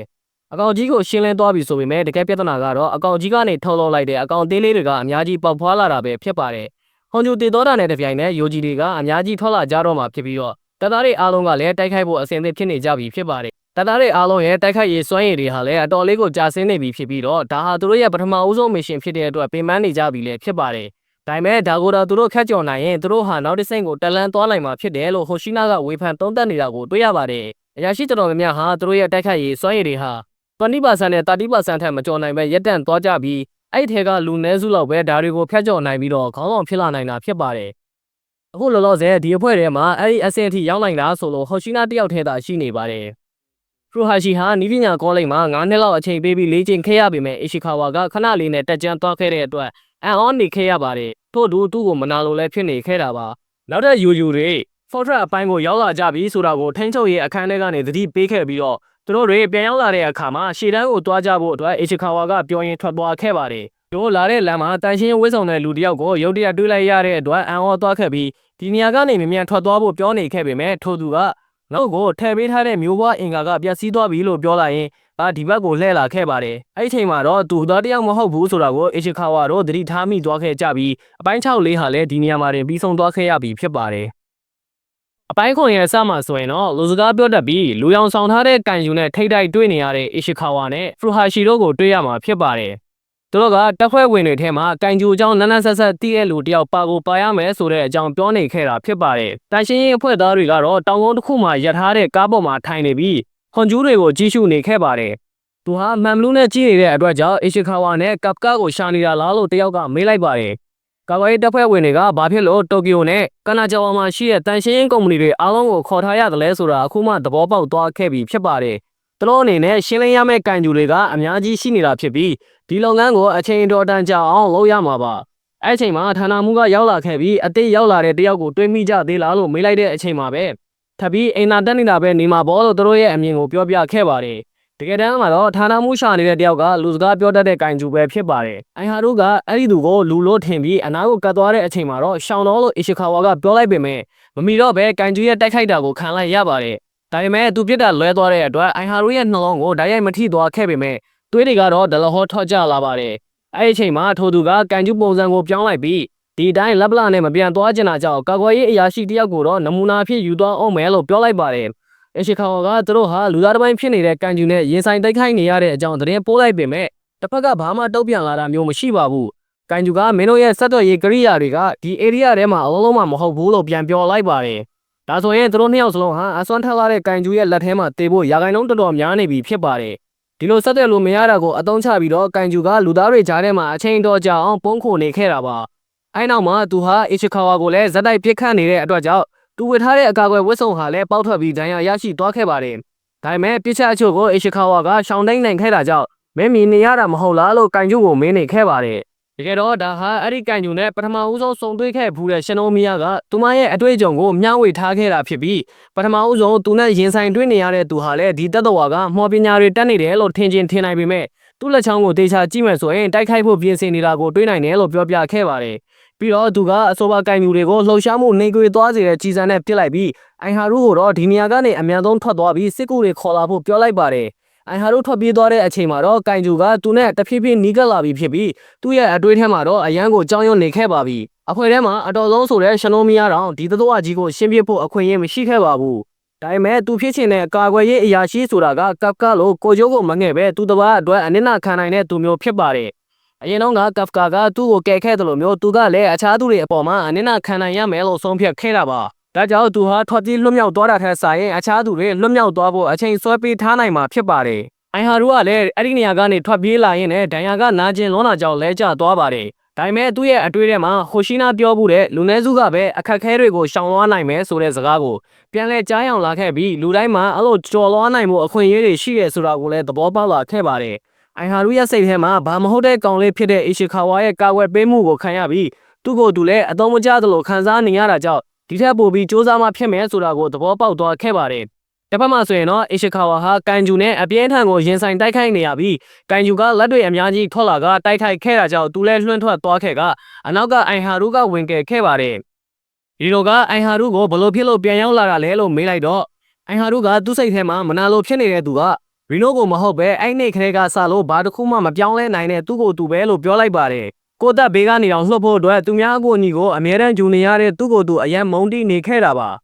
အကောင်ကြီးကိုရှင်းလင်းသွားပြီဆိုပေမဲ့တကယ်ပြဿနာကတော့အကောင်ကြီးကနေထုတ်လုပ်လိုက်တဲ့အကောင်သေးလေးတွေကအများကြီးပေါက်ဖွာလာတာပဲဖြစ်ပါတယ်ဟွန်ဂျူတည်တော်တာနဲ့တပြိုင်နက်ယိုဂျီတွေကအများကြီးထွက်လာကြတော့မှာဖြစ်ပြီးတော့တပ်သားတွေအားလုံးကလည်းတိုက်ခိုက်ဖို့အဆင်သင့်ဖြစ်နေကြပြီဖြစ်ပါတယ်တပ်သားတွေအားလုံးရဲ့တိုက်ခိုက်ရေးစွမ်းရည်တွေဟာလည်းအတော်လေးကိုကြာဆင်းနေပြီဖြစ်ပြီးတော့ဒါဟာသူတို့ရဲ့ပထမဦးဆုံးမစ်ရှင်ဖြစ်တဲ့အတွက်ပင်ပန်းနေကြပြီလည်းဖြစ်ပါတယ်ဒါပေမဲ့ဒါကိုတော့သူတို့ခက်ကြော်နိုင်ရင်သူတို့ဟာနောက်တစ်ဆင့်ကိုတက်လန်းသွားနိုင်မှာဖြစ်တယ်လို့ဟိုရှိနာကဝေဖန်သုံးသပ်နေတာကိုတွေ့ရပါတယ်အရာရှိတော်တော်များများဟာသူတို့ရဲ့တိုက်ခိုက်ရေးစွမ်းရည်တွေဟာ20%နဲ့30%ထက်မကျော်နိုင်ပဲရပ်တန့်သွားကြပြီးအဲ့ဒီထဲကလူနည်းစုလောက်ပဲဒါတွေကိုဖျက်ကျော်နိုင်ပြီးတော့ခေါင်းဆောင်ဖြစ်လာနိုင်တာဖြစ်ပါတယ်အခုလောလောဆယ်ဒီအဖွဲ့ထဲမှာအဲ့ဒီအဆင့်အထိရောက်နိုင်တာဆိုလို့ဟိုရှိနာတယောက်ထဲသာရှိနေပါတယ်ဖရူဟာရှိဟာနီးပညာကောလိပ်မှာ9နှစ်လောက်အချိန်ပေးပြီးလေ့ကျင့်ခဲ့ရပေမဲ့အီရှီခါဝါကခဏလေးနဲ့တက်ကြမ်းသွားခဲ့တဲ့အတွက်အန်အော်နေခဲ့ရပါတယ်ထို့သူကိုမနာလိုလဲဖြစ်နေခဲ့တာပါနောက်ထပ်ယူတွေ Fortress အပိုင်းကိုရောက်လာကြပြီဆိုတာကိုထိန်းချုပ်ရေးအခန်းထဲကနေသတိပေးခဲ့ပြီးတော့သူတို့တွေပြန်ရောက်လာတဲ့အခါမှာရှေ့တန်းကိုတွားကြဖို့အတွက်အီရှီခါဝါကပြောရင်းထွက်သွားခဲ့ပါတယ်တို့လာတဲ့လမ်းမှာတန်ရှင်းဝစ်ဆောင်တဲ့လူတယောက်ကိုရုတ်တရက်တွေ့လိုက်ရတဲ့အတွက်အန်အော်သွားခဲ့ပြီးဒီနေရာကနေမြန်ထွက်သွားဖို့ပြောနေခဲ့ပေမဲ့ထို့သူကနောက်ကိုထည့်ပေးထားတဲ့မျိုးပွားအင်္ဂါကပြတ်စည်းသွားပြီလို့ပြောလာရင်ဒီဘက်ကိုလှည့်လာခဲ့ပါတယ်အဲ့ဒီချိန်မှာတော့သူသားတယောက်မဟုတ်ဘူးဆိုတာကိုအီရှီခါဝါတို့သတိထားမိသွားခဲ့ကြပြီးအပိုင်း6လေးဟာလည်းဒီနေရာမှာတင်ပြီးဆုံးသွားခဲ့ရပြီဖြစ်ပါတယ်အပိုင်းခွန်ရဲ့အစမှာဆိုရင်တော့လူစကားပြောတတ်ပြီးလူရောင်ဆောင်ထားတဲ့ကန်ယူနဲ့ထိတ်တိုက်တွေ့နေရတဲ့အီရှီခါဝါနဲ့ဖရူဟာရှီတို့ကိုတွေ့ရမှာဖြစ်ပါတယ်သူတို့ကတပ်ဖွဲ့ဝင်တွေထဲမှာကန်ဂျူအကြောင်းနန်းနန်းဆက်ဆက်တည်တဲ့လူတယောက်ပါရမယ်ဆိုတဲ့အကြောင်းပြောနေခဲ့တာဖြစ်ပါတယ်။တန်ရှင်းရေးအဖွဲ့သားတွေကတော့တောင်ကုန်းတစ်ခုမှာရပ်ထားတဲ့ကားပေါ်မှာထိုင်နေပြီးဟွန်ဂျူးတွေကိုကြည့်ရှုနေခဲ့ပါတယ်။သူဟာမန်ဘလူးနဲ့ကြည့်နေတဲ့အတွက်ကြောင့်အီရှီခါဝါနဲ့ကပ်ကားကိုရှာနေတာလားလို့တယောက်ကမေးလိုက်ပါတယ်။ကာကွယ်ရေးတပ်ဖွဲ့ဝင်တွေကဘာဖြစ်လို့တိုကျိုနဲ့ကနာဂျာဝါမှာရှိတဲ့တန်ရှင်းရေးကုမ္ပဏီတွေအားလုံးကိုခေါ်ထားရတယ်လဲဆိုတာအခုမှသဘောပေါက်သွားခဲ့ပြီဖြစ်ပါတယ်။သူတို့အနေနဲ့ရှင်းလင်းရမယ့်ကန်ဂျူတွေကအများကြီးရှိနေတာဖြစ်ပြီးဒီလုပ်ငန်းကိုအချိန်တော်တန်ကြာအောင်လုပ်ရမှာပါအဲ့အချိန်မှာဌာနမှူးကရောက်လာခဲ့ပြီးအသေးရောက်လာတဲ့တယောက်ကိုတွေးမိကြသေးလားလို့မေးလိုက်တဲ့အချိန်မှာပဲထပ်ပြီးအိမ်သာတက်နေတာပဲနေမှာပေါ့လို့တို့ရဲ့အမြင်ကိုပြောပြခဲ့ပါတယ်တကယ်တမ်းမှာတော့ဌာနမှူးရှာနေတဲ့တယောက်ကလူစကားပြောတတ်တဲ့ကန်ဂျူပဲဖြစ်ပါတယ်အိုင်ဟာတို့ကအဲ့ဒီသူကိုလူလို့ထင်ပြီးအနားကိုကတ်သွားတဲ့အချိန်မှာတော့ရှောင်းတော်လို့အီရှီခါဝါကပြောလိုက်ပေမဲ့မမီတော့ပဲကန်ဂျူရဲ့တိုက်ခိုက်တာကိုခံလိုက်ရပါတယ်ဒါပေမဲ့သူပြစ်တာလွဲသွားတဲ့အတွက်အိုင်ဟာတို့ရဲ့နှလုံးကိုဓာတ်ရိုက်မထိသွားခဲ့ပေမဲ့သွေးတွေကတော့ဒလဟောထွက်ကြလာပါတယ်အဲ့ဒီအချိန်မှာထိုသူကကန်ကျူးပုံစံကိုပြောင်းလိုက်ပြီးဒီတိုင်းလက်ပလာနဲ့မပြန်သွားကျင်တာကြောင့်ကာကွယ်ရေးအရာရှိတယောက်ကိုတော့နမူနာဖြစ်ယူသွားအောင်မယ်လို့ပြောလိုက်ပါတယ်အရှိခါဝါကသူတို့ဟာလူသားတစ်ပိုင်းဖြစ်နေတဲ့ကန်ကျူးနဲ့ရင်ဆိုင်တိုက်ခိုက်နေရတဲ့အကြောင်းသတင်းပို့လိုက်ပေမဲ့တစ်ဖက်ကဘာမှတုံ့ပြန်လာတာမျိုးမရှိပါဘူးကန်ကျူးကမင်းတို့ရဲ့ဆက်သွယ်ရေးကိရိယာတွေကဒီ area ထဲမှာအလုံးလုံးမှမဟုတ်ဘူးလို့ပြန်ပြောလိုက်ပါတယ်ဒါဆိုရင်သူတို့နှစ်ယောက်စလုံးဟာအစွမ်းထက်လာတဲ့ကန်ကျူးရဲ့လက်ထဲမှာတေဖို့ရာဂိုင်လုံးတော်တော်များနေပြီဖြစ်ပါတယ်ဒီလိုဆက်တဲ့လို့မရတာကိုအသုံးချပြီးတော့ကန်ဂျူကလူသားတွေကြားထဲမှာအချိန်တော်ကြာအောင်ပုံခိုနေခဲ့တာပါအဲနောက်မှာသူဟာအီရှီခါဝါကိုလည်းဇက်တိုက်ပြစ်ခတ်နေတဲ့အတွက်ကြောင့်သူဝတ်ထားတဲ့အကာအကွယ်ဝတ်စုံဟာလည်းပေါက်ထွက်ပြီးဒဏ်ရာရရှိသွားခဲ့ပါတယ်ဒါပေမဲ့ပြစ်ချက်အချို့ကိုအီရှီခါဝါကရှောင်တိုင်းနိုင်ခဲ့တာကြောင့်မင်းမြင်နေရတာမဟုတ်လားလို့ကန်ဂျူကိုမင်းနေခဲ့ပါတယ်တကယ်တော့ဒါဟာအဲ့ဒီကန်ဂျူနဲ့ပထမဦးဆုံးစုံတွေ့ခဲ့ဘူးတဲ့ရှင်နိုမီယာကသူမရဲ့အတွေ့အကြုံကိုမျှဝေထားခဲ့တာဖြစ်ပြီးပထမဦးဆုံးသူနဲ့ရင်ဆိုင်တွေ့နေရတဲ့သူဟာလည်းဒီတသက်တော်ကမော်ပညာတွေတက်နေတယ်လို့ထင်နိုင်ပေမဲ့သူ့လက်ချောင်းကိုတေချာကြည့်မယ်ဆိုရင်တိုက်ခိုက်ဖို့ပြင်ဆင်နေတာကိုတွေးနိုင်တယ်လို့ပြောပြခဲ့ပါတယ်ပြီးတော့သူကအဆိုပါကန်မြူတွေကိုလှုပ်ရှားမှုနေကွေသွားစေတဲ့ကြီးစံနဲ့ပစ်လိုက်ပြီးအိုင်ဟာရူကိုတော့ဒီနေရာကနေအမြန်ဆုံးထွက်သွားပြီးစစ်ကူတွေခေါ်လာဖို့ပြောလိုက်ပါတယ် အိုင်ဟာတို့ထွက်ပြေးသွားတဲ့အချိန်မှာတော့ကန်ဂျူကသူနဲ့တဖြည်းဖြည်းနီးကပ်လာပြီးဖြစ်ပြီးသူ့ရဲ့အတွေးထဲမှာတော့အရန်ကိုကြောင်းရွံ့နေခဲ့ပါပြီအဖွဲ့ထဲမှာအတော်ဆုံးဆိုတဲ့ရှနိုမီယာတောင်ဒီသတ္တဝါကြီးကိုရှင်းပြဖို့အခွင့်အရေးမရှိခဲ့ပါဘူးဒါပေမဲ့သူဖြစ်ချင်တဲ့ကာကွယ်ရေးအရာရှိဆိုတာကကပ်ကာလို့ကိုကျိုးကိုမငဲ့ပဲသူတစ်ပါးအတွက်အနစ်နာခံနိုင်တဲ့သူမျိုးဖြစ်ပါတယ်အရင်တော့ကကပ်ကာကသူ့ကိုကယ်ခဲ့တယ်လို့မျိုးသူကလည်းအခြားသူတွေအပေါ်မှာအနစ်နာခံနိုင်ရမယ်လို့ဆုံးဖြတ်ခဲ့တာပါဒါကြောင့်သူဟာထွက်ပြေးလွတ်မြောက်သွားတာထက်စာရင်အခြားသူတွေလွတ်မြောက်သွားဖို့အချိန်ဆွဲပေးထားနိုင်မှာဖြစ်ပါတယ်အိုင်ဟာတို့ကလည်းအဲ့ဒီနေရာကနေထွက်ပြေးလာရင်လည်းဒဏ်ရာကနာကျင်လွန်တာကြောင့်လဲကျသွားပါတယ်ဒါပေမဲ့သူ့ရဲ့အတွေ့အထဲမှာဟိုရှိနာပြောမှုတဲ့လူနည်းစုကပဲအခက်ခဲတွေကိုရှောင်လွှားနိုင်မယ်ဆိုတဲ့စကားကိုပြန်လဲကြားအောင်လာခဲ့ပြီးလူတိုင်းမှာအဲ့လိုကြော်လွှားနိုင်မှုအခွင့်အရေးတွေရှိတယ်ဆိုတာကိုလည်းသဘောပေါက်လာခဲ့ပါတယ်အိုင်ဟာတို့ရဲ့စိတ်ထဲမှာဘာမဟုတ်တဲ့ကောင်လေးဖြစ်တဲ့အီရှီခါဝါရဲ့ကာကွယ်ပေးမှုကိုခံရပြီးသူ့ကိုယ်သူလည်းအသုံးမကျသလိုခံစားနေရတာကြောင့်ဒီထက်ပိုပြီးစူးစမ်းမှဖြစ်မယ်ဆိုတာကိုသဘောပေါက်သွားခဲ့ပါတယ်တစ်ဖက်မှာဆိုရင်တော့အီရှီခါဝါဟာကန်ဂျူနဲ့အပြင်းထန်ကိုရင်ဆိုင်တိုက်ခိုက်နေရပြီးကန်ဂျူကလက်တွေအများကြီးထွက်လာကတိုက်ခိုက်ခဲ့တာကြောင့်သူလည်းလွှင့်ထွက်သွားခဲ့ကအနောက်ကအိုင်ဟာရုကဝင်ကယ်ခဲ့ပါတယ်ဒီလိုကအိုင်ဟာရုကိုဘလို့ဖြစ်လို့ပြန်ရောက်လာတာလဲလို့မေးလိုက်တော့အိုင်ဟာရုကသူ့စိတ်ထဲမှာမနာလိုဖြစ်နေတဲ့သူကရီနိုကိုမဟုတ်ပဲအဲ့နေ့ခရဲကစလို့ဘာတစ်ခုမှမပြောင်းလဲနိုင်တဲ့သူ့ကိုသူပဲလို့ပြောလိုက်ပါတယ်ကိုသက်ဘေးကနေအောင်လှုပ်ဖို့အတွက်သူများအကူအညီကိုအမြဲတမ်းဂျူနေရတဲ့သူ့ကိုသူအယံမုန်းတိနေခဲ့တာပါ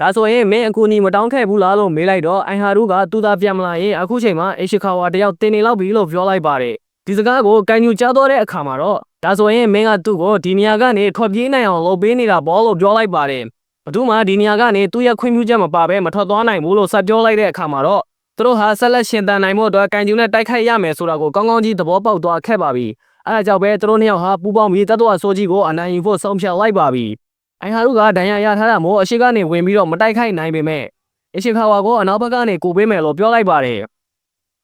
ဒါဆိုရင်မင်းအကူအညီမတောင်းခဲ့ဘူးလားလို့မေးလိုက်တော့အိုင်ဟာရုကသူသာပြန်မလာရင်အခုချိန်မှာအီရှီခါဝါတယောက်တင်နေလောက်ပြီလို့ပြောလိုက်ပါတယ်ဒီစကားကိုကန်ယူကြားတော့တဲ့အခါမှာတော့ဒါဆိုရင်မင်းကသူ့ကိုဒီနေရာကနေထွက်ပြေးနိုင်အောင်လုပ်ပေးနေတာပေါ့လို့ပြောလိုက်ပါတယ်ဘသူမှဒီနေရာကနေသူ့ရဲ့ခွင့်ပြုချက်မပါဘဲမထွက်သွားနိုင်ဘူးလို့ဆက်ပြောလိုက်တဲ့အခါမှာတော့သူတို့ဟာဆက်လက်ရှင်သန်နိုင်ဖို့အတွက်ကန်ယူနဲ့တိုက်ခိုက်ရမယ်ဆိုတာကိုကောင်းကောင်းကြီးသဘောပေါက်သွားခဲ့ပါပြီအဲဒါကြောင့်ပဲသူတို့နှစ်ယောက်ဟာပူးပေါင်းပြီးတတ်တော်ဆိုကြီးကိုအနိုင်ယူဖို့ဆုံးဖြတ်လိုက်ပါပြီအိုင်ဟာရုကဒဏ်ရာရထားတာမို့အရှိကနေဝင်ပြီးတော့မတိုက်ခိုက်နိုင်ပေမဲ့အရှိခါဝါကိုအနောက်ဘက်ကနေကိုပေးမယ်လို့ပြောလိုက်ပါတယ်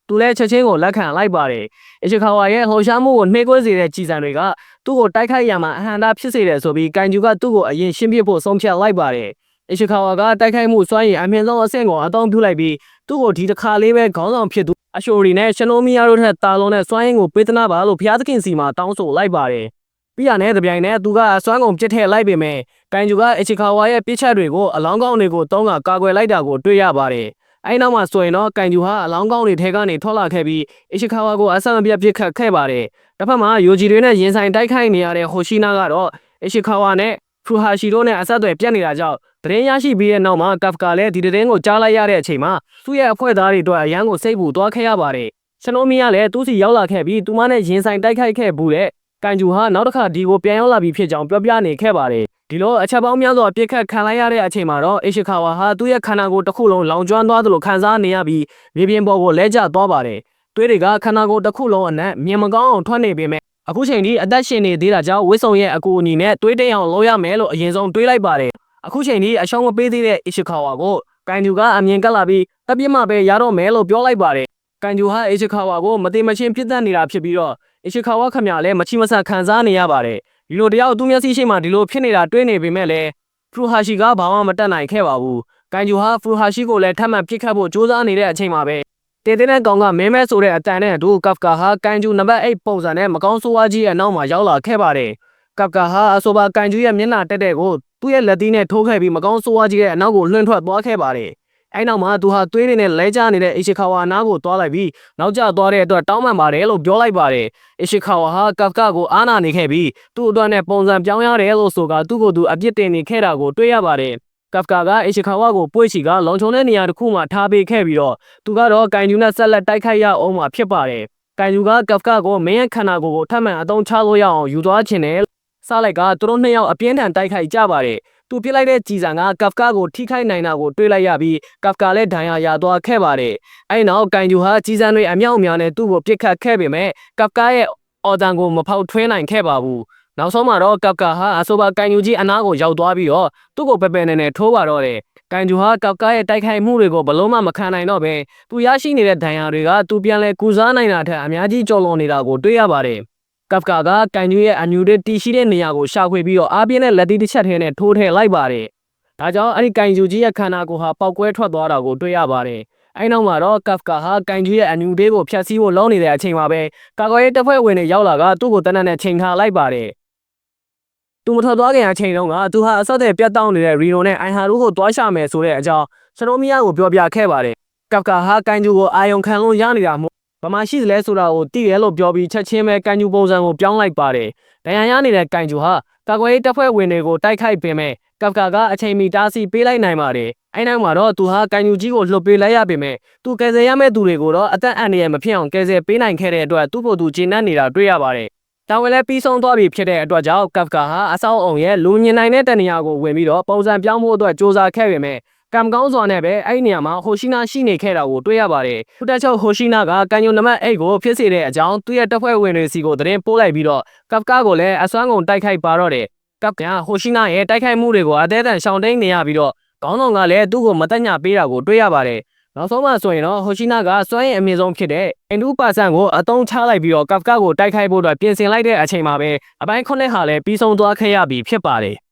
သူလည်းချက်ချင်းကိုလက်ခံလိုက်ပါတယ်အရှိခါဝါရဲ့လှော်ရှားမှုကိုနှိမ့်ကွေးစေတဲ့ကြီးစံတွေကသူ့ကိုတိုက်ခိုက်ရမှာအဟန္တာဖြစ်စေတယ်ဆိုပြီးကန်ဂျူကသူ့ကိုအရင်ရှင်းပြဖို့ဆုံးဖြတ်လိုက်ပါတယ်အရှိခါဝါကတိုက်ခိုက်မှုစွမ်းရည်အမြင့်ဆုံးအဆင့်ကိုအသုံးပြုလိုက်ပြီးသူ့ကိုဒီတစ်ခါလေးပဲခေါင်းဆောင်ဖြစ်သူအရှိုရီနဲ့ရှနိုမီယာတို့ထက်တာလုံးနဲ့စွမ်းရည်ကိုပေးသနာပါလို့ဘုရားသခင်စီမှာတောင်းဆိုလိုက်ပါတယ်ပြီးရတဲ့တပြိုင်နက်သူကအစွမ်းကုန်ပြစ်ထည့်လိုက်ပေမဲ့ကန်ဂျူကအချီခါဝါရဲ့ပြစ်ချက်တွေကိုအလောင်းကောင်းတွေကိုတုံးကကာကွယ်လိုက်တာကိုတွေ့ရပါတယ်။အဲဒီနောက်မှာဆိုရင်တော့ကန်ဂျူဟာအလောင်းကောင်းတွေထဲကနေထွက်လာခဲ့ပြီးအချီခါဝါကိုအဆက်မပြတ်ပစ်ခတ်ခဲ့ပါတယ်။တစ်ဖက်မှာယိုဂျီတွေနဲ့ရင်ဆိုင်တိုက်ခိုက်နေရတဲ့ဟိုရှိနာကတော့အချီခါဝါနဲ့ဖရူဟာရှီတို့နဲ့အဆက်အသွယ်ပြတ်နေတာကြောင့်သတင်းရရှိပြီးတဲ့နောက်မှာကပ်ဖကာလည်းဒီသတင်းကိုကြားလိုက်ရတဲ့အချိန်မှာသူ့ရဲ့အဖွဲ့သားတွေအတွက်အရန်ကိုစိတ်ပူသွားခဲ့ရပါတယ်။ရှနိုမီကလည်းသူ့စီရောက်လာခဲ့ပြီးသူမနဲ့ရင်ဆိုင်တိုက်ခိုက်ခဲ့ဘူးတဲ့ကန်ဂျူဟာနောက်တစ်ခါဒီကိုပြန်ရောက်လာပြီးဖြစ်ကြောင်းပြောပြနေခဲ့ပါတယ်ဒီလိုအချက်ပေါင်းများစွာပြစ်ခတ်ခံလိုက်ရတဲ့အချိန်မှာတော့အီရှီခါဝါဟာသူ့ရဲ့ခန္ဓာကိုယ်တစ်ခုလုံးလောင်ကျွမ်းသွားသလိုခံစားနေရပြီးမြေပြင်ပေါ်ကိုလဲကျသွားပါတယ်သွေးတွေကခန္ဓာကိုယ်တစ်ခုလုံးအနက်မြင်မကောင်းအောင်ထွက်နေပေမဲ့အခုချိန်ထိအသက်ရှင်နေသေးတာကြောင့်ဝစ်စုံရဲ့အကူအညီနဲ့သွေးတိမ်အောင်လုပ်ရမယ်လို့အရင်ဆုံးတွေးလိုက်ပါတယ်အခုချိန်ထိအရှုံးမပေးသေးတဲ့အီရှီခါဝါကိုကန်ဂျူကအမြင်ကပ်လာပြီးတပ်ပြစ်မှပဲရတော့မယ်လို့ပြောလိုက်ပါတယ်ကန်ဂျူဟာအီရှီခါဝါကိုမတိမချင်းပြစ်ဒဏ်နေတာဖြစ်ပြီးတော့အီရှီခါဝါခမရလည်းမချီမဆန်ခံစားနေရပါတယ်ဒီလိုတယောက်သူ့မျက်စိရှိမှဒီလိုဖြစ်နေတာတွေးနေပေမဲ့လည်းဖရူဟာရှီကဘာမှမတတ်နိုင်ခဲ့ပါဘူးကန်ဂျူဟာဖရူဟာရှီကိုလည်းထပ်မံပြစ်ခတ်ဖို့ကြိုးစားနေတဲ့အချိန်မှာပဲတေတဲ့ကောင်ကမဲမဲဆိုတဲ့အတန်နဲ့အတူကပ်ကာဟာကန်ဂျူနံပါတ်8ပုံစံနဲ့မကောင်းဆိုးဝါးကြီးရဲ့နောက်မှာရောက်လာခဲ့ပါတယ်ကပ်ကာဟာအဆိုပါကန်ဂျူရဲ့မျက်နှာတက်တဲ့ကိုသူ့ရဲ့လက်သီးနဲ့ထိုးခဲ့ပြီးမကောင်းဆိုးဝါးကြီးရဲ့အနောက်ကိုလွှင့်ထွက်သွားခဲ့ပါတယ်အဲ့နောက်မှာသူဟာသွေးတွေနဲ့လဲကျနေတဲ့အီရှီခါဝါနားကိုတွားလိုက်ပြီးနောက်ကျသွားတဲ့အတွက်တောင်းပန်ပါတယ်လို့ပြောလိုက်ပါတယ်အီရှီခါဝါဟာကပ်ကာကိုအားနာနေခဲ့ပြီးသူ့အတွက်နဲ့ပုံစံပြောင်းရတယ်လို့ဆိုကသူ့ကိုယ်သူအပြစ်တင်နေခဲ့တာကိုတွေ့ရပါတယ်ကပ်ကာကအီရှီခါဝါကိုပွေ့ချီကလုံခြုံတဲ့နေရာတစ်ခုမှာထားပေးခဲ့ပြီးတော့သူကတော့ကန်ဂျူနဲ့ဆက်လက်တိုက်ခိုက်ရအောင်မှာဖြစ်ပါတယ်ကန်ဂျူကကပ်ကာကိုမင်းရဲ့ခန္ဓာကိုယ်ကိုထပ်မံအသုံးချလို့ရအောင်ယူသွားခြင်းနဲ့စားလိုက်ကသူတို့နှစ်ယောက်အပြင်းထန်တိုက်ခိုက်ကြပါတယ်သူပြစ်လိုက်တဲ့ကြီးစံကကပ်ကာကိုထိခိုက်နိုင်တာကိုတွေးလိုက်ရပြီးကပ်ကာလည်းဒဏ်ရာရသွားခဲ့ပါတယ်။အဲဒီနောက်ကန်ဂျူဟာကြီးစံတွေအမြောက်အများနဲ့သူ့ကိုပြစ်ခတ်ခဲ့ပေမဲ့ကပ်ကာရဲ့အော်တန်ကိုမဖောက်ထွင်းနိုင်ခဲ့ပါဘူး။နောက်ဆုံးမှာတော့ကပ်ကာဟာအဆိုပါကန်ဂျူကြီးအနားကိုရောက်သွားပြီးတော့သူ့ကိုပပယ်နဲ့ထိုးပါတော့တယ်။ကန်ဂျူဟာကပ်ကာရဲ့တိုက်ခိုက်မှုတွေကိုဘလုံးမခံနိုင်တော့ပဲသူရရှိနေတဲ့ဒဏ်ရာတွေကသူပြန်လဲကူစားနိုင်တာထက်အများကြီးကျော်လွန်နေတာကိုတွေ့ရပါတယ်။ကပ်ကာကကန်ဂျူရဲ့အန်ယူတွေတီရှိတဲ့နေရာကိုရှာဖွေပြီးတော့အားပြင်းတဲ့လက်သီးတစ်ချက်ထဲနဲ့ထိုးထည့်လိုက်ပါတယ်။ဒါကြောင့်အဲ့ဒီကန်ဂျူကြီးရဲ့ခန္ဓာကိုယ်ဟာပောက်ကွဲထွက်သွားတာကိုတွေ့ရပါတယ်။အဲ့နောက်မှာတော့ကပ်ကာဟာကန်ဂျူရဲ့အန်ယူတွေကိုဖျက်ဆီးဖို့လုပ်နေတဲ့အချိန်မှာပဲကာကွယ်ရေးတပ်ဖွဲ့ဝင်တွေရောက်လာကသူ့ကိုတနက်နဲ့ချိန်ထားလိုက်ပါတယ်။သူမထွက်သွားခင်အချိန်တုန်းကသူဟာအဆော့တဲ့ပြတ်တောင်းနေတဲ့ရီနိုနဲ့အိုင်ဟာတို့ကိုတွားရှာမယ်ဆိုတဲ့အကြောင်းစနိုမီယာကိုပြောပြခဲ့ပါတယ်။ ကပ်ကာဟာကန်ဂျူကိုအာယုံခံလို့ရနေတာမို့ဘာမှရှိသလဲဆိုတာကိုသိရဲလို့ပြောပြီးချက်ချင်းပဲကန်ဂျူပုံစံကိုပြောင်းလိုက်ပါတယ်ဒဏ်ရာရနေတဲ့ကန်ဂျူဟာကာကွယ်ရေးတပ်ဖွဲ့ဝင်တွေကိုတိုက်ခိုက်ပင်မဲ့ကပ်ကာကအချိန်မီတားဆီးပေးလိုက်နိုင်ပါတယ်အဲ့နောက်မှာတော့သူဟာကန်ဂျူကြီးကိုလှုပ်ပေးလိုက်ရပေမဲ့သူကယ်ဆယ်ရမယ့်သူတွေကိုတော့အသက်အန္တရာယ်မဖြစ်အောင်ကယ်ဆယ်ပေးနိုင်ခဲ့တဲ့အတွက်သူ့ဖို့သူကျေနပ်နေတာတွေ့ရပါတယ်တာဝန်လည်းပြီးဆုံးသွားပြီဖြစ်တဲ့အတွက်ကြောင့်ကပ်ကာဟာအဆောက်အုံရဲ့လူညင်နိုင်တဲ့တနေရာကိုဝင်ပြီးတော့ပုံစံပြောင်းဖို့အတွက်စ조사ခဲ့ပေမဲ့ကံကောင်းစွာနဲ့ပဲအဲ့ဒီနေရာမှာဟိုရှိနာရှိနေခဲ့တာကိုတွေ့ရပါတယ်။ဖူတက်ချုပ်ဟိုရှိနာကကန်ယုံနံပါတ်8ကိုဖြစ်စေတဲ့အကြောင်းသူ့ရဲ့တပ်ဖွဲ့ဝင်တွေစီကိုသတင်းပို့လိုက်ပြီးတော့ကပ်ကာကိုလည်းအစွမ်းကုန်တိုက်ခိုက်ပါတော့တယ်။ကပ်ကာဟိုရှိနာရဲ့တိုက်ခိုက်မှုတွေကိုအသေးအံရှောင်တိန်နေရပြီးတော့ခေါင်းဆောင်ကလည်းသူ့ကိုမတက်ညပေးတာကိုတွေ့ရပါတယ်။နောက်ဆုံးမှဆိုရင်တော့ဟိုရှိနာကစွမ်းရည်အမြင့်ဆုံးဖြစ်တဲ့အန်ဒူပါဆန်ကိုအတုံးချလိုက်ပြီးတော့ကပ်ကာကိုတိုက်ခိုက်ဖို့အတွက်ပြင်ဆင်လိုက်တဲ့အချိန်မှာပဲအပိုင်း9ဟာလည်းပြီးဆုံးသွားခဲ့ရပြီဖြစ်ပါတယ်။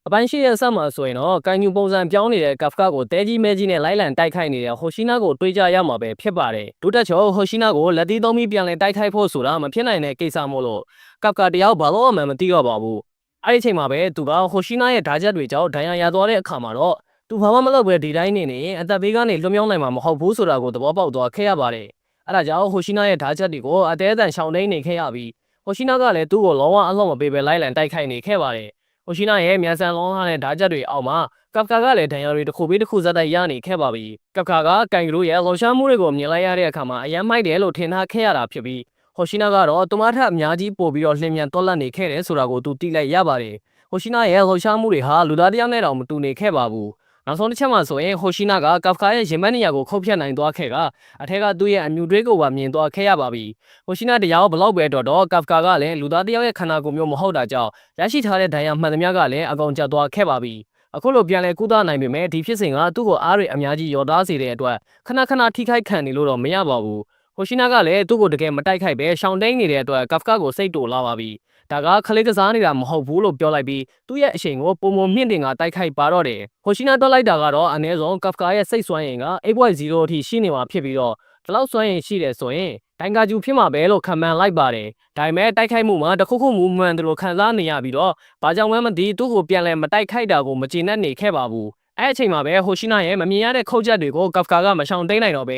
အပိုင်းရှိရဲ့ဆက်မှာဆိုရင်တော့ကန်ယူပုံစံပြောင်းနေတဲ့ကပ်ကာကိုတဲကြီးမဲကြီးနဲ့လိုက်လံတိုက်ခိုက်နေတဲ့ဟိုရှိနာကိုတွေးကြရမှာပဲဖြစ်ပါတယ်ဒုတက်ချောဟိုရှိနာကိုလက်သီးသုံးပြီးပြန်လည်တိုက်ခိုက်ဖို့ဆိုတာမဖြစ်နိုင်တဲ့ကိစ္စမို့လို့ကပ်ကာတယောက်ဘာလို့မှမသိတော့ပါဘူးအဲ့ဒီအချိန်မှာပဲသူကဟိုရှိနာရဲ့ဓာချက်တွေကြောင့်ဒဏ်ရာရသွားတဲ့အခါမှာတော့သူဘာမှမလုပ်ပဲဒီတိုင်းနေရင်အသက်ဘေးကနေလွတ်မြောက်နိုင်မှာမဟုတ်ဘူးဆိုတာကိုသဘောပေါက်သွားခဲ့ရပါတယ်အဲ့ဒါကြောင့်ဟိုရှိနာရဲ့ဓာချက်တွေကိုအသေးအံရှောင်တိန်နေခဲ့ရပြီးဟိုရှိနာကလည်းသူ့ကိုလုံးဝအလုံးမပေးပဲလိုက်လံတိုက်ခိုက်နေခဲ့ပါတယ်ဟိုရှိနာရဲ့မြန်ဆန်လုံးထားတဲ့ဓာတ်ချက်တွေအောက်မှာကပ်ကာကလည်းဒဏ်ရာတွေတစ်ခုပြီးတစ်ခုဇက်တိုက်ရနေခဲ့ပါပြီ။ကပ်ကာကကန်ဂရိုရဲ့လှော်ရှားမှုတွေကိုမြင်လိုက်ရတဲ့အခါမှာအယမ်းမိုက်တယ်လို့ထင်ထားခဲ့ရတာဖြစ်ပြီးဟိုရှိနာကတော့သူမထက်အများကြီးပို့ပြီးတော့လျင်မြန်တွက်လက်နေခဲ့တယ်ဆိုတာကိုသူသိလိုက်ရပါတယ်။ဟိုရှိနာရဲ့လှော်ရှားမှုတွေဟာလူသားတစ်ယောက်နဲ့တောင်မတူနေခဲ့ပါဘူး။နောက်ဆုံးတစ်ချက်မှဆိုရင်ဟိုရှိနာကကပ်ကာရဲ့ရင်မနေရာကိုခုတ်ဖြတ်နိုင်သွားခဲ့ကအထက်ကသူ့ရဲ့အမြူတွေးကိုပါမြင်သွားခဲ့ရပါပြီ။ဟိုရှိနာတရားဘလောက်ပဲတော့ကပ်ကာကလည်းလူသားတစ်ယောက်ရဲ့ခန္ဓာကိုယ်မျိုးမဟုတ်တာကြောင့်ရရှိထားတဲ့ဒဏ်ရာမှန်သမျှကလည်းအကောင်ကျသွားခဲ့ပါပြီ။အခုလိုပြန်လဲကုသနိုင်ပေမဲ့ဒီဖြစ်စဉ်ကသူ့ကိုအားတွေအများကြီးရော်သားစေတဲ့အတွက်ခဏထိခိုက်ခံနေလို့တော့မရပါဘူး။ဟိုရှိနာကလည်းသူ့ကိုတကယ်မတိုက်ခိုက်ပဲရှောင်တိန်နေတဲ့အတွက်ကပ်ကာကိုစိတ်တူလာပါပြီ။ဒါကခလေးကစားနေတာမဟုတ်ဘူးလို့ပြောလိုက်ပြီးသူ့ရဲ့အချိန်ကိုပုံမြင့်တင်ကတိုက်ခိုက်ပါတော့တယ်။ဟိုရှိနာတွက်လိုက်တာကတော့အနည်းဆုံးကပ်ကာရဲ့စိတ်စွမ်းရည်က 8.0 အထိရှိနေမှာဖြစ်ပြီးတော့ဒီလောက်စွမ်းရည်ရှိတယ်ဆိုရင်ဒိုင်ကာဂျူဖြစ်မှာပဲလို့ခံမှန်းလိုက်ပါတယ်။ဒါပေမဲ့တိုက်ခိုက်မှုမှာတစ်ခုမူမှန်တယ်လို့ခံစားနေရပြီးတော့ဘာကြောင့်မှမသိသူ့ကိုပြန်လဲမတိုက်ခိုက်တာကိုမကျေနပ်နေခဲ့ပါဘူး။အဲ့အချိန်မှာပဲဟိုရှိနာရဲ့မမြင်ရတဲ့ခုတ်ချက်တွေကိုကပ်ကာကမရှောင်တိန်နိုင်တော့ပဲ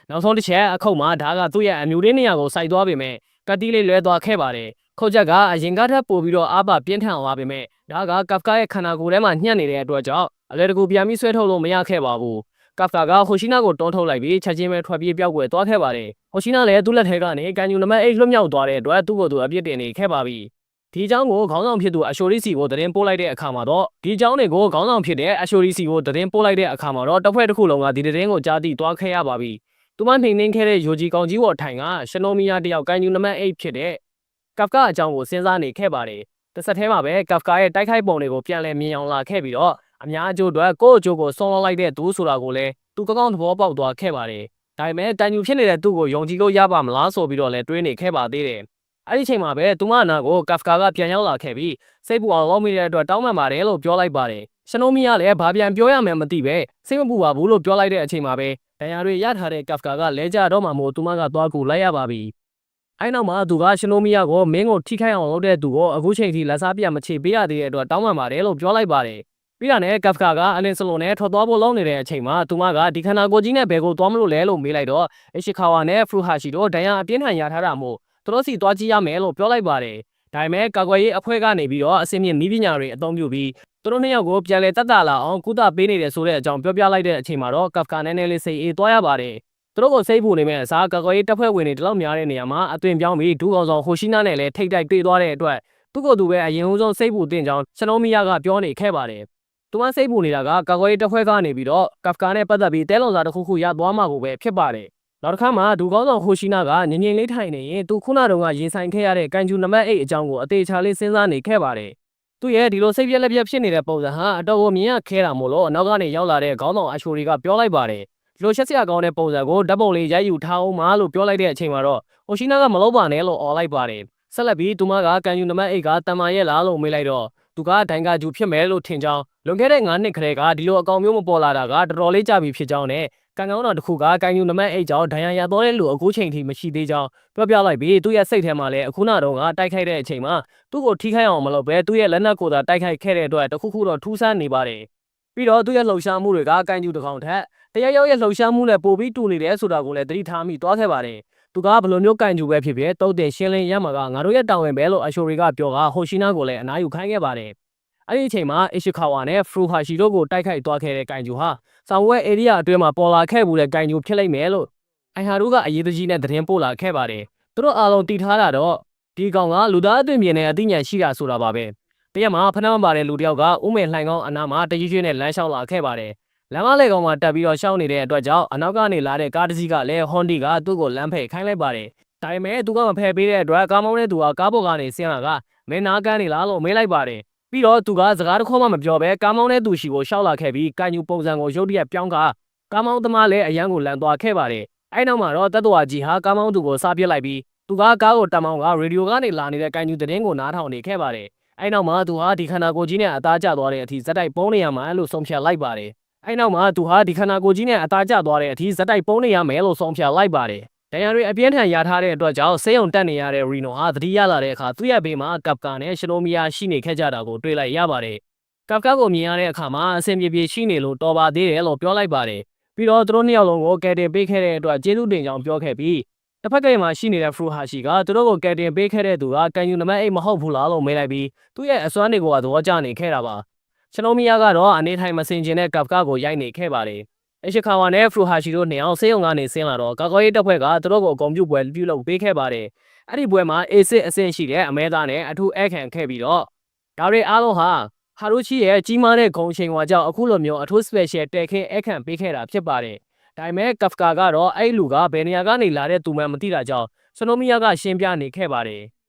နောက်ဆုံးတစ်ချက်အခုမှဒါကသူ့ရဲ့အမျိုးရင်းနေရာကိုစိုက်သွားပေမဲ့ကတိလေးလွဲသွားခဲ့ပါတယ်။ခုတ်ချက်ကအရင်ကထပ်ပို့ပြီးတော့အားပါပြင်းထန်သွားပေမဲ့ဒါကကပ်ကာရဲ့ခန္ဓာကိုယ်ထဲမှာညှက်နေတဲ့အတွက်ကြောင့်အလဲတကူပြန်ပြီးဆွဲထုတ်လို့မရခဲ့ပါဘူး။ကပ်ကာကဟိုရှိနာကိုတွန်းထုတ်လိုက်ပြီးချက်ချင်းပဲထွက်ပြေးပြောက်ွယ်သွားခဲ့ပါတယ်။ဟိုရှိနာလည်းသူ့လက်ထဲကနေကန်ယူနံပါတ်8လွတ်မြောက်သွားတဲ့အတွက်သူ့ကိုယ်သူအပြစ်တင်နေခဲ့ပါပြီ။ဒီအကြောင်းကိုခေါင်းဆောင်ဖြစ်သူအရှိုရီစီကိုသတင်းပို့လိုက်တဲ့အခါမှာတော့ဒီအကြောင်းတွေကိုခေါင်းဆောင်ဖြစ်တဲ့အရှိုရီစီကိုသတင်းပို့လိုက်တဲ့အခါမှာတော့တပ်ဖွဲ့တစ်ခုလုံးကဒီသတင်းကိုကြားသိသွားခဲ့ရပါပြီ။သူမနှိမ်နှင်းခဲ့တဲ့ယိုဂျီကောင်ကြီးဝေါ်ထိုင်ကရှနိုမီယာတယောက်ကန်ယူနံပါတ်8ဖြစ်တဲ့ကပ်ကာအကြောင်းကိုစဉ်းစားနေခဲ့ပါတယ်။တစ်ဆက်တည်းမှာပဲကပ်ကာရဲ့တိုက်ခိုက်ပုံတွေကိုပြန်လည်မြင်အောင်လာခဲ့ပြီးတော့အများအကျိုးအတွက်ကိုယ့်အကျိုးကိုဆုံးလောလိုက်တဲ့သူဆိုတာကိုလည်းသူကောင်းသဘောပေါက်သွားခဲ့ပါတယ်။ဒါပေမဲ့တန်ယူဖြစ်နေတဲ့သူ့ကိုယုံကြည်လို့ရပါမလားဆိုပြီးတော့လည်းတွေးနေခဲ့ပါသေးတယ်။အဲ့ဒီချိန်မှာပဲသူမအနာကိုကပ်ကာကပြန်ရောက်လာခဲ့ပြီးစိတ်ပူအောင်လုပ်မိတဲ့အတွက်တောင်းပန်ပါတယ်လို့ပြောလိုက်ပါတယ်။ရှနိုမီယာလည်းဘာပြန်ပြောရမှန်းမသိပဲစိတ်မပူပါဘူးလို့ပြောလိုက်တဲ့အချိန်မှာပဲဒဏ်ရာတွေရထားတဲ့ကပ်ကာကလဲကျတော့မှမို့သူမကသွားကူလိုက်ရပါပြီ။အဲ့နောက်မှာသူကရှနိုမီယာကိုမင်းကိုထိခိုက်အောင်လုပ်တဲ့သူကိုအခုချိန်ထိလက်စားပြမချေပေးရသေးတဲ့အတွက်တောင်းပန်ပါတယ်လို့ပြောလိုက်ပါတယ်။ပြီးတာနဲ့ကပ်ကာကအလင်စလိုနဲ့ထွက်သွားဖို့လုပ်နေတဲ့အချိန်မှာသူမကဒီခန္ဓာကိုယ်ကြီးနဲ့ဘယ်ကိုသွားမလို့လဲလို့မေးလိုက်တော့အရှိခါဝါနဲ့ဖရူဟာရှီတို့ဒဏ်ရာအပြင်းထန်ရထားတာမို့သူတို့စီသွားကြည့်ရမယ်လို့ပြောလိုက်ပါတယ်။ဒါပေမဲ့ကာကွယ်ရေးအဖွဲ့ကနေပြီးတော့အစင်းမြင့်မိပညာတွေအသုံးပြုပြီးသူတို့နှစ်ယောက်ကိုပြန်လဲတက်တာလာအောင်ကုသပေးနေတယ်ဆိုတဲ့အကြောင်းပြောပြလိုက်တဲ့အချိန်မှာတော့ကပ်ကာနဲ့လေးစိတ်အေးသွားရပါတယ်။သူတို့ကိုစိတ်ပူနေမဲ့အစားကာကွယ်ရေးတပ်ဖွဲ့ဝင်တွေတလောက်များတဲ့နေရာမှာအသွင်ပြောင်းပြီးဒူးကောင်ဆောင်ဟိုရှိနာနဲ့လည်းထိတ်တိုက်တွေ့သွားတဲ့အတွက်သူ့ကိုယ်သူပဲအရင်ဆုံးစိတ်ပူတင်ကြောင်းရှနိုမီယာကပြောနေခဲ့ပါတယ်။သူမစိတ်ပူနေတာကကာကွယ်ရေးတပ်ဖွဲ့ကနေပြီးတော့ကပ်ကာနဲ့ပတ်သက်ပြီးတဲလွန်စာတစ်ခုရသွားမှာကိုပဲဖြစ်ပါတယ်။နောက်တစ်ခါမှဒူကောင်းဆောင်ဟိုရှိနာကငြင်းလေးထိုင်နေရင်သူခုနတုန်းကရင်ဆိုင်ခဲ့ရတဲ့ကန်ဂျူနံပါတ်8အကြောင်းကိုအသေးချာလေးစဉ်းစားနေခဲ့ပါတယ်။သူ့ရဲ့ဒီလိုစိတ်ပြက်လက်ပြက်ဖြစ်နေတဲ့ပုံစံဟာအတော်ကိုမြင်ရခဲတာမို့လို့နောက်ကနေရောက်လာတဲ့ခေါင်းဆောင်အရှိုရီကပြောလိုက်ပါတယ်။ဒီလိုရှက်စရာကောင်းတဲ့ပုံစံကိုဓာတ်ပုံလေးရိုက်ယူထားအောင်မလို့ပြောလိုက်တဲ့အချိန်မှာတော့ဟိုရှိနာကမလုပ်ပါနဲ့လို့អော်လိုက်ပါတယ်။ဆက်လက်ပြီးသူမကကန်ယူနံပါတ်8ကတန်မာရဲ့လားလို့မေးလိုက်တော့သူကဒိုင်ကာဂျူဖြစ်မယ်လို့ထင်ကြောင်းလွန်ခဲ့တဲ့9နှစ်ခရဲကဒီလိုအကောင်မျိုးမပေါ်လာတာကတော်တော်လေးကြာပြီဖြစ်ကြောင်းနဲ့ကံကောင်းတော်တစ်ခုကကန်ယူနံပါတ်8ကြောင့်ဒဏ်ရာရတော့တဲ့လူအခုချိန်ထိမရှိသေးကြောင်းပြောပြလိုက်ပြီးသူ့ရဲ့စိတ်ထဲမှာလည်းအခုနတော့ကတိုက်ခိုက်တဲ့အချိန်မှာသူ့ကိုထိခိုက်အောင်မလုပ်ဘဲသူ့ရဲ့လက်နက်ကိုသာတိုက်ခိုက်ခဲ့တဲ့အတွက်တခုခုတော့ထူးဆန်းနေပါတယ်ပြီးတော့သူ့ရဲ့လှုပ်ရှားမှုတွေကကန်ယူတစ်ကောင်ထက် တရားရောက်ရဲ့လှုပ်ရှားမှုနဲ့ပိုပြီးတူနေတယ်ဆိုတာကိုလည်းသတိထားမိသွားခဲ့ပါတယ်သူကဘယ်လိုမျိုးကန်ကျူပဲဖြစ်ဖြစ်တုတ်တင်ရှင်းလင်းရမှာကငါတို့ရဲ့တာဝန်ပဲလို့အရှိုရီကပြောကဟိုရှိနာကိုလည်းအနားယူခိုင်းခဲ့ပါတယ်အဲ့ဒီအချိန်မှာအီရှီခါဝါနဲ့ဖရူဟာရှီတို့ကိုတိုက်ခိုက်သွားခဲ့တဲ့ကန်ကျူဟာဆောင်းဝဲဧရိယာအတွင်းမှာပေါ်လာခဲ့မှုတဲ့ကန်ကျူဖြစ်လိမ့်မယ်လို့အိုင်ဟာတို့ကအရေးတကြီးနဲ့သတင်းပို့လာခဲ့ပါတယ်သူတို့အားလုံးတည်ထားတာတော့ဒီကောင်ကလူသားအသွင်မြင်တဲ့အသိဉာဏ်ရှိတာဆိုတာပါပဲတရက်မှာဖနှမပါတဲ့လူတယောက်ကဥမေလှိုင်ကောင်းအနားမှာတရွေ့ရွေ့နဲ့လမ်းလျှောက်လာခဲ့ပါတယ်လမ်းမလေကောင်မှာတက်ပြီးတော့ရှောင်းနေတဲ့အတွက်ကြောင့်အနောက်ကနေလာတဲ့ကားတစ်စီးကလည်းဟွန်ဒီကသူ့ကိုလမ်းဖယ်ခိုင်းလိုက်ပါတယ်ဒါပေမဲ့သူကမဖယ်ပေးတဲ့အတွက်ကားမောင်းတဲ့သူကကားပေါ်ကနေဆင်းလာကမင်းနာကန်းနေလားလို့မေးလိုက်ပါတယ်ပြီးတော့သူကစကားတစ်ခေါက်မှမပြောဘဲကားမောင်းတဲ့သူရှိကိုရှောက်လာခဲ့ပြီးကန်ယူပုံစံကိုရုတ်တရက်ပြောင်းကကားမောင်းသမားလည်းအရန်ကိုလန်သွားခဲ့ပါတယ်အဲ့နောက်မှာတော့တတ်တော်ကြီးဟာကားမောင်းသူကိုစားပြစ်လိုက်ပြီးသူကကားကိုတမောင်းကရေဒီယိုကနေလာနေတဲ့ကန်ယူသတင်းကိုနားထောင်နေခဲ့ပါတယ်အဲ့နောက်မှာသူဟာဒီခန္ဓာကိုယ်ကြီးနဲ့အသားကျသွားတဲ့အထိဇက်တိုက်ပုံးနေရမှာလို့ဆုံးဖြတ်လိုက်ပါတယ်အဲ့နောက်မှာသူဟာဒီခန္ဓာကိုယ်ကြီးနဲ့အသားကျသွားတဲ့အထိဇက်တိုက်ပုံးနေရမယ်လို့ဆုံးဖြတ်လိုက်ပါတယ်ဒဏ်ရာတွေအပြင်းထန်ရထားတဲ့အတွက်ကြောင့်ဆေးရုံတက်နေရတဲ့ရီနိုဟာသတိရလာတဲ့အခါသူ့ရဲ့ဘေးမှာကပ်ကာနဲ့ရှလိုမီယာရှိနေခဲ့ကြတာကိုတွေ့လိုက်ရပါတယ်ကပ်ကာကိုမြင်ရတဲ့အခါမှာအဆင်ပြေပြေရှိနေလို့တော်ပါသေးတယ်လို့ပြောလိုက်ပါတယ်ပြီးတော့သူတို့နှစ်ယောက်လုံးကိုကယ်တင်ပေးခဲ့တဲ့အတွက်ကျေးဇူးတင်ကြောင်းပြောခဲ့ပြီးတစ်ဖက်ကမှာရှိနေတဲ့ဖရူဟာရှီကသူတို့ကိုကယ်တင်ပေးခဲ့တဲ့သူကကန်ယူနမတ်အိတ်မဟုတ်ဘူးလားလို့မေးလိုက်ပြီးသူ့ရဲ့အစွမ်းတွေကိုသဘောကျနေခဲ့တာပါရှလိုမီယာကတော့အနေထိုင်မစင်ကျင်တဲ့ကပ်ကာကိုရိုက်နေခဲ့ပါတယ်အရှိခါဝါနဲ့ဖရူဟာရှီတို့နှစ်ယောက်ဆေးရုံကနေဆင်းလာတော့ကာကွယ်ရေးတပ်ဖွဲ့ကသူတို့ကိုအကုန်ပြုတ်ပွဲပြုလုပ်ပေးခဲ့ပါတယ်။အဲ့ဒီပွဲမှာအေစစ်အဆင့်ရှိတဲ့အမဲသားနဲ့အထူးအခန့်ခဲ့ပြီးတော့ဒါတွေအားလုံးဟာဟာရူချီရဲ့ကြီးမားတဲ့ဂုဏ်ချိန်ဝါကြောင့်အခုလိုမျိုးအထူး special တဲခင်းအခန့်ပေးခဲ့တာဖြစ်ပါတယ်။ဒါပေမဲ့ကပ်ကာကတော့အဲ့လူကဘယ်နေရာကနေလာတဲ့သူမှမသိတာကြောင့်စနိုမီယာကရှင်းပြနေခဲ့ပါတယ်။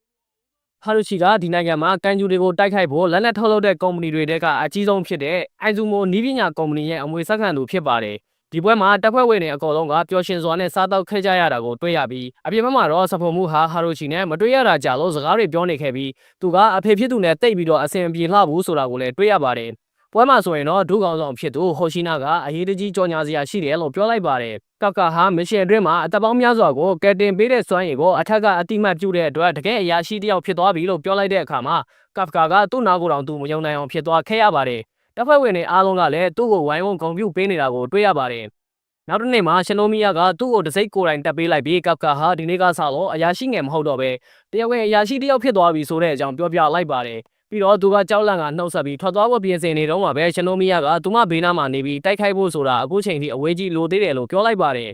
ဟာရူချီကဒီနိုင်ငံမှာကန်ကျူတွေကိုတိုက်ခိုက်ဖို့လက်နက်ထုတ်လုပ်တဲ့ကုမ္ပဏီတွေကအကြီးဆုံးဖြစ်တဲ့အိုင်ဇူမိုနီးပညာကုမ္ပဏီရဲ့အမွေဆက်ခံသူဖြစ်ပါတယ်။ဒီပွဲမှာတပ်ဖွဲ့ဝင်တွေအကောလုံးကပျော်ရွှင်စွာနဲ့စားတောက်ခဲ့ကြရတာကိုတွေ့ရပြီးအပြင်ဘက်မှာတော့စဖိုမှုဟာဟာရိုချီနဲ့မတွေ့ရတာကြာလို့စကားတွေပြောနေခဲ့ပြီးသူကအဖေဖြစ်သူနဲ့တိတ်ပြီးတော့အဆင်ပြေလှဘူးဆိုတာကိုလည်းတွေ့ရပါတယ်။ပွဲမှာဆိုရင်တော့ဒုကောင်ဆောင်ဖြစ်သူဟိုရှိနာကအရေးတကြီးကြော်ညာစရာရှိတယ်လို့ပြောလိုက်ပါတယ်။ကပ်ကာဟာမရှင်အတွင်းမှာအသက်ပေါင်းများစွာကိုကယ်တင်ပေးတဲ့စွမ်းရည်ကိုအထက်ကအတိမတ်ပြုတဲ့အတွက်တကယ်အရာရှိတစ်ယောက်ဖြစ်သွားပြီလို့ပြောလိုက်တဲ့အခါမှာကပ်ကာကသူ့နာကိုယ်တော်သူမယုံနိုင်အောင်ဖြစ်သွားခဲ့ရပါတယ်။တပ်ဖွဲ့ဝင်တွေအားလုံးကလည်းသူ့ကိုဝိုင်းဝန်းဂုဏ်ပြုပေးနေတာကိုတွေ့ရပါတယ်။နောက်တစ်နေ့မှာရှလိုမီယာကသူ့ကိုတစိမ့်ကိုယ်တိုင်တက်ပေးလိုက်ပြီးကပ်ကာဟာဒီနေ့ကစလို့အရာရှိငယ်မဟုတ်တော့ပဲတရားဝင်အရာရှိတစ်ယောက်ဖြစ်သွားပြီဆိုတဲ့အကြောင်းပြောပြလိုက်ပါတယ်ပြီးတော့သူကကြောက်လန့်ကနှုတ်ဆက်ပြီးထွက်သွားဖို့ပြင်ဆင်နေတော့မှပဲရှလိုမီယာကသူမဘေးနားမှာနေပြီးတိုက်ခိုက်ဖို့ဆိုတာအခုချိန်ထိအဝေးကြီးလိုသေးတယ်လို့ပြောလိုက်ပါတယ်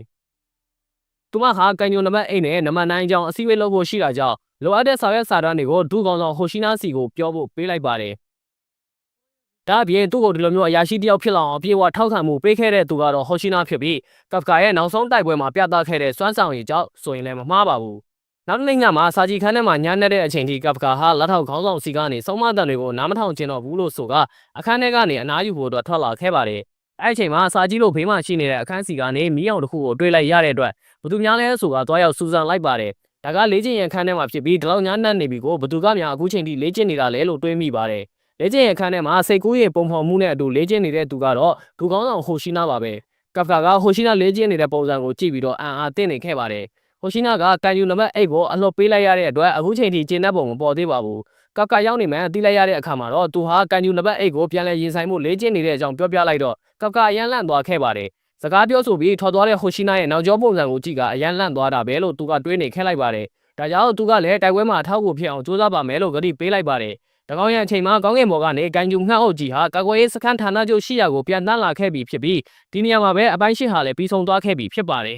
သူမဟာကန်ယိုနံပါတ်8နဲ့နံပါတ်9အကြောင်းအစည်းအဝေးလုပ်ဖို့ရှိတာကြောင့်လိုအပ်တဲ့ဆောင်ရွက်စာတမ်းတွေကိုဒုကောင်ဆောင်ဟိုရှိနာစီကိုပြောဖို့ပေးလိုက်ပါတယ်ဒါအပြင်သူ့ကိုဒီလိုမျိုးအရာရှိတယောက်ဖြစ်လာအောင်အပြေအဝထောက်ခံမှုပေးခဲ့တဲ့သူကတော့ဟိုရှိနာဖြစ်ပြီးကပ်ကာရဲ့နောက်ဆုံးတိုက်ပွဲမှာပြသခဲ့တဲ့စွမ်းဆောင်ရည်ကြောင့်ဆိုရင်လည်းမမှားပါဘူးနောက်တစ်နေ့ညမှာစာကြည့်ခန်းထဲမှာညနေတဲ့အချိန်ထိကပ်ကာဟာလက်ထောက်ခေါင်းဆောင်စီကနေစုံမတန်တွေကိုနားမထောင်ကျင်တော့ဘူးလို့ဆိုကအခန်းထဲကနေအနားယူဖို့အတွက်ထွက်လာခဲ့ပါတယ်အဲ့အချိန်မှာစာကြည့်လို့ဘေးမှာရှိနေတဲ့အခန်းစီကနေမီးအောင်တစ်ခုကိုတွေ့လိုက်ရတဲ့အတွက်ဘသူများလဲဆိုကသွားရောက်စူးစမ်းလိုက်ပါတယ်ဒါကလေ့ကျင့်ရန်ခန်းထဲမှာဖြစ်ပြီးဒီလောက်ညနေနေပြီကိုဘသူကများအခုချိန်ထိလေ့ကျင့်နေတာလဲလို့တွေးမိပါတယ်လေ့ကျင့်ရခန်းထဲမှာစိတ်ကူးရင်ပုံဖော်မှုနဲ့အတူလေ့ကျင့်နေတဲ့သူကတော့ဒူကောင်းဆောင်ဟိုရှိနာပါပဲကပ်ကာကဟိုရှိနာလေ့ကျင့်နေတဲ့ပုံစံကိုကြည့်ပြီးတော့အံ့အားသင့်နေခဲ့ပါတယ်ဟိုရှိနာကကန်ယူနံပါတ်8ကိုအလှော်ပေးလိုက်ရတဲ့အတွက်အခုချိန်ထိကျင်းတဲ့ပုံမပေါ်သေးပါဘူးကပ်ကာရောက်နေမှသိလိုက်ရတဲ့အခါမှာတော့သူဟာကန်ယူနံပါတ်8ကိုပြန်လည်ရင်ဆိုင်မှုလေ့ကျင့်နေတဲ့အကြောင်းပြောပြလိုက်တော့ကပ်ကာအရန်လန့်သွားခဲ့ပါတယ်စကားပြောဆိုပြီးထွက်သွားတဲ့ဟိုရှိနာရဲ့နောက်ကျောပုံစံကိုကြည့်ကအရန်လန့်သွားတာပဲလို့သူကတွေးနေခဲ့လိုက်ပါတယ်ဒါကြောင့်သူကလည်းတိုက်ပွဲမှာအထောက်အကူဖြစ်အောင်ကြိုးစားပါမယ်လို့ကတိပေးလိုက်ပါတယ်တကောင်းရအချိန်မှာကောင်းကင်ဘော်ကနေကန်ကျူငှက်အုပ်ကြီးဟာကာကွယ်ရေးစခန်းဌာနချုပ်ရှိရာကိုပြန်တန်းလာခဲ့ပြီဖြစ်ပြီးဒီနေရာမှာပဲအပိုင်းရှိဟာလည်းပြီးဆုံးသွားခဲ့ပြီဖြစ်ပါတယ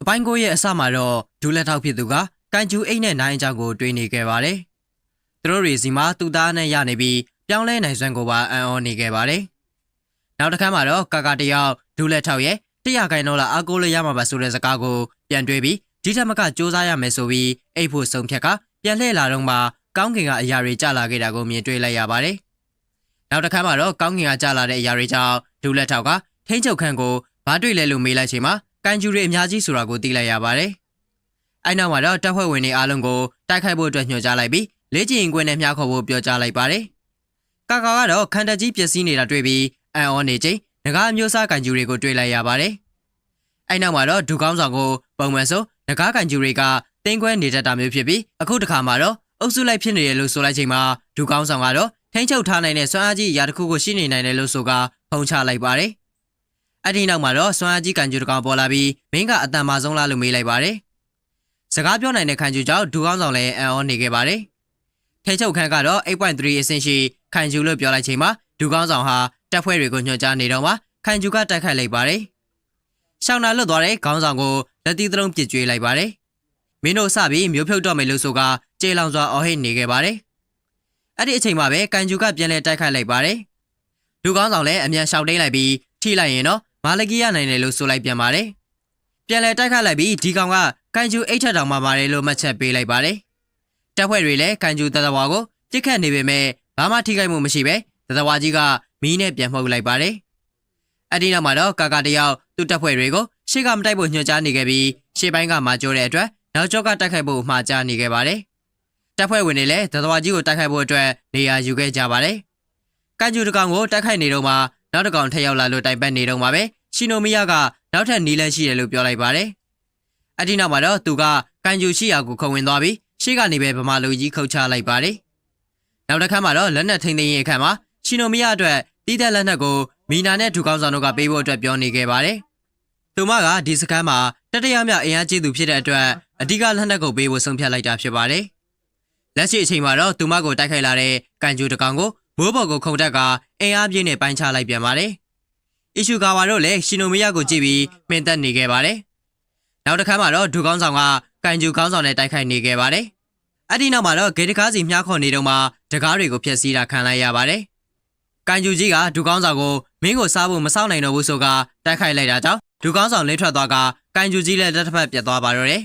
်အပိုင်းကိုရဲ့အစမှာတော့ဒူလက်ထောက်ဖြစ်သူကကန်ကျူအိတ်နဲ့နိုင်အကြောင်းကိုတွေးနေခဲ့ပါတယ်သူတို့တွေစီမှာသူ့သားနဲ့ရနေပြီးပြောင်းလဲနိုင်စွမ်းကိုပါအံ့ဩနေခဲ့ပါတယ်နောက်တစ်ခါမှာတော့ကာတယောက်ဒူလက်ထောက်ရဲ့100ခိုင်တော့လာအားကိုးလို့ရမှာပါဆိုတဲ့စကားကိုပြန်တွေးပြီးဒီထက်မကစူးစမ်းရမယ်ဆိုပြီးအိတ်ဖို့ဆုံးဖြတ်ကပြန်လှည့်လာတော့မှကောင်းကင်ကအရာတွေကျလာခဲ့တာကိုမြင်တွေ့လိုက်ရပါတယ်။နောက်တစ်ခါမှတော့ကောင်းကင်ကကျလာတဲ့အရာတွေကြောင့်ဒူလက်ထောက်ကထိန်းချုပ်ခန်းကိုဘာတွေ့လဲလို့မေးလိုက်ချိန်မှာကန်ကျူတွေအများကြီးဆိုတာကိုသိလိုက်ရပါတယ်။အဲ့နောက်မှာတော့တပ်ဖွဲ့ဝင်တွေအားလုံးကိုတိုက်ခိုက်ဖို့အတွက်ညွှန်ကြားလိုက်ပြီးလေ့ကျင့်ရင်ခွင်နဲ့မြှောက်ခေါ်ဖို့ပြောကြားလိုက်ပါတယ်။ကာကတော့ခန္ဓာကြီးပျက်စီးနေတာတွေ့ပြီးအံ့ဩနေချိန်ငကားအမျိုးအစားကန်ကျူတွေကိုတွေ့လိုက်ရပါတယ်။အဲ့နောက်မှာတော့ဒူကောင်းဆောင်ကိုပုံမှန်ဆိုငကားကန်ကျူတွေကတင်းခွဲနေတတ်တာမျိုးဖြစ်ပြီးအခုတစ်ခါမှာတော့အုပ်စုလိုက်ဖြစ်နေတယ်လို့ဆိုလိုက်ချိန်မှာဒူကောင်းဆောင်ကတော့ထိန်းချုပ်ထားနိုင်တဲ့စွမ်းအားကြီးအရာတစ်ခုကိုရှိနေနိုင်တယ်လို့ဆိုကဖုံးချလိုက်ပါတယ် အဲ့ဒီနောက်မှာတော့စွမ်းအားကြီးကန်ကျူတကောင်ပေါ်လာပြီးမင်းကအတန်မာဆုံးလားလို့မေးလိုက်ပါတယ်စကားပြောနိုင်တဲ့ခံကျူကြောင့်ဒူကောင်းဆောင်လည်းအံ့ဩနေခဲ့ပါတယ်ထိချုပ်ခန်းကတော့ 8.3 အဆင့်ရှိခံကျူလို့ပြောလိုက်ချိန်မှာဒူကောင်းဆောင်ဟာတပ်ဖွဲ့တွေကိုညွှန်ကြားနေတော့မှခံကျူကတိုက်ခိုက်လိုက်ပါတယ်ရှောင်းနာလွတ်သွားတဲ့ခေါင်းဆောင်ကိုလက်သီးသုံးပစ်ကျွေးလိုက်ပါတယ်မင်းတို့စပြီးမျိုးဖြုတ်တော့မယ်လို့ဆိုကကြေလောင်စွာအော်ဟစ်နေခဲ့ပါတယ်အဲ့ဒီအချိန်မှာပဲကန်ကျူကပြန်လဲတိုက်ခိုက်လိုက်ပါတယ်ဒူကောင်းဆောင်လည်းအမြန်ရှောင်တိန်လိုက်ပြီးထိလိုက်ရင်တော့မာလကီရနိုင်တယ်လို့ဆိုလိုက်ပြန်ပါတယ်ပြန်လဲတိုက်ခိုက်လိုက်ပြီးဒီကောင်ကကန်ကျူအိတ်ထက်တောင်မှပါတယ်လို့မှတ်ချက်ပေးလိုက်ပါတယ်တပ်ဖွဲ့တွေလည်းကန်ကျူတသဝါကိုပြစ်ခတ်နေပေမဲ့ဘာမှထိခိုက်မှုမရှိပဲတသဝါကြီးကမီးနဲ့ပြန်မှုတ်လိုက်ပါတယ်အဲ့ဒီနောက်မှာတော့ကာကာတယောက်သူ့တပ်ဖွဲ့တွေကိုရှေ့ကမတိုက်ဖို့ညွှန်ကြားနေခဲ့ပြီးရှေ့ပိုင်းကမာကျိုးတဲ့အတွက်နောက်ကျောကတိုက်ခိုက်ဖို့မှာကြားနေခဲ့ပါတယ်တပ်ဖွဲ့ဝင်တွေလည်းတသဝါကြီးကိုတိုက်ခိုက်ဖို့အတွက်နေရာယူခဲ့ကြပါတယ်ကန်ကျူတကောင်ကိုတိုက်ခိုက်နေတော့မှနောက်တစ်ကောင်ထပ်ရောက်လာလို့တိုက်ပတ်နေတော့မှပဲရှီနိုမီယာကနောက်ထပ်နီးလန်းရှိတယ်လို့ပြောလိုက်ပါတယ်အဲ့ဒီနောက်မှာတော့သူကကန်ကျူရှိရာကိုခုံဝင်သွားပြီးရှေ့ကနေပဲဗမာလူကြီးခုတ်ချလိုက်ပါတယ်နောက်တစ်ခါမှာတော့လက်နက်ထိန်သိမ်းရေးအခန်းမှာရှီနိုမီယာအတွက်တီးတဲ့လက်နက်ကိုမီနာနဲ့ဒူကောင်းဆောင်တို့ကပေးဖို့အတွက်ပြောနေခဲ့ပါတယ်သူမကဒီစခန်းမှာတတိယမြောက်အင်အားကြီးသူဖြစ်တဲ့အတွက်အဓိကလက်နက်ကိုပေးဖို့ဆုံးဖြတ်လိုက်တာဖြစ်ပါတယ်လက်ရှိအချိန်မှာတော့သူမကိုတိုက်ခိုက်လာတဲ့ကန်ကျူတကောင်ကိုမိုးပေါ်ကိုခုန်တက်ကအင်အားပြင်းနဲ့ပိုင်းခြားလိုက်ပြန်ပါတယ်အီရှူဂါဝါတို့လည်းရှီနိုမီယာကိုကြည့်ပြီးမင်းသက်နေခဲ့ပါတယ်နောက်တစ်ခါမှာတော့ဒူကောင်းဆောင်ကကန်ကျူကောင်းဆောင်နဲ့တိုက်ခိုက်နေခဲ့ပါတယ်အဲ့ဒီနောက်မှာတော့ဂေတကားစီမြားခေါ်နေတော့မှတကားတွေကိုဖျက်ဆီးတာခံလိုက်ရပါတယ်ကန်ကျူကြီးကဒူကောင်းဆောင်ကိုမင်းကိုစားဖို့မစောင့်နိုင်တော့ဘူးဆိုကတိုက်ခိုက်လိုက်တာကြောင့်ဒူကောင်းဆောင်လင်းထွက်သွားကကန်ကျူကြီးလည်းလက်တစ်ဖက်ပြတ်သွားပါတော့တယ်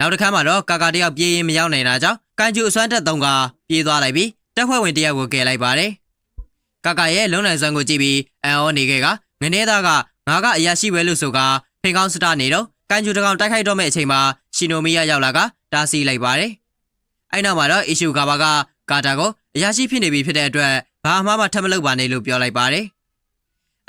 နောက်တစ်ခါမှာတော့ကာကာတယောက်ပြေးရင်မရောက်နိုင်တာကြောင့်ကန်ကျူအစွမ်းတက်သုံးကပြေးသွားလိုက်ပြီးတပ်ဖွဲ့ဝင်တယောက်ကိုကယ်လိုက်ပါတယ်ကာကာရဲ့လုံနိုင်စွမ်းကိုကြည့်ပြီးအံ့ဩနေခဲ့ကငနေသားကငါကအရာရှိပဲလို့ဆိုကဖင်ကောင်းစတာနေတော့ကန်ကျူတကောင်တိုက်ခိုက်တော့မဲ့အချိန်မှာရှီနိုမီယာရောက်လာကတားဆီးလိုက်ပါတယ်အဲ့နောက်မှာတော့အီရှူဂါဘာကကာတာကိုအရာရှိဖြစ်နေပြီဖြစ်တဲ့အတွက်ဘာမှမထပ်မလုပ်ပါနဲ့လို့ပြောလိုက်ပါတယ်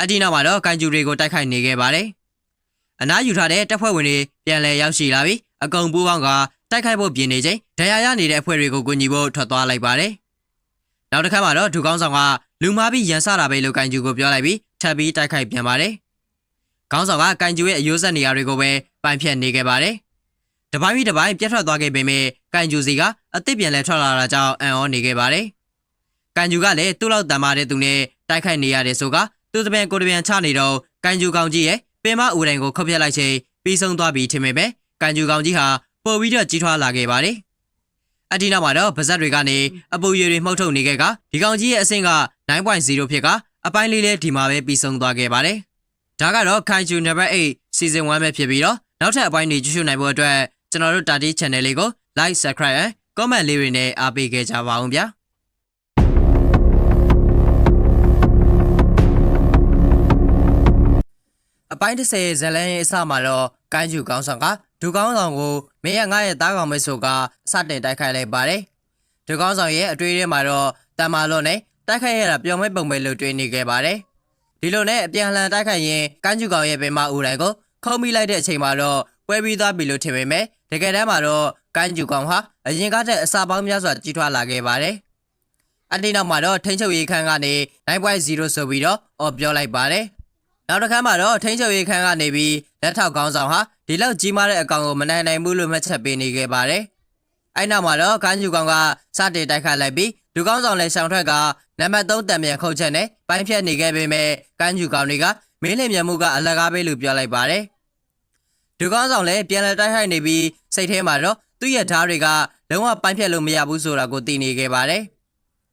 အဒီနောက်မှာတော့ကန်ကျူတွေကိုတိုက်ခိုက်နေခဲ့ပါတယ်အနားယူထားတဲ့တပ်ဖွဲ့ဝင်တွေပြန်လည်ရောက်ရှိလာပြီးအကုံပူးပေါင်းကတိုက်ခိုက်ဖို့ပြင်နေချိန်ဒဏ်ရာရနေတဲ့အဖွဲ့တွေကိုကူညီဖို့ထွက်သွားလိုက်ပါတယ်နောက်တစ်ခါမှာတော့ဒူကောင်းဆောင်ကလူမားပြီးရန်ဆတာပဲလို့ကန်ကျူကိုပြောလိုက်ပြီးထပ်ပြီးတိုက်ခိုက်ပြန်ပါတယ်ခေါင်းဆောင်ကကန်ကျူရဲ့အယိုးဆက်နေရာတွေကိုပဲပိုင်ဖြတ်နေခဲ့ပါတယ်တပိုင်းပြီးတပိုင်းပြတ်ထွက်သွားခဲ့ပေမဲ့ကန်ကျူစီကအသစ်ပြန်လဲထွက်လာတာကြောင့်အံ့ဩနေခဲ့ပါတယ်ကန်ကျူကလည်းသူ့လောက်တန်မာတဲ့သူနဲ့တိုက်ခိုက်နေရတယ်ဆိုကသူ့တပင်ကိုတပင်ချနေတော့ကန်ကျူကောင်ကြီးရဲ့ပင်မအူတိုင်ကိုခုတ်ပြလိုက်ချိန်ပြီးဆုံးသွားပြီထင်ပေမဲ့ကန်ကျူကောင်ကြီးဟာပိုပြီးတော့ကြီးထွားလာခဲ့ပါတယ်အဒီနောက်မှာတော့ဗဇက်တွေကနေအပူရည်တွေမှုတ်ထုတ်နေခဲ့ကဒီကောင်ကြီးရဲ့အဆင့်က 9.0 ဖြစ်ကအပိုင်းလေးလေးဒီမှာပဲပြီးဆုံးသွားခဲ့ပါတယ်ဒါကတော့ခိုင်ကျူနံပါတ်8 season 1ပဲဖြစ်ပြီးတော့နောက်ထပ်အပိုင်းတွေကြည့်ရှုနိုင်ဖို့အတွက်ကျွန်တော်တို့တာတီ channel လေးကို like subscribe နဲ့ comment လေးတွေနဲ့အားပေးခဲ့ကြပါအောင်ဗျာအပိုင်း30ဇလန်ရဲ့အစမှာတော့ကိုင်းကျူကောင်းဆောင်ကဒူကောင်းဆောင်ကိုမင်းရငါရဲ့သားကောင်ပဲဆိုကစတင်တိုက်ခိုက်လိုက်ပါတယ်ဒူကောင်းဆောင်ရဲ့အတွေ့အထဲမှာတော့တမ္မာလွန်နဲ့တိုက်ခိုက်ရတာပျော်မဲ့ပုံပဲလို့တွေးနေခဲ့ပါတယ်ဒီလိုနဲ့အပြန်လှန်တိုက်ခိုက်ရင်ကိုင်းကျူကောင်ရဲ့ပင်မဦးတိုင်ကိုခုံးမိလိုက်တဲ့အချိန်မှာတော့ပွဲပြီးသွားပြီလို့ထင်ပေမဲ့တကယ်တမ်းမှာတော့ကိုင်းကျူကောင်ဟာအရင်ကတည်းကအစာပေါင်းများစွာကြီးထွားလာခဲ့ပါတယ်အဒီနောက်မှာတော့ထိန်းချုပ်ရေးခန်းကနေ 9.0 ဆိုပြီးတော့ပြောလိုက်ပါတယ်နောက်တစ်ခါမှာတော့ထိန်းချုပ်ရေးခန်းကနေပြီးလက်ထောက်ကောင်းဆောင်ဟာဒီလောက်ကြီးမားတဲ့အကောင်ကိုမနိုင်နိုင်ဘူးလို့မှတ်ချက်ပေးနေခဲ့ပါတယ်အဲ့နောက်မှာတော့ကိုင်းကျူကောင်ကစတင်တိုက်ခိုက်လိုက်ပြီးဒူကောင်းဆောင်လည်းရှောင်ထွက်ကနံပါတ်3တံမြန်ခုတ်ချက်နဲ့ပိုင်းဖြတ်နေခဲ့ပေမဲ့ကိုင်းကျူကောင်တွေကမင်းလင်မြန်မှုကအလကားပဲလို့ပြောလိုက်ပါတယ်ဒူကောင်းဆောင်လည်းပြန်လည်တိုက်ခိုက်နေပြီးစိတ်ထဲမှာတော့သူ့ရဲ့ဓာတ်တွေကလုံးဝပိုင်းဖြတ်လို့မရဘူးဆိုတာကိုသိနေခဲ့ပါတယ်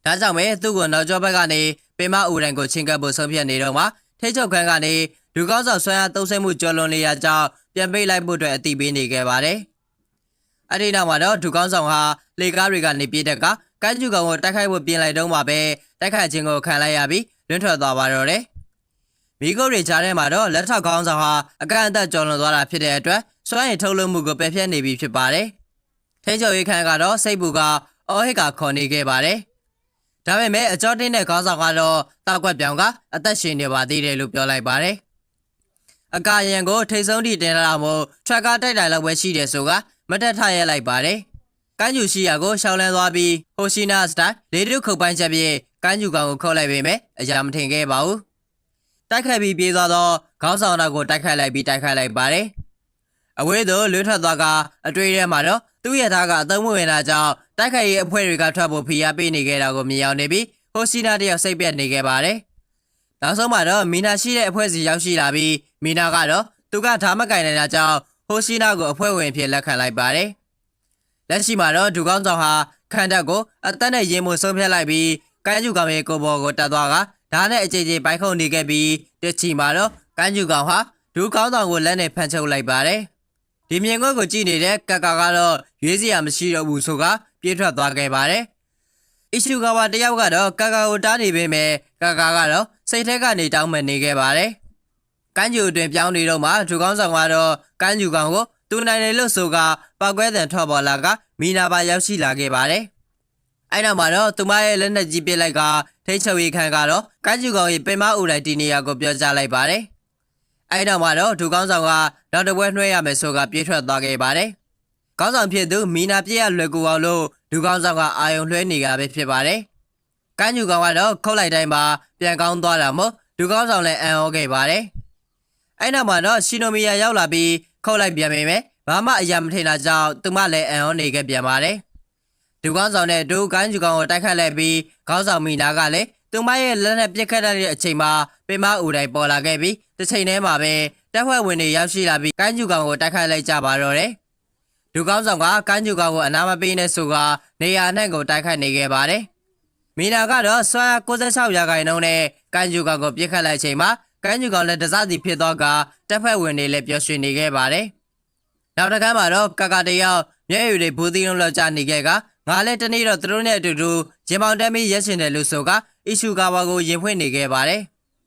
ဒါကြောင့်ပဲသူ့ကိုနောက်ကျောဘက်ကနေပင်မအူတိုင်ကိုချင်းကပ်ဖို့ဆုံးဖြတ်နေတော့မှထိချုပ်ခန်းကနေဒူကောင်းဆောင်ဆွမ်းအားသုံးဆမှုကျော်လွန်နေရကြောင်းပြန်ပေးလိုက်ဖို့အတွက်အတိပေးနေခဲ့ပါတယ်။အဲဒီနောက်မှာတော့ဒူကောင်းဆောင်ဟာလေကားတွေကနေပြေးတက်ကကိုင်းကျူကောင်ကိုတိုက်ခိုက်ဖို့ပြင်လိုက်တော့မှပဲတိုက်ခိုက်ခြင်းကိုခံလိုက်ရပြီးလွင့်ထွက်သွားပါတော့တယ်။မီဂိုတွေကြားထဲမှာတော့လက်ထောက်ကောင်းဆောင်ဟာအကန့်အသတ်ကျော်လွန်သွားတာဖြစ်တဲ့အတွက်စွမ်းရည်ထုတ်လုပ်မှုကိုပယ်ဖျက်နေပြီဖြစ်ပါတယ်။ထိချုပ်ရေးခန်းကတော့စိတ်ပူကအော်ဟစ်ကခေါ်နေခဲ့ပါတယ်။ဒါပေမဲ့အကြောတင်းတဲ့ခေါင်းဆောင်ကတော့တောက်ကွက်ပြောင်ကအသက်ရှင်နေပါသေးတယ်လို့ပြောလိုက်ပါတယ်။အကာရန်ကိုထိတ်ဆုံးထိတင်လာမို့ထရက်ကာတိုက်တိုင်လောက်ပဲရှိတယ်ဆိုကမတက်ထရဲလိုက်ပါတယ်။ကိုင်းကျူရှိရာကိုရှောင်းလန်းသွားပြီးဟိုရှိနာစတိုင်လေတုခုတ်ပိုင်းချက်ပြည့်ကိုင်းကျူကောင်ကိုခေါ်လိုက်ပေမဲ့အရာမထင်ခဲ့ပါဘူး။ တိုက်ခိုက်ပြီးပြေးသွားသောခေါင်းဆောင်တော်ကိုတိုက်ခိုက်လိုက်ပါတယ်။အဝေးသို့လွတ်ထွက်သွားကအတွေ့အထဲမှာတော့သူ့ရထားကအသုံးမဝင်တာကြောင့်တိုက်ခိုက်ရေးအဖွဲ့တွေကထွက်ဖို့ဖိအားပေးနေခဲ့တာကိုမြင်ရောက်နေပြီးဟိုစီနာတယောက်စိတ်ပြတ်နေခဲ့ပါတယ်။နောက်ဆုံးမှာတော့မီနာရှိတဲ့အဖွဲ့စီရောက်ရှိလာပြီးမီနာကတော့သူကဓာမကင်နေတာကြောင့်ဟိုစီနာကိုအဖွဲ့ဝင်ဖြစ်လက်ခံလိုက်ပါတယ်။လက်ရှိမှာတော့ဒူကောင်းဆောင်ဟာခန္ဓာကိုအသက်နဲ့ရင်မို့ဆုံးဖြတ်လိုက်ပြီးကိုင်းကျူကောင်ရဲ့ကိုဘော်ကိုတတ်သွားကဓာနဲ့အကြိမ်ကြိမ်ပိုက်ခုံနေခဲ့ပြီးတစ်ချီမှာတော့ကိုင်းကျူကောင်ဟာဒူကောင်းဆောင်ကိုလက်နဲ့ဖမ်းချုပ်လိုက်ပါတယ်။ဒီမြင်ကွက်ကိုကြည့်နေတဲ့ကကာကတော့ရွေးစရာမရှိတော့ဘူးဆိုကပြေးထွက်သွားခဲ့ပါတယ်။အီရှူကာဝါတယောက်ကတော့ကာကာကိုတားနေပေမဲ့ကာကာကတော့စိတ်ထဲကနေတောင်းပန်နေခဲ့ပါတယ်။ကိုင်းကျူအတွင်ပြောင်းနေတော့မှဒူကောင်းဆောင်ကတော့ကိုင်းကျူကောင်ကိုသူနိုင်တယ်လို့ဆိုကပောက်ကွဲတဲ့ထွက်ပေါ်လာကမီနာပါရောက်ရှိလာခဲ့ပါတယ်။အဲ့နောက်မှာတော့သူမရဲ့လက်နက်ကြီးပစ်လိုက်ကထိတ်ချုပ်ရေးခန်းကတော့ကိုင်းကျူကောင်ရဲ့ပင်မအူလိုက်တီနေရာကိုပြောကြားလိုက်ပါတယ်။အဲ့နောက်မှာတော့ဒူကောင်းဆောင်ကနောက်တစ်ပွဲနှွှဲရမယ်ဆိုကပြေးထွက်သွားခဲ့ပါတယ်။ကောင်းဆောင်ဖြစ်သူမီနာပြည့်ရလွယ်ကူအောင်လို့ဒူကောင်းဆောင်ကအာယုံလွှဲနေကြပဲဖြစ်ပါတယ်။ကိုင်းကျူကောင်ကတော့ခုတ်လိုက်တိုင်းမှာပြန်ကောင်းသွားတာမို့ဒူကောင်းဆောင်လည်းအံ့ဩခဲ့ပါတယ်။အဲ့နောက်မှာတော့ရှီနိုမီယာရောက်လာပြီးခုတ်လိုက်ပြန်ပေမဲ့ဘာမှအရာမထင်တာကြောင့်သူမလည်းအံ့ဩနေခဲ့ပြန်ပါတယ်။ဒူကောင်းဆောင်နဲ့ဒူကိုင်းကျူကောင်ကိုတိုက်ခတ်လိုက်ပြီးခေါင်းဆောင်မီနာကလည်းသူမရဲ့လက်နဲ့ပြစ်ခတ်တဲ့အချိန်မှာပင်မအူတိုင်းပေါ်လာခဲ့ပြီးတစ်ချိန်တည်းမှာပဲတပ်ဖွဲ့ဝင်တွေရောက်ရှိလာပြီးကိုင်းကျူကောင်ကိုတိုက်ခတ်လိုက်ကြပါတော့တယ်။ဒူကောင်းဆောင်ကကိုင်းကျူကောင်ကိုအနာမပေးနဲ့ဆိုကနေရာအနှံ့ကိုတိုက်ခတ်နေခဲ့ပါတယ်။မီနာကတော့စွမ်း96ရာခိုင်နှုန်းနဲ့ကိုင်းကျူကောင်ကိုပြစ်ခတ်လိုက်ချိန်မှာကိုင်းကျူကောင်လည်းတစားစီဖြစ်သွားကတပ်ဖွဲ့ဝင်တွေလည်းပျော်ရွှင်နေခဲ့ပါတယ်။နောက်တစ်ခါမှာတော့ကာကာတယောက်မျက်ရည်တွေဘူသီးလုံးလောက်ကျနေခဲ့ကငါလည်းတနေ့တော့သူတို့နဲ့အတူတူဂျင်ပေါင်တက်ပြီးရက်ရှင်တယ်လို့ဆိုကအီရှူကာဝါကိုရင်ဖွင့်နေခဲ့ပါတယ်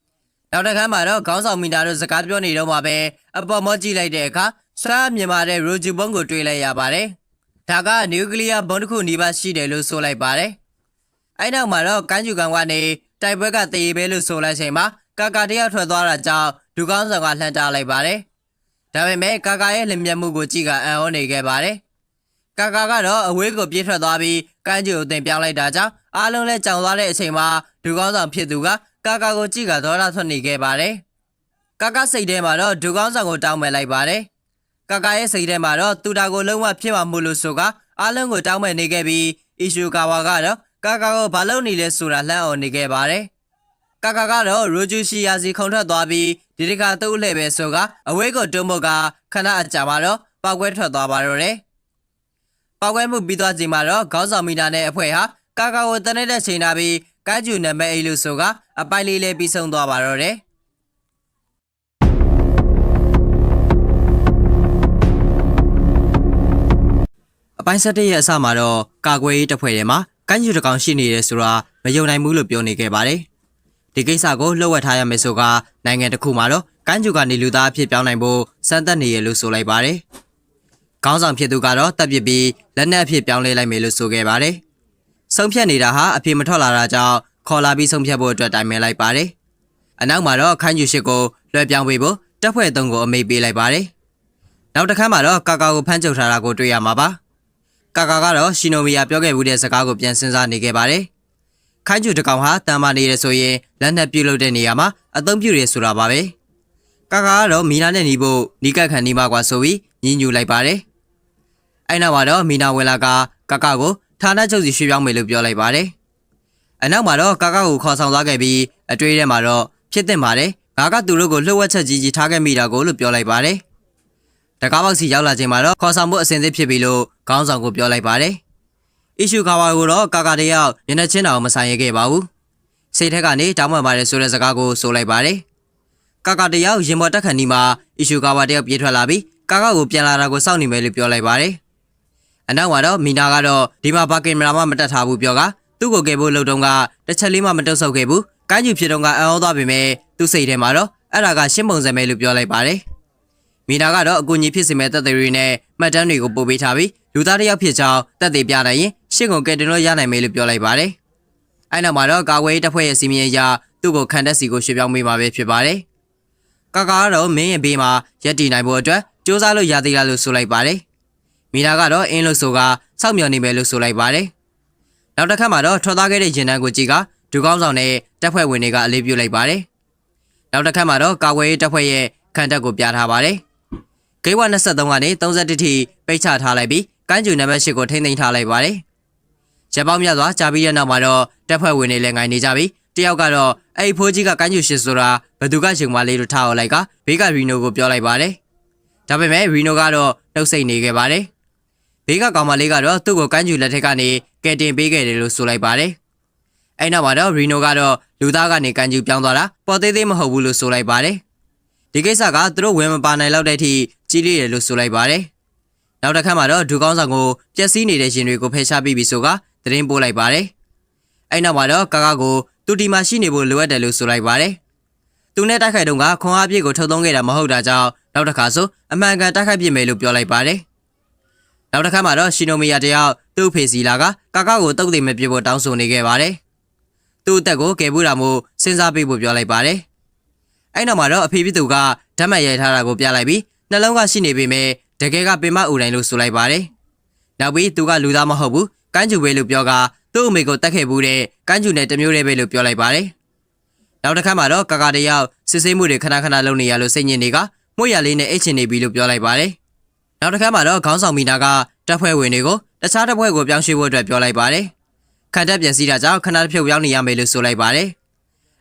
။နောက်တစ်ခါမှာတော့ခေါင်းဆောင်မီနာတို့စကားပြောနေတော့မှပဲအပေါ်မော့ကြည့်လိုက်တဲ့အခါဆွမ်းမြန်မာတဲ့ရိုဂျူဘုံကိုတွေ့လိုက်ရပါတယ်။ဒါကနျူကလ িয়ার ဘုံတစ်ခုနီးပါးရှိတယ်လို့ဆိုလိုက်ပါတယ်။အဲ့နောက်မှာတော့ကိုင်းကျူကောင်ကနေတိုက်ပွဲကတည်ရပဲလို့ဆိုလိုက်ချိန်မှာကာကာတယောက်ထွက်သွားတာကြောင့်ဒူကောင်းဆောင်ကလှမ်းတားလိုက်ပါတယ်။ဒါပေမဲ့ကာကာရဲ့လင်မြတ်မှုကိုကြည့်ကအံ့ဩနေခဲ့ပါတယ်။ကာကာကတော့အဝေးကိုပြေးထွက်သွားပြီးကိုင်းကျူကိုတင်ပြောင်းလိုက်တာကြောင့်အားလုံးလည်းကြောင်သွားတဲ့အချိန်မှာဒူကောင်းဆောင်ဖြစ်သူကကာကာကိုကြည့်ကဒေါသထွက်နေခဲ့ပါတယ်။ကာကာစိတ်ထဲမှာတော့ဒူကောင်းဆောင်ကိုတောင်းပန်လိုက်ပါတယ်။ကာကာရဲ့စိတ်ထဲမှာတော့သူတာကိုလုံးဝဖြစ်မှာမို့လို့ဆိုကအားလုံးကိုတောင်းပန်နေခဲ့ပြီးအီရှူကာဝါကတော့ကာကာကိုဘာလုပ်နေလဲဆိုတာလှမ်းအောင်နေခဲ့ပါတယ်။ကာကာကတော့ရိုဂျူရှီယာစီခုံထွက်သွားပြီးဒီတစ်ခါသူ့လှည့်ပဲဆိုကအဝေးကိုတွန်းဖို့ကခဏအကြာမှာတော့ပောက်ကွဲထွက်သွားပါတော့တယ်။ပောက်ကွဲမှုပြီးသွားချိန်မှာတော့ခေါင်းဆောင်မီနာနဲ့အဖွဲ့ဟာကာကာကိုတနေ့တဲ့ချိန်နာပြီးကိုင်းကျူနံပါတ်8လို့ဆိုကအပိုင်လေးလေးပြီးဆုံးသွားပါတော့တယ်။အပိုင်း7ရဲ့အစမှာတော့ကာကွယ်ရေးတပ်ဖွဲ့တွေမှာကိုင်းကျူတစ်ကောင်ရှိနေတယ်ဆိုတာမယုံနိုင်ဘူးလို့ပြောနေခဲ့ပါတယ်။ဒီကိစ္စကိုလှုပ်ဝက်ထားရမယ်ဆိုကနိုင်ငံတစ်ခုမှာတော့ကိုင်းကျူကနေလူသားအဖြစ်ပြောင်းနိုင်ဖို့စမ်းသပ်နေရလို့ဆိုလိုက်ပါတယ်။ခေါင်းဆောင်ဖြစ်သူကတော့တပ်ပစ်ပြီးလက်နက်အဖြစ်ပြောင်းလဲလိုက်မယ်လို့ဆိုခဲ့ပါတယ်။ဆုံးဖြတ်နေတာဟာအဖြစ်မထွက်လာတာကြောင့်ခေါ်လာပြီးဆုံးဖြတ်ဖို့အတွက်တိုင်ပင်လိုက်ပါတယ်။အနောက်မှာတော့ခိုင်းကျူရှိကိုလွှဲပြောင်းပေးဖို့တပ်ဖွဲ့3ကိုအမိန့်ပေးလိုက်ပါတယ်။နောက်တစ်ခါမှာတော့ကာကာကိုဖမ်းချုပ်ထားတာကိုတွေ့ရမှာပါ။ကာကာကတော့ရှီနိုမီယာပြောခဲ့မှုတဲ့စကားကိုပြန်စဉ်းစားနေခဲ့ပါတယ်။ခိုင်းကျူတကောင်ဟာတန်မာနေရဆိုရင်လက်နက်ပြုတ်လုပ်တဲ့နေရာမှာအသုံးပြုရဆိုတာပါပဲ။ကာကာကတော့မီနာနဲ့ညီဖို့နီးကပ်ခံနေမှာကွာဆိုပြီးညှဉ်းညူလိုက်ပါတယ်။အဲ့နောက်မှာတော့မီနာဝင်လာကကာကာကိုဌာနချုပ်စီရွှေ့ပြောင်းမယ်လို့ပြောလိုက်ပါတယ်။အနောက်မှာတော့ကာကာကိုခေါ်ဆောင်သွားခဲ့ပြီးအတွေ့အထဲမှာတော့ဖြစ်တင်ပါတယ်။ငါကသူတို့ကိုလှုပ်ဝက်ချက်ကြီးထားခဲ့မိတာကိုလို့ပြောလိုက်ပါတယ်။တကားပေါက်စီရောက်လာချိန်မှာတော့ခေါ်ဆောင်မှုအစင်သစ်ဖြစ်ပြီလို့ခေါင်းဆောင်ကိုပြောလိုက်ပါတယ်။အီရှူကာဝါကိုတော့ကာကာတယောက်မျက်နှာချင်းတောင်မဆိုင်ရခဲ့ပါဘူး။စိတ်ထက်ကနေတောင်းပန်ပါတယ်ဆိုတဲ့စကားကိုဆိုလိုက်ပါတယ်။ကာကာတယောက်ရင်ပေါ်တက်ခဏီမှာအီရှူကာဝါတယောက်ပြေးထွက်လာပြီးကာကာကိုပြန်လာတာကိုစောင့်နေမယ်လို့ပြောလိုက်ပါတယ်။အနောက်မှာတော့မီနာကတော့ဒီမှာဘာကင်မရာမှမတက်ထားဘူးပြောကသူ့ကိုကယ်ဖို့လှုပ်တုံးကတစ်ချက်လေးမှမတုတ်ဆုပ်ခဲ့ဘူး။ကိုင်းကျူဖြစ်တုံးကအံ့ဩသွားပေမဲ့သူ့စိတ်ထဲမှာတော့အဲ့ဒါကရှင်းပုံစံပဲလို့ပြောလိုက်ပါတယ်။မီနာကတော့အကူအညီဖြစ်စေမဲ့တပ်တွေနဲ့မှတ်တမ်းတွေကိုပို့ပေးထားပြီးလူသားတစ်ယောက်ဖြစ်ကြောင်းတပ်တွေပြနိုင်ရင်ရှင်းကုန်ကယ်တင်လို့ရနိုင်မယ်လို့ပြောလိုက်ပါတယ်။အဲ့နောက်မှာတော့ကာဝေးတပ်ဖွဲ့ရဲ့စီမံအရာသူ့ကိုခံတက်စီကိုရွှေ့ပြောင်းပေးမှာပဲဖြစ်ပါတယ်။ကာကတော့မင်းရဲ့ဘေးမှာရက်တည်နိုင်ဖို့အတွက်စူးစမ်းလို့ရသေးလားလို့ဆိုလိုက်ပါတယ်။မီနာကတော့အင်းလို့ဆိုကစောင့်မျှော်နေမယ်လို့ဆိုလိုက်ပါတယ်။နောက်တစ်ခါမှာတော့ထွက်သွားခဲ့တဲ့ရင်တန်းကိုကြည့်ကဒူကောင်းဆောင်နဲ့တပ်ဖွဲ့ဝင်တွေကအလေးပြုလိုက်ပါတယ်။ နောက်တစ်ခါမှာတော့ကာကွယ်ရေးတပ်ဖွဲ့ရဲ့ခန့်တက်ကိုပြထားပါတယ်ဂိတ်ဝ23ကနေ31ထိပိတ်ချထားလိုက်ပြီးကမ်းခြေနံပါတ်8ကိုထိန်းသိမ်းထားလိုက်ပါတယ်ရပောင်းမြတ်စွာကြာပြီးတဲ့နောက်မှာတော့တပ်ဖွဲ့ဝင်တွေလည်းငိုင်နေကြပြီးတယောက်ကတော့အဲ့ဖိုးကြီးကကမ်းခြေ8ဆိုတာဘသူကယုံမလေးလို့ထားအောင်လိုက်ကဘေးကရီနိုကိုပြောလိုက်ပါတယ်ဒါပေမဲ့ရီနိုကတော့နှုတ်ဆက်နေခဲ့ပါတယ်ဘေးကကောင်မလေးကတော့သူ့ကိုကမ်းခြေလက်ထက်ကနေကယ်တင်ပေးခဲ့တယ်လို့ဆိုလိုက်ပါတယ်အဲ့နောက်မှာတော့ရီနိုကတော့လူသားကနေကမ်းခြေပြောင်းသွားတာပေါ်သေးသေးမဟုတ်ဘူးလို့ဆိုလိုက်ပါတယ်ဒီကိစ္စကသူတို့ဝင်မပါနိုင်လောက်တဲ့အထိကြီးလေးတယ်လို့ဆိုလိုက်ပါတယ်နောက်တစ်ခါမှာတော့ဒူကောင်းဆောင်ကိုပျက်စီးနေတဲ့ရှင်တွေကိုဖယ်ရှားပြီးပြီဆိုကသတင်းပို့လိုက်ပါတယ်အဲ့နောက်မှာတော့ကာကာကိုသူဒီမှာရှိနေဖို့လိုအပ်တယ်လို့ဆိုလိုက်ပါတယ်သူနဲ့တိုက်ခိုက်တုန်းကခွန်အားပြည့်ကိုထုတ်သုံးခဲ့တာမဟုတ်တာကြောင့်နောက်တစ်ခါဆိုအမှန်ကန်တိုက်ခိုက်ပြစ်မယ်လို့ပြောလိုက်ပါတယ်နောက်တစ်ခါမှာတော့ရှီနိုမီယာတယောက်သူ့ဖေစီလာကကာကာကိုတုတ်သိမပြစ်ဖို့တောင်းဆိုနေခဲ့ပါတယ်သူ့အသက်ကိုကယ်ဖို့တာမို့စဉ်းစားပေးဖို့ပြောလိုက်ပါတယ်အဲ့နောက်မှာတော့အဖေဖြစ်သူကဓာတ်မှတ်ရိုက်ထားတာကိုပြလိုက်ပြီးနှလုံးကရှိနေပေမဲ့တကယ်ကပင်မအူတိုင်းလို့ဆိုလိုက်ပါတယ်နောက်ပြီးသူကလူသားမဟုတ်ဘူးကမ်းကျူပဲလို့ပြောကသူ့အမေကိုတတ်ခဲ့ဘူးတဲ့ကမ်းကျူနဲ့တမျိုးတည်းပဲလို့ပြောလိုက်ပါတယ်နောက်တစ်ခါမှာတော့ကာကာတယောက်စစ်ဆေးမှုတွေခဏခဏလုပ်နေရလို့စိတ်ညစ်နေကမှုရလေးနဲ့အိတ်ချင်နေပြီလို့ပြောလိုက်ပါတယ်နောက်တစ်ခါမှာတော့ခေါင်းဆောင်မီနာကတပ်ဖွဲ့ဝင်တွေကိုတခြားတပ်ဖွဲ့ကိုပြောင်းရွှေ့ဖို့အတွက်ပြောလိုက်ပါတယ်ခံတပ်ပြန်စီးတာကြောင့်ခဏတစ်ဖြုတ်ပြောင်းနေရမယ်လို့ဆိုလိုက်ပါတယ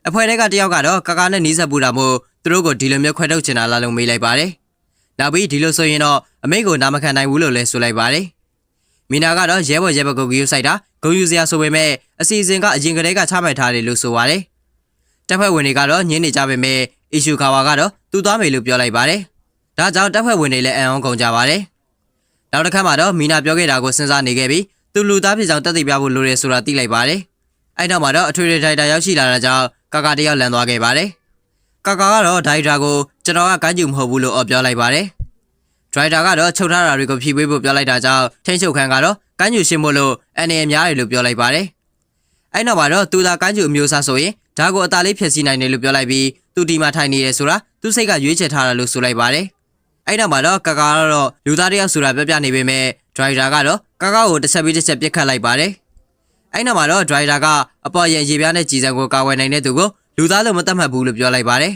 ်အဖွဲ့တွေကတယောက်ကတော့ကာကာနဲ့နီးစပ်ပူတာမို့သူတို့ကိုဒီလိုမျိုးခွဲထုတ်ချင်တာလားလို့မေးလိုက်ပါတယ်နောက်ပြီးဒီလိုဆိုရင်တော့အမိတ်ကိုနာမခံနိုင်ဘူးလို့လည်းဆိုလိုက်ပါတယ်မီနာကတော့ရဲဘော်ရဲဘက်ကိုဂီယူဆိုင်တာဂုံယူစရာဆိုပေမဲ့အစီအစဉ်ကအရင်ကတည်းကချမှတ်ထားတယ်လို့ဆိုပါတယ်တပ်ဖွဲ့ဝင်တွေကတော့ညင်းနေကြပေမဲ့အီရှူခါဝါကတော့သူ့သွားမယ်လို့ပြောလိုက်ပါတယ်ဒါကြောင့်တပ်ဖွဲ့ဝင်တွေလည်းအံ့ဩကုန်ကြပါတယ်နောက်တစ်ခါမှာတော့မီနာပြောခဲ့တာကိုစဉ်းစားနေခဲ့ပြီးသူလူသားဖြစ်ကြောင်တက်သိပြဖို့လိုတယ်ဆိုတာသိလိုက်ပါတယ်အဲ့နောက်မှာတော့အထွေထွေဒိုင်တာရောက်ရှိလာတာကြောင့်ကာကာတယောက်လန်သွားခဲ့ပါတယ်ကာကာကတော့ဒိုင်တာကိုကျွန်တော်ကကမ်းကျူမဟုတ်ဘူးလို့ပြောလိုက်ပါတယ်ဒရိုက်တာကတော့ချုပ်ထားတာတွေကိုဖြည့်ပေးဖို့ပြောလိုက်တာကြောင့်ထိန်းချုပ်ခန်းကတော့ကမ်းကျူရှင်းဖို့လို့အနေအများတယ်လို့ပြောလိုက်ပါတယ်အဲ့နောက်မှာတော့သူသာကမ်းကျူအမျိုးအစားဆိုရင်ဒါကိုအသာလေးဖျက်ဆီးနိုင်တယ်လို့ပြောလိုက်ပြီးသူဒီမှာထိုင်နေတယ်ဆိုတာသူစိတ်ကရွေးချယ်ထားတာလို့ဆိုလိုက်ပါတယ်အဲ့နောက်မှာတော့ကာကာကတော့လူသားတယောက်ဆိုတာပြပြနေပေမဲ့ဒရိုက်တာကတော့ကာကာကိုတစ်ချက်ပြီးတစ်ချက်ပြစ်ခတ်လိုက်ပါတယ်အဲ့နောက်မှာတော့ဒရိုက်တာကအပေါ်ရန်ရေပြားနဲ့ကြည်စံကိုကာဝယ်နိုင်တဲ့သူကိုလူသားလို့မသတ်မှတ်ဘူးလို့ပြောလိုက်ပါတယ်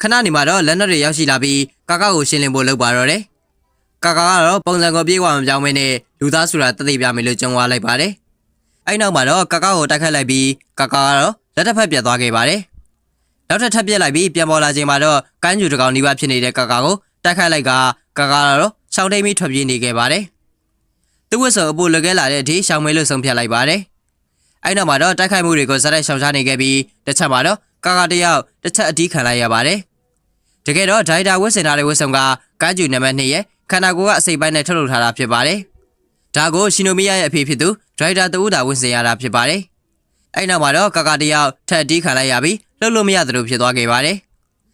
ခဏနေမှာတော့လက်နက်တွေရောက်ရှိလာပြီးကာကာကိုရှင်းလင်းဖို့လုပ်ပါတော့တယ်ကာကာကတော့ပုံစံကိုပြေးကွာမပြောင်းမနဲ့လူသားဆိုတာတသိပြမယ်လို့ကြုံသွားလိုက်ပါတယ်အဲ့နောက်မှာတော့ကာကာကိုတိုက်ခတ်လိုက်ပြီးကာကာကတော့လက်တစ်ဖက်ပြတ်သွားခဲ့ပါတယ်နောက်ထပ်ထပ်ပြက်လိုက်ပြီးပြန်ပေါ်လာချိန်မှာတော့ကမ်းကျူတကောင်နီးပါးဖြစ်နေတဲ့ကာကာကိုတိုက်ခတ်လိုက်ကကာကာကတော့ရှောင်းတိမ်ပြီးထွက်ပြေးနေခဲ့ပါတယ်သူ့ဝတ်စုံအပိုလွယ်ခဲ့လာတဲ့အထိရှောင်းမဲလို့ဆုံးဖြတ်လိုက်ပါတယ်အဲ့နောက်မှာတော့တိုက်ခိုက်မှုတွေကိုဇက်တိုက်ရှောင်ရှားနေခဲ့ပြီးတစ်ချက်မှာတော့ကာကာတယောက်တစ်ချက်အတီးခံလိုက်ရပါတယ်တကယ်တော့ဒိုင်တာဝတ်ဆင်ထားတဲ့ဝတ်စုံကကမ်းကျူနံပါတ်2ရဲ့ခန္ဓာကိုယ်ကအစိပ်ပိုင်းနဲ့ထုတ်လုပ်ထားတာဖြစ်ပါတယ်ဒါကိုရှီနိုမီယာရဲ့အဖေဖြစ်သူဒရိုက်တာတူတာဝတ်ဆင်ရတာဖြစ်ပါတယ်အဲ့နောက်မှာတော့ကာကာတယောက်ထပ်အတီးခံလိုက်ရပြီးလှုပ်လို့မရသလိုဖြစ်သွားခဲ့ပါတယ်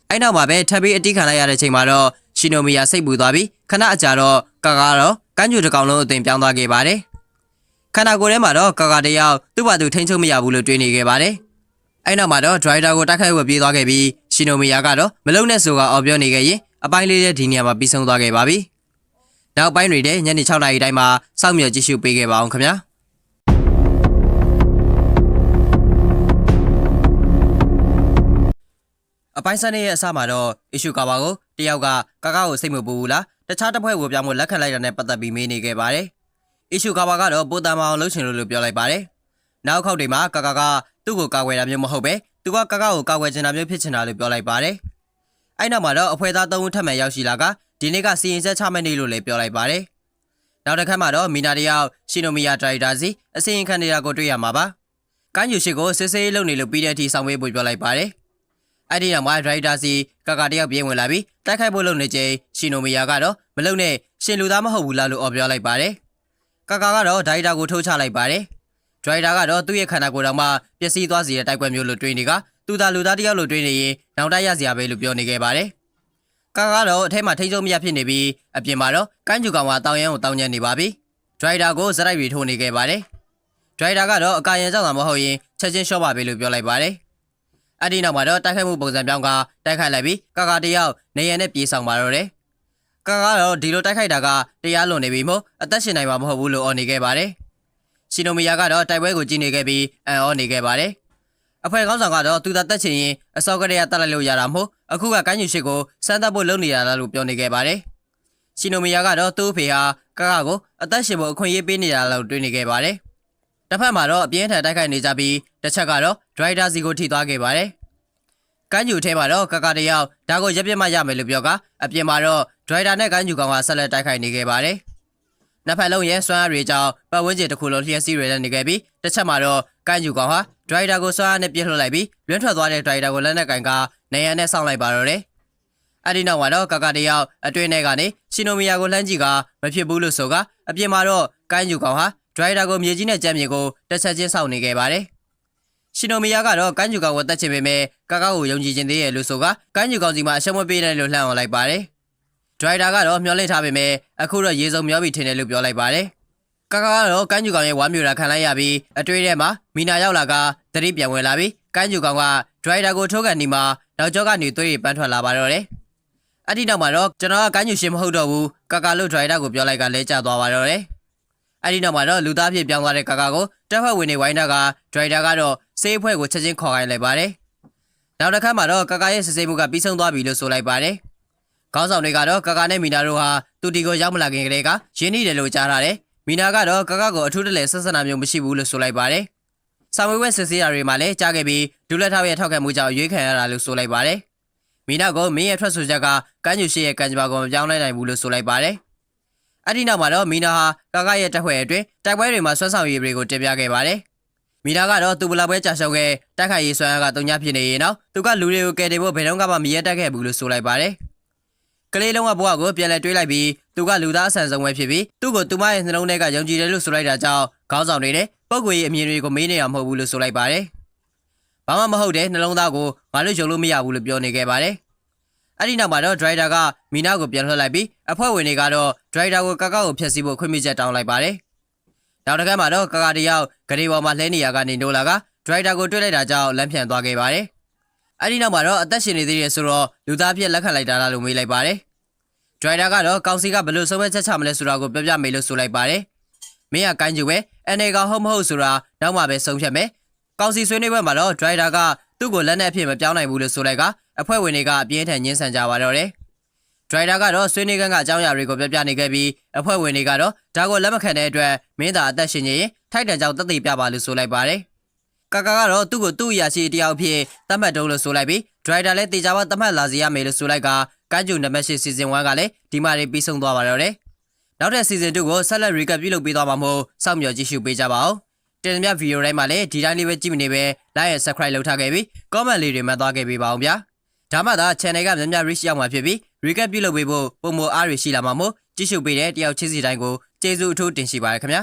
အဲ့နောက်မှာပဲထပ်ပြီးအတီးခံလိုက်ရတဲ့ချိန်မှာတော့ရှီနိုမီယာစိတ်ပူသွားပြီးခဏအကြာတော့ကာကာကတော့ကမ်းကျူတစ်ကောင်လုံးအသွင်ပြောင်းသွားခဲ့ပါတယ်ခန္ဓာကိုယ်ထဲမှာတော့ကာကာတယောက်သူ့ဘာသူထိန်းချုပ်မရဘူးလို့တွေးနေခဲ့ပါတယ်အဲ့နောက်မှာတော့ဒရိုက်တာကိုတိုက်ခိုက်ဝက်ပြေးသွားခဲ့ပြီးရှီနိုမီယာကတော့မလုံနဲ့ဆိုကအော်ပြောနေခဲ့ရင်အပိုင်းလေးတဲ့ဒီနေရာမှာပြီးဆုံးသွားခဲ့ပါပြီနောက်ပိုင်းတွေတဲ့ညနေ6နာရီတိုင်းမှာစောင့်မျှော်ကြည့်ရှုပေးခဲ့ပါအောင်ခင်ဗျာအပိုင်းစနေရဲ့အစမှာတော့အီရှူကာဘာကိုတယောက်ကကာကာကိုစိတ်မပူဘူးလားတခြားတစ်ဖွဲ့ကိုပြောင်းဖို့လက်ခံလိုက်တာနဲ့ပတ်သက်ပြီးမေးနေခဲ့ပါတယ်အီရှူကာဘာကတော့ပိုတန်မအောင်လှုပ်ချင်လို့ပြောလိုက်ပါတယ်နောက်ခေါက်တွေမှာကာကာကသူ့ကိုကာကွယ်တာမျိုးမဟုတ်ပဲသူကကာကာကိုကာကွယ်ချင်တာမျိုးဖြစ်ချင်တာလို့ပြောလိုက်ပါတယ်အဲ့နောက်မှာတော့အဖွဲသား3ဦးထပ်မံရောက်ရှိလာကဒီနေ့ကစီရင်ဆက်ချမဲ့နေလို့လည်းပြောလိုက်ပါတယ်နောက်တစ်ခါမှာတော့မီနာတယောက်ရှီနိုမီယာဒရိုက်တာစီအစီရင်ခံနေတာကိုတွေ့ရမှာပါကမ်းယူရှိကိုစစ်ဆေးလုပ်နေလို့ပြီးတဲ့အထိဆောင်ပေးဖို့ပြောလိုက်ပါတယ်အဲ့ဒီနောက်မှာဒရိုက်တာစီကာကာတယောက်ပြေးဝင်လာပြီးတိုက်ခိုက်ဖို့လုပ်နေချိန်ရှီနိုမီယာကတော့မလုံနဲ့ရှင်လူသားမဟုတ်ဘူးလားလို့ပြောလိုက်ပါတယ်ကာကာကတော့ဒရိုက်တာကိုထိုးချလိုက်ပါတယ်ဒရိုက်တာကတော့သူ့ရဲ့ခန္ဓာကိုယ်တော်မှာပျက်စီးသွားစေတဲ့တိုက်ကွက်မျိုးလို့တွေးနေကသူသာလူသားတယောက်လို့တွေးနေရင်နောင်တရစရာပဲလို့ပြောနေခဲ့ပါတယ်ကာကတော့အထက်မှာထိချုံမရဖြစ်နေပြီးအပြင်မှာတော့ကမ်းကျူကောင်ကတောင်ရန်ကိုတောင်းညံနေပါပြီဒရိုက်တာကိုစရိုက်ပြီးထိုးနေခဲ့ပါတယ်ဒရိုက်တာကတော့အကာရန်ကြောင့်သာမဟုတ်ရင်ချက်ချင်းရှော့ပါပဲလို့ပြောလိုက်ပါတယ်အဲ့ဒီနောက်မှာတော့တိုက်ခိုက်မှုပုံစံပြောင်းကတိုက်ခိုက်လိုက်ပြီးကာတယောက်နေရန်နဲ့ပြေးဆောင်ပါတော့တယ်ကာကတော့ဒီလိုတိုက်ခိုက်တာကတရားလွန်နေပြီမို့အသက်ရှင်နိုင်မှာမဟုတ်ဘူးလို့အော်နေခဲ့ပါတယ်ရှီနိုမီယာကတော့တိုက်ပွဲကိုကြည့်နေခဲ့ပြီးအန်အော်နေခဲ့ပါတယ် အဖွဲကောင်းဆောင်ကတော့သူသာတက်ချင်ရင်အစောကတည်းကတက်လိုက်လို့ရတာမဟုတ်အခုကကိုင်းကျူရှိကိုစမ်းသပ်ဖို့လုပ်နေရတာလို့ပြောနေခဲ့ပါတယ်ရှီနိုမီယာကတော့သူ့အဖေဟာကာကာကိုအသက်ရှင်ဖို့အခွင့်အရေးပေးနေတာလို့တွေးနေခဲ့ပါတယ်တစ်ဖက်မှာတော့အပြင်းထန်တိုက်ခိုက်နေကြပြီးတစ်ချက်ကတော့ဒရိုက်တာစီကိုထိသွားခဲ့ပါတယ်ကိုင်းကျူထဲမှာတော့ကာကာတယောက်ဒါကိုရပ်ပြစ်မှရမယ်လို့ပြောကအပြင်မှာတော့ဒရိုက်တာနဲ့ကိုင်းကျူကောင်ကဆက်လက်တိုက်ခိုက်နေခဲ့ပါတယ်နှစ်ဖက်လုံးရဲ့စွမ်းအားတွေကြောင့်ပတ်ဝန်းကျင်တစ်ခုလုံးလျှက်စီးရနေခဲ့ပြီးတစ်ချက်မှာတော့ကိုင်းကျူကောင်ဟာဒရိုက်တာကိုစွမ်းအားနဲ့ပြစ်လွှတ်လိုက်ပြီးလွင့်ထွက်သွားတဲ့ဒရိုက်တာကိုလက်နဲ့ကင်ကနေရန်နဲ့ဆောင်းလိုက်ပါတော့တယ်အဲ့ဒီနောက်မှာတော့ကာကာတယောက်အတွင်းထဲကနေရှီနိုမီယာကိုလှမ်းကြည့်ကမဖြစ်ဘူးလို့ဆိုကအပြင်မှာတော့ကိုင်းကျူကောင်ဟာဒရိုက်တာကိုမြေကြီးနဲ့ကြမ်းမြေကိုတစ်ချက်ချင်းဆောက်နေခဲ့ပါတယ်ရှီနိုမီယာကတော့ကိုင်းကျူကောင်ကိုတတ်ချင်ပေမဲ့ကာကာကိုယုံကြည်ခြင်းသေးရဲ့လို့ဆိုကကိုင်းကျူကောင်စီမှာအရှုံးမပေးနိုင်လို့လှမ်းအောင်လိုက်ပါတယ်ဒရိုက်တာကတော့မျောလင့်ထားပေမဲ့အခုတော့ရေစုံမျောပြီးထင်တယ်လို့ပြောလိုက်ပါတယ်ကာကာကတော့ကိုင်းကျူကောင်ရဲ့ဝမ်းမြေတာခံလိုက်ရပြီးအတွေ့အထဲမှာမီနာရောက်လာကသတိပြန်ဝင်လာပြီးကိုင်းကျူကောင်ကဒရိုက်တာကိုထိုးကန်နေမှာနောက်ကျောကနေသွေးတွေပန်းထွက်လာပါတော့တယ်အဲ့ဒီနောက်မှာတော့ကျွန်တော်ကကိုင်းကျူရှင်မဟုတ်တော့ဘူးကာကာလို့ဒရိုက်တာကိုပြောလိုက်ကလဲကျသွားပါတော့တယ်အဲ့ဒီနောက်မှာတော့လူသားဖြစ်ပြောင်းသွားတဲ့ကာကာကိုတက်ဖွဲ့ဝင်တွေဝိုင်းတာကဒရိုက်တာကတော့စေးအဖွဲ့ကိုချက်ချင်းခေါ်ခိုင်းလိုက်ပါတယ်နောက်တစ်ခါမှာတော့ကာကာရဲ့စစ်ဆေးမှုကပြီးဆုံးသွားပြီလို့ဆိုလိုက်ပါတယ်ခေါင်းဆောင်တွေကတော့ကာကာနဲ့မီနာတို့ဟာတူတီကိုရောက်မလာခင်ကတည်းကရင်းနှီးတယ်လို့ကြားထားတယ်မီနာကတော့ကာကာကိုအထူးတလဲဆက်ဆံတာမျိုးမရှိဘူးလို့ဆိုလိုက်ပါတယ်ဆောင်ဝဲဝဲစစ်ဆေးတာတွေမှာလည်းကြားခဲ့ပြီးဒူလက်ထောက်ရဲ့ထောက်ခံမှုကြောင့်ရွေးခံရတာလို့ဆိုလိုက်ပါတယ်မီနာကမင်းရဲ့ထွက်ဆိုချက်ကကိုင်းကျူရှိရဲ့ကံကြမ္မာကိုမပြောင်းလဲနိုင်ဘူးလို့ဆိုလိုက်ပါတယ်အဲ့ဒီနောက်မှာတော့မီနာဟာကာကာရဲ့တက်ဖွဲ့အတွင်းတိုက်ပွဲတွေမှာဆွမ်းဆောင်ရည်တွေကိုတင်ပြခဲ့ပါတယ်မီနာကတော့သူ့ဘလာပွဲကြာရှုံးခဲ့တိုက်ခိုက်ရေးဆွမ်းအားကတုံညာဖြစ်နေရင်တော့သူကလူတွေကိုကယ်တင်ဖို့ဘယ်တော့မှမရက်တက်ခဲ့ဘူးလို့ဆိုလိုက်ပါတယ်ကလေးလုံးကဘဝကိုပြန်လဲတွေးလိုက်ပြီးသူကလူသားအဆန်ဆုံးပဲဖြစ်ပြီးသူ့ကိုသူမရဲ့နှလုံးထဲကယုံကြည်တယ်လို့ဆိုလိုက်တာကြောင့်ခေါင်းဆောင်တွေနဲ့ပုဂ္ဂိုလ်ရေးအမြင်တွေကိုမေးနေရမှာမဟုတ်ဘူးလို့ဆိုလိုက်ပါတယ်ဘာမှမဟုတ်တဲ့နှလုံးသားကိုငါတို့ယုံလို့မရဘူးလို့ပြောနေခဲ့ပါတယ်အဲ့ဒီနောက်မှာတော့ဒရိုက်တာကမီနာကိုပြန်လွှတ်လိုက်ပြီးအဖွဲ့ဝင်တွေကတော့ဒရိုက်တာကိုကာကာကိုဖျက်ဆီးဖို့ခွင့်ပြုချက်တောင်းလိုက်ပါတယ်နောက်တစ်ခါမှာတော့ကာကာတယောက်ဂရေပေါ်မှာလှဲနေရကနေနိုးလာကဒရိုက်တာကိုတွေ့လိုက်တာကြောင့်လမ်းပြန်သွားခဲ့ပါတယ်အဲ့ဒီနောက်မှာတော့အသက်ရှင်နေသေးတယ်ဆိုတော့လူသားပြက်လက်ခံလိုက်တာလားလို့မေးလိုက်ပါတယ်ဒရိုက်တာကတော့ကောင်စီကဘယ်လိုဆုံးဖြတ်ချက်ချမလဲဆိုတာကိုပြောပြမေးလို့ဆိုလိုက်ပါတယ်မင်းကကိုင်းကျူပဲအနေကောင်ဟုတ်မဟုတ်ဆိုတာနောက်မှပဲဆုံးဖြတ်မယ်ကောင်စီဆွေးနွေးပွဲမှာတော့ဒရိုက်တာကသူ့ကိုလက်နဲ့အဖြစ်မပြောင်းနိုင်ဘူးလို့ဆိုလိုက်ကအအဖွဲ့ဝင်တွေကအပြင်းထန်ညှင်းဆန်ကြပါတော့တယ်ဒရိုက်တာကတော့ဆွေးနွေးခန်းကအကြောင်းအရာတွေကိုပြောပြနေခဲ့ပြီးအဖွဲ့ဝင်တွေကတော့ဒါကိုလက်မခံတဲ့အတွက်မင်းသာအသက်ရှင်နေရင်ထိုက်တန်ကြောင်တက်သေးပြပါလို့ဆိုလိုက်ပါတယ်ကာကာကတော့သူ့ကိုသူ့အရာရှိတယောက်ဖြစ်သတ်မှတ်တုံးလို့ဆိုလိုက်ပြီးဒရိုက်တာလည်းတေချာပါသတ်မှတ်လာစီရမယ်လို့ဆိုလိုက်ကကိုင်းကျူနံပါတ်8 season 1ကလည်းဒီမှာတွေပြီးဆုံးသွားပါတော့တယ်နောက်တဲ့ season 2ကိုဆက်လက် recap ပြုလုပ်ပေးသွားမှာမို့စောင့်မျှော်ကြည့်ရှုပေးကြပါဦးတင်ပြဗီဒီယိုတိုင်းမှာလည်းဒီတိုင်းလေးပဲကြည့်မနေပဲ like and subscribe လုပ်ထားခဲ့ပြီး comment လေးတွေမှတ်သွားခဲ့ပေးပါအောင်ဗျာဒါမှသာ channel ကများများ reach ရောက်မှာဖြစ်ပြီး recap ပြုလုပ်ပေးဖို့ပုံမအားရရှိလာမှာမို့ကြည့်ရှုပေးတဲ့တယောက်ချင်းစီတိုင်းကိုကျေးဇူးအထူးတင်ရှိပါရခင်ဗျာ